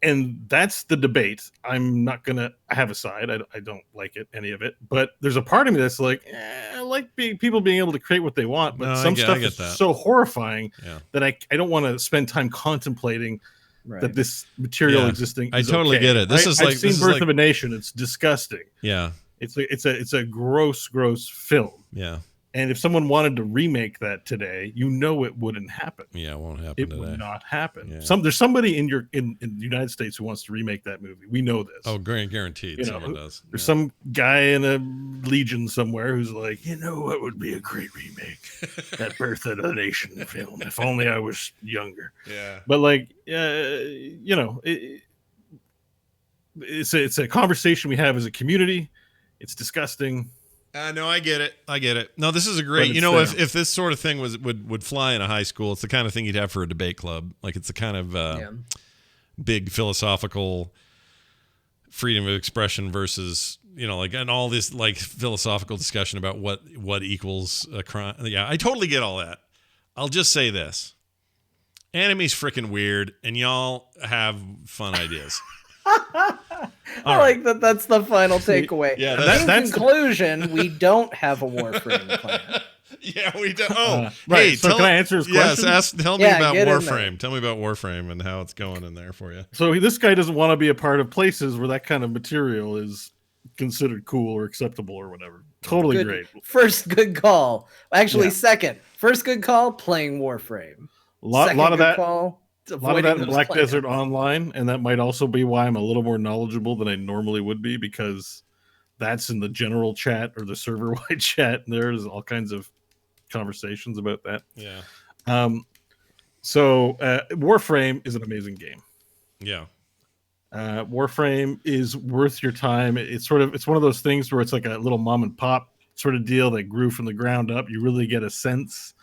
And that's the debate. I'm not going to have a side. I don't like any of it. But there's a part of me that's like, I like people being able to create what they want. But some stuff is so horrifying that I don't want to spend time contemplating that this material existing.
I totally get it.
I've seen Birth of a Nation. It's disgusting.
Yeah,
it's a gross film.
Yeah,
and if someone wanted to remake that today, it wouldn't happen.
Yeah, it won't happen.
It
today.
would not happen.
Yeah.
There's somebody in the United States who wants to remake that movie. We know this.
Oh, guaranteed. Someone does.
There's some guy in a Legion somewhere who's like, what would be a great remake? That Birth of a Nation film. If only I was younger.
Yeah.
But it's a conversation we have as a community. It's disgusting.
No, I get it. No, this is a great. If this sort of thing would fly in a high school, it's the kind of thing you'd have for a debate club. Like it's the kind of big philosophical freedom of expression versus and all this like philosophical discussion about what equals a crime. Yeah, I totally get all that. I'll just say this: anime's freaking weird, and y'all have fun ideas.
I like that. That's the final takeaway.
Yeah.
In conclusion, we don't have a Warframe plan.
Yeah, we don't. Oh,
right.
Hey,
so can I answer his question?
Yes, tell me about Warframe. Tell me about Warframe and how it's going in there for you.
So this guy doesn't want to be a part of places where that kind of material is considered cool or acceptable or whatever. Totally great.
First good call. Actually, second. First good call, playing Warframe.
A lot of that.
Call,
a lot of that in Black Desert Online, and that might also be why I'm a little more knowledgeable than I normally would be, because that's in the general chat or the server-wide chat, and there's all kinds of conversations about that.
Yeah.
So Warframe is an amazing game.
Yeah.
Warframe is worth your time. It's one of those things where it's like a little mom and pop sort of deal that grew from the ground up. You really get a sense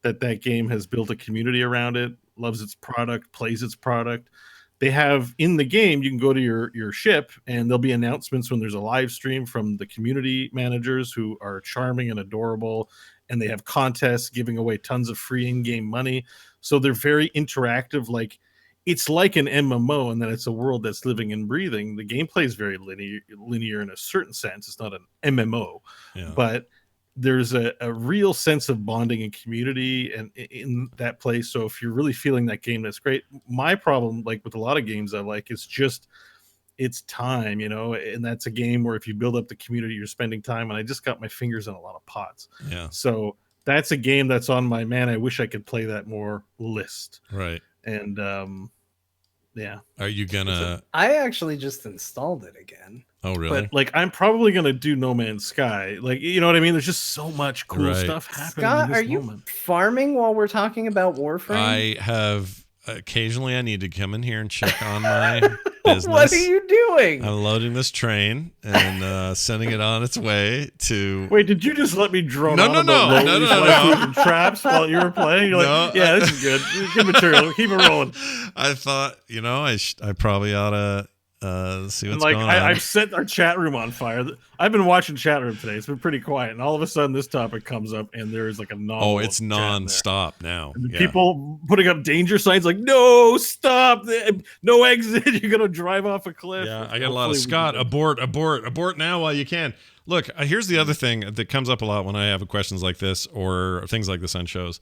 that game has built a community around it, loves its product, plays its product. They have in the game, you can go to your ship and there'll be announcements when there's a live stream from the community managers who are charming and adorable, and they have contests giving away tons of free in-game money. So they're very interactive. Like it's like an MMO, and then it's a world that's living and breathing. The gameplay is very linear in a certain sense. It's not an MMO, but there's a real sense of bonding and community and in that place. So if you're really feeling that game, that's great. My problem, like with a lot of games I like, is just it's time, and that's a game where if you build up the community, you're spending time. And I just got my fingers in a lot of pots.
Yeah.
So that's a game that's on my I wish I could play that more list.
Right.
And yeah.
Are you gonna?
I actually just installed it again.
Oh, really?
But like, I'm probably gonna do No Man's Sky. Like, you know what I mean? There's just so much cool stuff happening.
Scott,
in this
are you
moment.
farming while we're talking about Warframe?
I have occasionally. I need to come in here and check on my business.
What are you doing?
I'm loading this train and sending it on its way to.
Wait, did you just let me drone
No,
on
no,
about
no,
Lowly's
no, no,
Life
no.
Food and Traps while you were playing? You're
No,
like, yeah, this is good. Good material. Keep it rolling.
I thought, I probably ought to see what's
And
going on.
I've set our chat room on fire. I've been watching chat room today. It's been pretty quiet, and all of a sudden this topic comes up, and there is like a novel.
Oh, it's non-stop now.
And
Yeah.
people putting up danger signs like, no, stop, no exit. You're gonna drive off a cliff.
Yeah, I got a lot of
Hopefully we
Scott,
can-
abort now while you can. Look, here's the other thing that comes up a lot when I have questions like this or things like this on shows.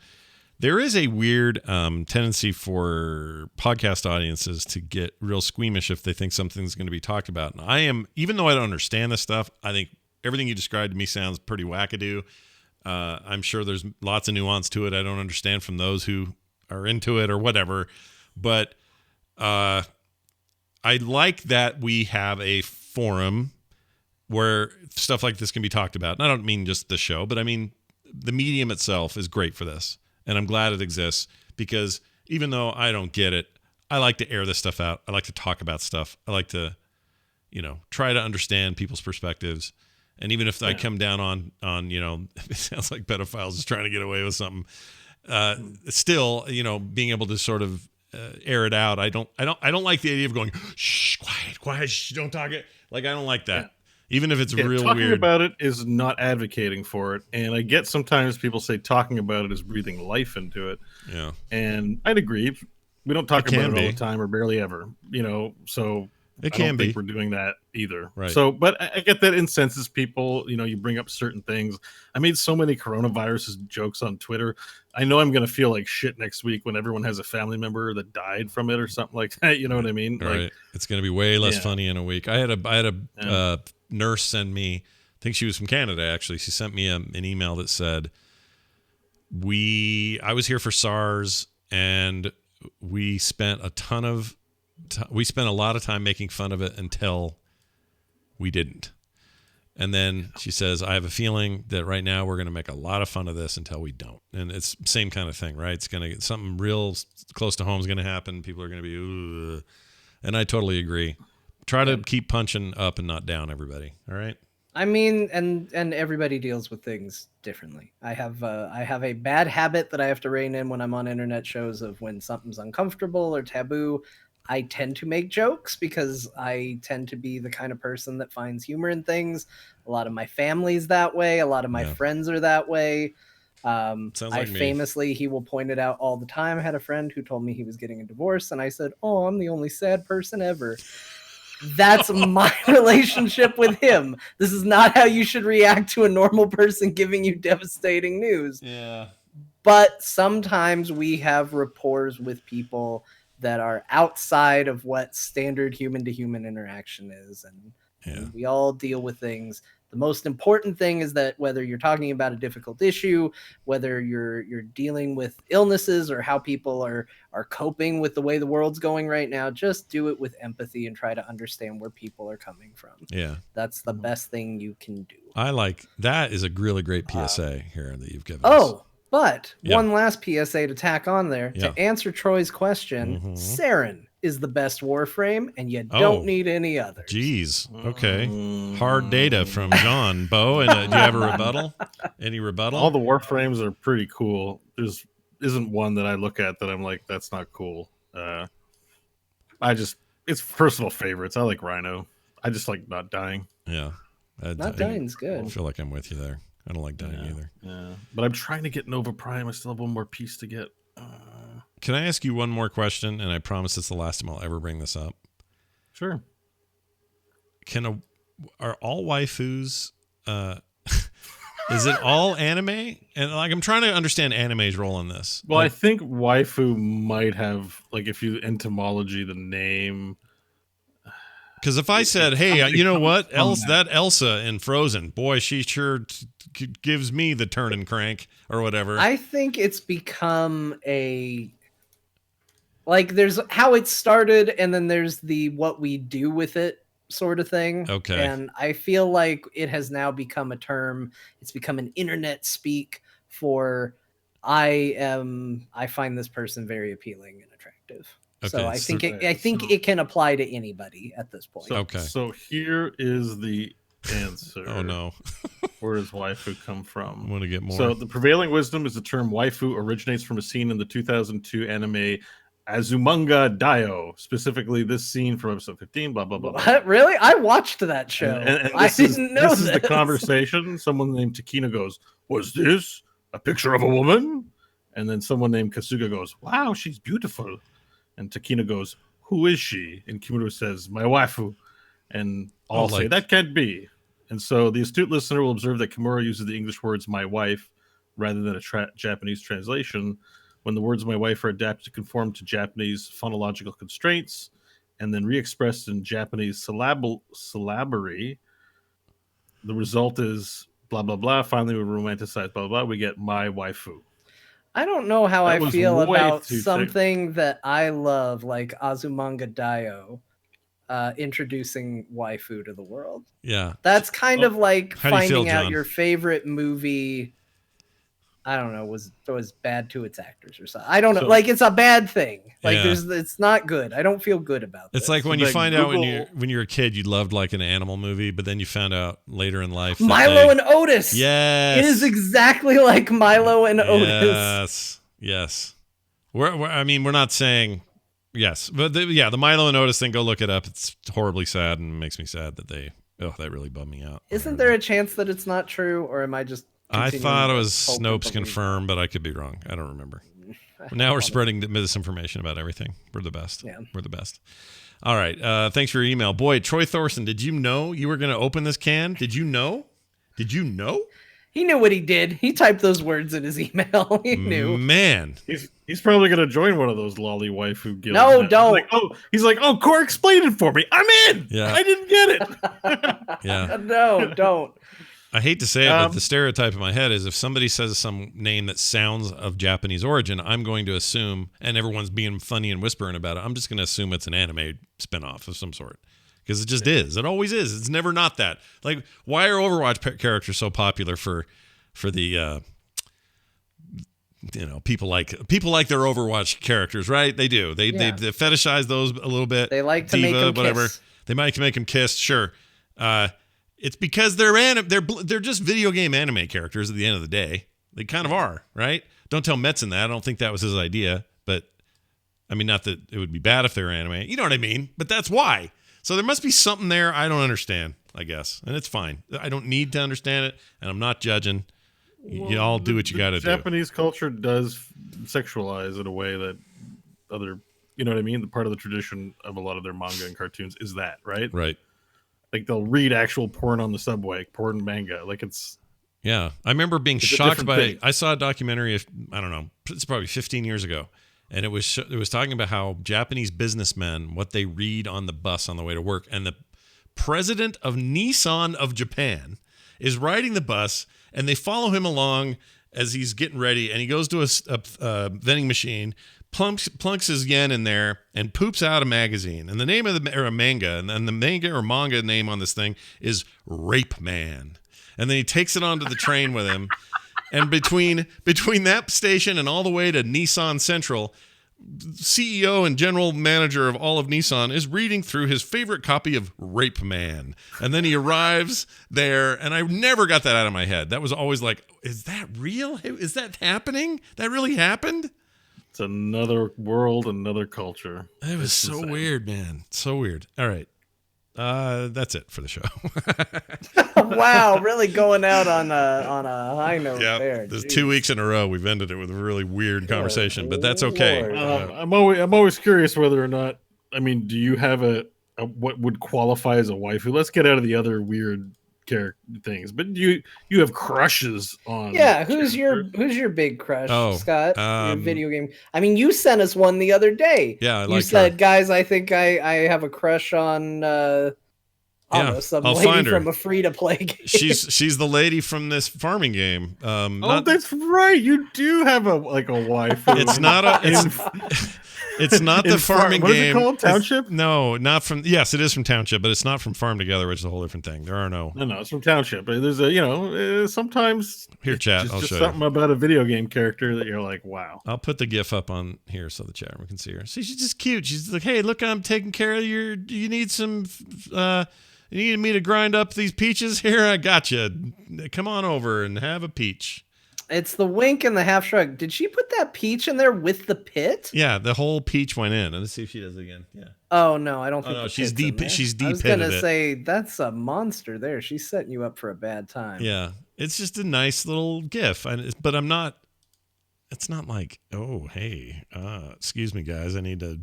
There is a weird tendency for podcast audiences to get real squeamish if they think something's going to be talked about. And I am, even though I don't understand this stuff, I think everything you described to me sounds pretty wackadoo. I'm sure there's lots of nuance to it I don't understand from those who are into it or whatever. But I like that we have a forum where stuff like this can be talked about. And I don't mean just the show, but I mean the medium itself is great for this. And I'm glad it exists because even though I don't get it, I like to air this stuff out. I like to talk about stuff. I like to, try to understand people's perspectives. And even if I come down on, it sounds like pedophiles is trying to get away with something. Still, being able to sort of air it out. I don't like the idea of going, shh, quiet, shh, don't talk it. Like, I don't like that. Even if it's real
talking
weird.
about it is not advocating for it. And I get sometimes people say talking about it is breathing life into it.
Yeah.
And I'd agree. We don't talk
It
about
can
it all
be.
the time or barely ever, so
It
I
can
don't
be.
think we're doing that either.
Right.
So, but I get that incenses people, you bring up certain things. I made so many coronavirus jokes on Twitter. I know I'm going to feel like shit next week when everyone has a family member that died from it or something like that. You know what I mean?
Right.
Like,
It's going to be way less
Yeah.
funny in a week. I had a nurse send me, I think she was from Canada actually. She sent me an email that said, I was here for SARS and we spent a lot of time making fun of it until we didn't. And then she says, I have a feeling that right now we're going to make a lot of fun of this until we don't. And it's same kind of thing, right? It's going to get something real close to home is going to happen. People are going to be, ooh. And I totally agree. Try to keep punching up and not down, everybody. All right.
I mean, and everybody deals with things differently. I have a bad habit that I have to rein in when I'm on internet shows of when something's uncomfortable or taboo. I tend to make jokes because I tend to be the kind of person that finds humor in things. A lot of my family's that way. A lot of my friends are that way.
Sounds like me.
Famously, he will point it out all the time. I had a friend who told me he was getting a divorce, and I said, "Oh, I'm the only sad person ever." That's my relationship with him. This is not how you should react to a normal person giving you devastating news.
Yeah.
But sometimes we have rapport with people that are outside of what standard human to human interaction is. And we all deal with things. The most important thing is that whether you're talking about a difficult issue, whether you're dealing with illnesses or how people are coping with the way the world's going right now, just do it with empathy and try to understand where people are coming from.
Yeah.
That's the best thing you can do.
I like that is a really great PSA here that you've given us.
Oh, but
Yeah.
one last PSA to tack on there.
Yeah.
To answer Troy's question,
Mhm.
Saren is the best Warframe, and you don't need any others.
Geez. Okay. Hard data from John. Bo, and do you have a rebuttal? Any rebuttal?
all the Warframes are pretty cool. There's isn't one that I look at that I'm like, that's not cool. It's personal favorites. I like Rhino. I just like not dying.
Yeah.
Not dying's
I
good.
feel like I'm with you there. I don't like dying either.
Yeah, but I'm trying to get Nova Prime. I still have one more piece to get.
Can I ask you one more question? And I promise it's the last time I'll ever bring this up.
Sure.
Are all waifus? Is it all anime? And like, I'm trying to understand anime's role in this.
Well, I think waifu might have, like, if you entomology the name.
Because if I said, "Hey, you know what?
from
That Elsa in Frozen, boy, she sure gives me the turn and crank or whatever."
I think it's become there's how it started, and then there's the what we do with it sort of thing.
Okay.
And I feel like it has now become a term. It's become an internet speak for I find this person very appealing and attractive. So I think
so-
it can apply to anybody at this point.
So,
Okay.
So here is the answer.
Oh no,
Where does waifu come
I
from?
want to get more.
So the prevailing wisdom is the term waifu originates from a scene in the 2002 anime Azumanga Daioh, specifically this scene from episode 15. Blah blah blah. blah.
What? Really? I watched that show.
And
I
this is,
didn't know
this is the conversation. Someone named Takina goes, "Was this a picture of a woman?" And then someone named Kasuga goes, "Wow, she's beautiful." And Takina goes, "Who is she?" And Kimura says, "My waifu." And all say,
like-
"That can't be." And so the astute listener will observe that Kimura uses the English words "my wife" rather than a Japanese translation. When the words "my wife" are adapted to conform to Japanese phonological constraints and then re-expressed in Japanese syllabary, the result is blah blah blah. Finally, we romanticize blah blah blah. We get "my waifu."
I don't know how
That
I
was
feel
way
about
too thick.
something that I love, like Azumanga Daioh, introducing waifu to the world.
Yeah.
That's kind of like
How do you feel,
finding out
John?
your favorite movie. I don't know, was bad to its actors or something. I don't know.
So-
Like it's a bad thing. Like
Yeah.
it's not good. I don't feel good about
It's
this.
like when
So
you
like
find out
Google-
when you're a kid you loved like an animal movie, but then you found out later in life that
Milo
they-
and Otis.
Yes.
It is exactly like Milo and Otis.
Yes. Yes. I mean, we're not saying yes, but the Milo and Otis thing, go look it up. It's horribly sad and makes me sad that that really bummed me out.
Isn't there a chance that it's not true, or am I just?
I
continuing
thought it
to
was
hope and
Snopes
believe?
confirmed, but I could be wrong. I don't remember. Now we're spreading misinformation about everything. We're the best.
Yeah.
We're the best. All right. Thanks for your email. Boy, Troy Thorson, did you know you were going to open this can? Did you know? Did you know?
He knew what he did. He typed those words in his email. He knew.
Man.
He's probably gonna join one of those lolly waifu guilds.
No,
now.
don't.
He's like, oh, Core, explain it for me. I'm in.
Yeah.
I didn't get it.
Yeah.
No, don't.
I hate to say it, but the stereotype in my head is if somebody says some name that sounds of Japanese origin, I'm going to assume, and everyone's being funny and whispering about it, I'm just going to assume it's an anime spinoff of some sort. Because it just is. It always is. It's never not that. Like, why are Overwatch characters so popular for the people like their Overwatch characters, right? They do. They fetishize those a little bit.
They like to make them kiss.
They might make them kiss. Sure. It's because they're just video game anime characters at the end of the day. They kind of are, right? Don't tell Metzen that. I don't think that was his idea, but I mean, not that it would be bad if they were anime. You know what I mean? But that's why. So there must be something there I don't understand, I guess. And it's fine. I don't need to understand it, and I'm not judging. You all do what you got to do.
Japanese culture does sexualize in a way that other, you know what I mean? The part of the tradition of a lot of their manga and cartoons is that, right?
Right.
Like they'll read actual porn on the subway, porn manga. Like it's
Yeah. I remember being
a
shocked
different
by
thing.
I saw a documentary, I don't know, it's probably 15 years ago. And it was talking about how Japanese businessmen, what they read on the bus on the way to work. And the president of Nissan of Japan is riding the bus, and they follow him along as he's getting ready. And he goes to a vending machine, plunks his yen in there, and poops out a magazine. And the name of a manga, and the manga name on this thing is Rape Man. And then he takes it onto the train with him. And between that station and all the way to Nissan Central, CEO and general manager of all of Nissan is reading through his favorite copy of Rape Man. And then he arrives there, and I never got that out of my head. That was always like, is that real? Is that happening? That really happened?
It's another world, another culture.
It was
It's
so
insane.
weird, man. So weird. All right. That's it for the show.
Wow, really going out on a high note there.
There's
Jeez.
2 weeks in a row we've ended it with a really weird conversation, but that's okay.
Lord.
I'm always curious whether or not. I mean, do you have a what would qualify as a waifu? Let's get out of the other weird character things. But you have crushes on.
Yeah, who's your
characters?
big crush,
Oh,
Scott? Your video game. I mean, you sent us one the other day.
Yeah, I
you
like
said,
her.
guys, I think I have a crush on I don't
Yeah,
know, some
I'll
lady
find her.
from a free to play game.
She's the lady from this farming game.
Oh, that's right. You do have a waifu.
It's not a. It's, It's not the farming
what is
game.
it called? Township?
No, not from. Yes, it is from Township, but it's not from Farm Together, which is a whole different thing. There are no.
No, it's from Township. But there's sometimes
Here, chat.
it's
I'll
just
show
something
you.
about a video game character that you're like, wow.
I'll put the GIF up on here so the chat room can see her. See, she's just cute. She's like, hey, look, I'm taking care of your. You need some. You need me to grind up these peaches? Here, I got you. Come on over and have a peach.
It's the wink and the half shrug. Did she put that peach in there with the pit?
Yeah, the whole peach went in. Let's see if she does it again. Yeah.
Oh no, I don't think.
no,
the
she's
pit's in
deep.
there.
She's deep.
I was gonna say that's a monster. There, she's setting you up for a bad time.
Yeah, it's just a nice little GIF. But I'm not. It's not like, oh, hey, excuse me, guys, I need to.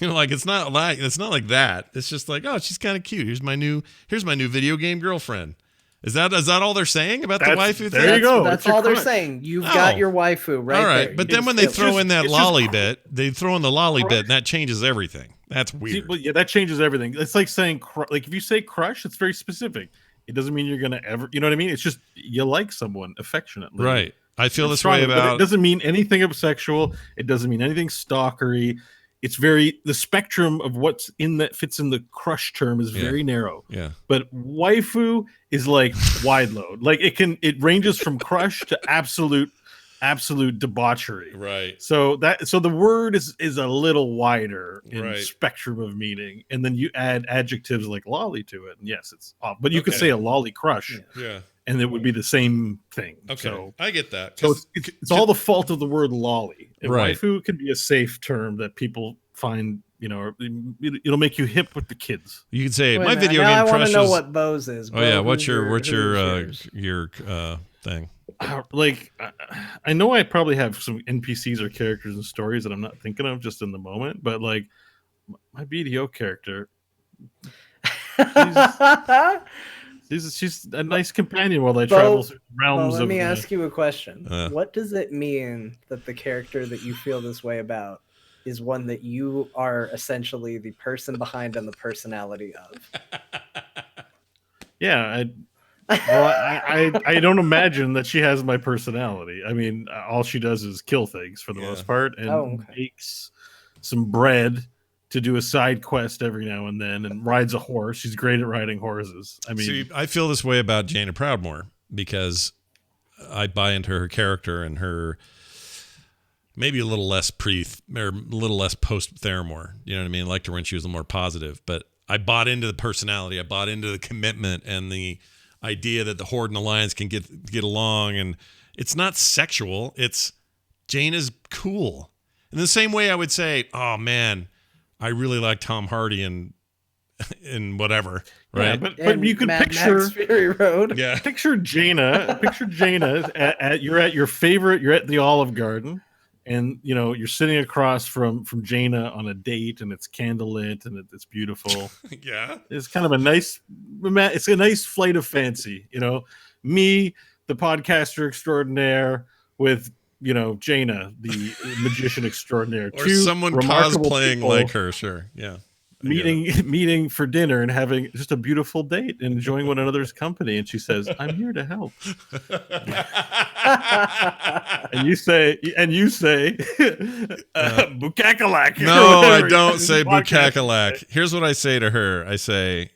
Like it's not like that. It's just like, oh, she's kind of cute. Here's my new video game girlfriend. Is that all they're saying about the waifu
there
thing?
you go.
That's
It's your
all they're
crunch.
saying. You've got your waifu right
All right,
there.
but
You
then when
just
they
feel-
throw in that
it's just-
lolly bit, they throw in the lolly bit, and that changes everything. That's
See,
weird.
well, yeah, that changes everything. It's like saying, like if you say crush, it's very specific. It doesn't mean you're gonna ever, you know what I mean? It's just you like someone affectionately,
Right. I feel
It's
this way
strong, but
about.
it doesn't mean anything of sexual. It doesn't mean anything stalkery. It's very the spectrum of what's in that fits in the crush term is very narrow.
Yeah.
But waifu is like wide load. Like it ranges from crush to absolute debauchery.
Right.
So the word is a little wider in
Right.
spectrum of meaning, and then you add adjectives like lolly to it. And yes, it's off. But you could
Okay.
say a lolly crush,
Yeah.
and it would be the same thing.
Okay.
So
I get that.
so it's all the fault of the word lolly. And
Right.
waifu can be a safe term that people find, it'll make you hip with the kids.
You could say
Wait a
my
minute,
video
now
game
I want
crush
to know
is.
what Bose is.
Oh yeah,
Bo,
what's
who's
your
yours?
thing?
I know I probably have some NPCs or characters and stories that I'm not thinking of just in the moment, but like my BDO character, she's a nice companion while I travel through realms
Let
of.
me ask you a question.
Uh.
What does it mean that the character that you feel this way about is one that you are essentially the person behind and the personality of?
Yeah, I don't imagine that she has my personality. I mean, all she does is kill things for the most part, and makes some bread to do a side quest every now and then, and rides a horse. She's great at riding horses. I mean,
See, I feel this way about Jaina Proudmoore because I buy into her character and her maybe a little less post Theramore. You know what I mean? I liked her when she was a little more positive, but I bought into the personality. I bought into the commitment and the idea that the Horde and Alliance can get along, and it's not sexual. It's Jaina's cool. In the same way, I would say, "Oh man, I really like Tom Hardy and whatever." Right?
Yeah, but you could picture
Max Fury Road.
Yeah.
Picture Jaina. You're at the Olive Garden, and you're sitting across from Jaina on a date, and it's candlelit and it's beautiful.
Yeah.
It's kind of a nice flight of fancy. Me, the podcaster extraordinaire, with Jaina, the magician extraordinaire,
Or
two
someone
remarkable
cosplaying
people
like her. Sure. Yeah.
meeting for dinner and having just a beautiful date and enjoying one another's company, and she says, "I'm here to help." and you say bukakalak.
No, I don't say bukakalak. Here's what I say to her. I say,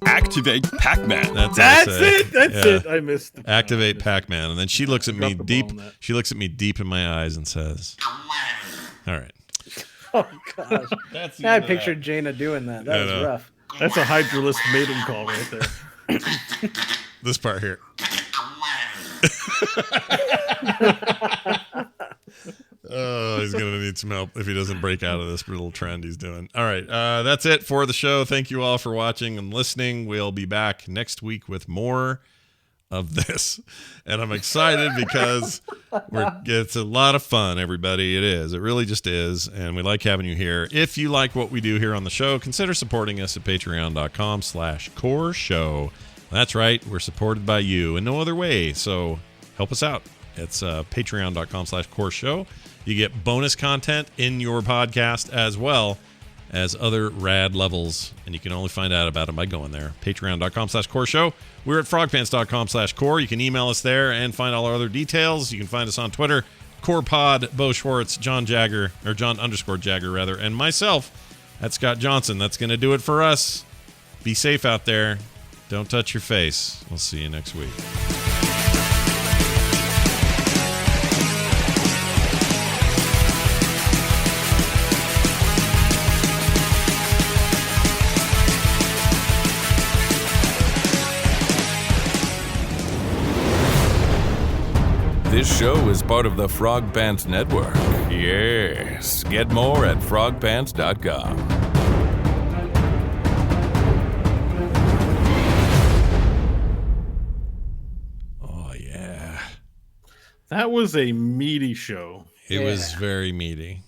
Activate Pac-Man.
That's
it.
it. I missed the
Activate Pac-Man. And then she looks at me
Dropped the ball
deep.
on that.
She looks at me deep in my eyes and says, "All right."
Oh gosh.
That's
I pictured Jaina doing that. That
I
was
know.
rough.
That's a Hydralisk mating call right there.
This part here. Oh, he's gonna need some help if he doesn't break out of this little trend he's doing. All right, that's it for the show. Thank you all for watching and listening. We'll be back next week with more of this, and I'm excited because it's a lot of fun, everybody. It is. It really just is, and we like having you here. If you like what we do here on the show, consider supporting us at patreon.com/core show. That's right. We're supported by you in no other way, so help us out. It's patreon.com/core show. You get bonus content in your podcast as well as other rad levels, and you can only find out about them by going there. Patreon.com/core show. We're at frogpants.com/core. You can email us there and find all our other details. You can find us on Twitter Core Pod, Bo Schwartz, John Jagger, or John _ Jagger, rather, and myself, that's Scott Johnson. That's going to do it for us. Be safe out there. Don't touch your face. We'll see you next week.
This show is part of the Frog Pants Network. Yes. Get more at frogpants.com.
Oh, yeah.
That was a meaty show.
It was very meaty.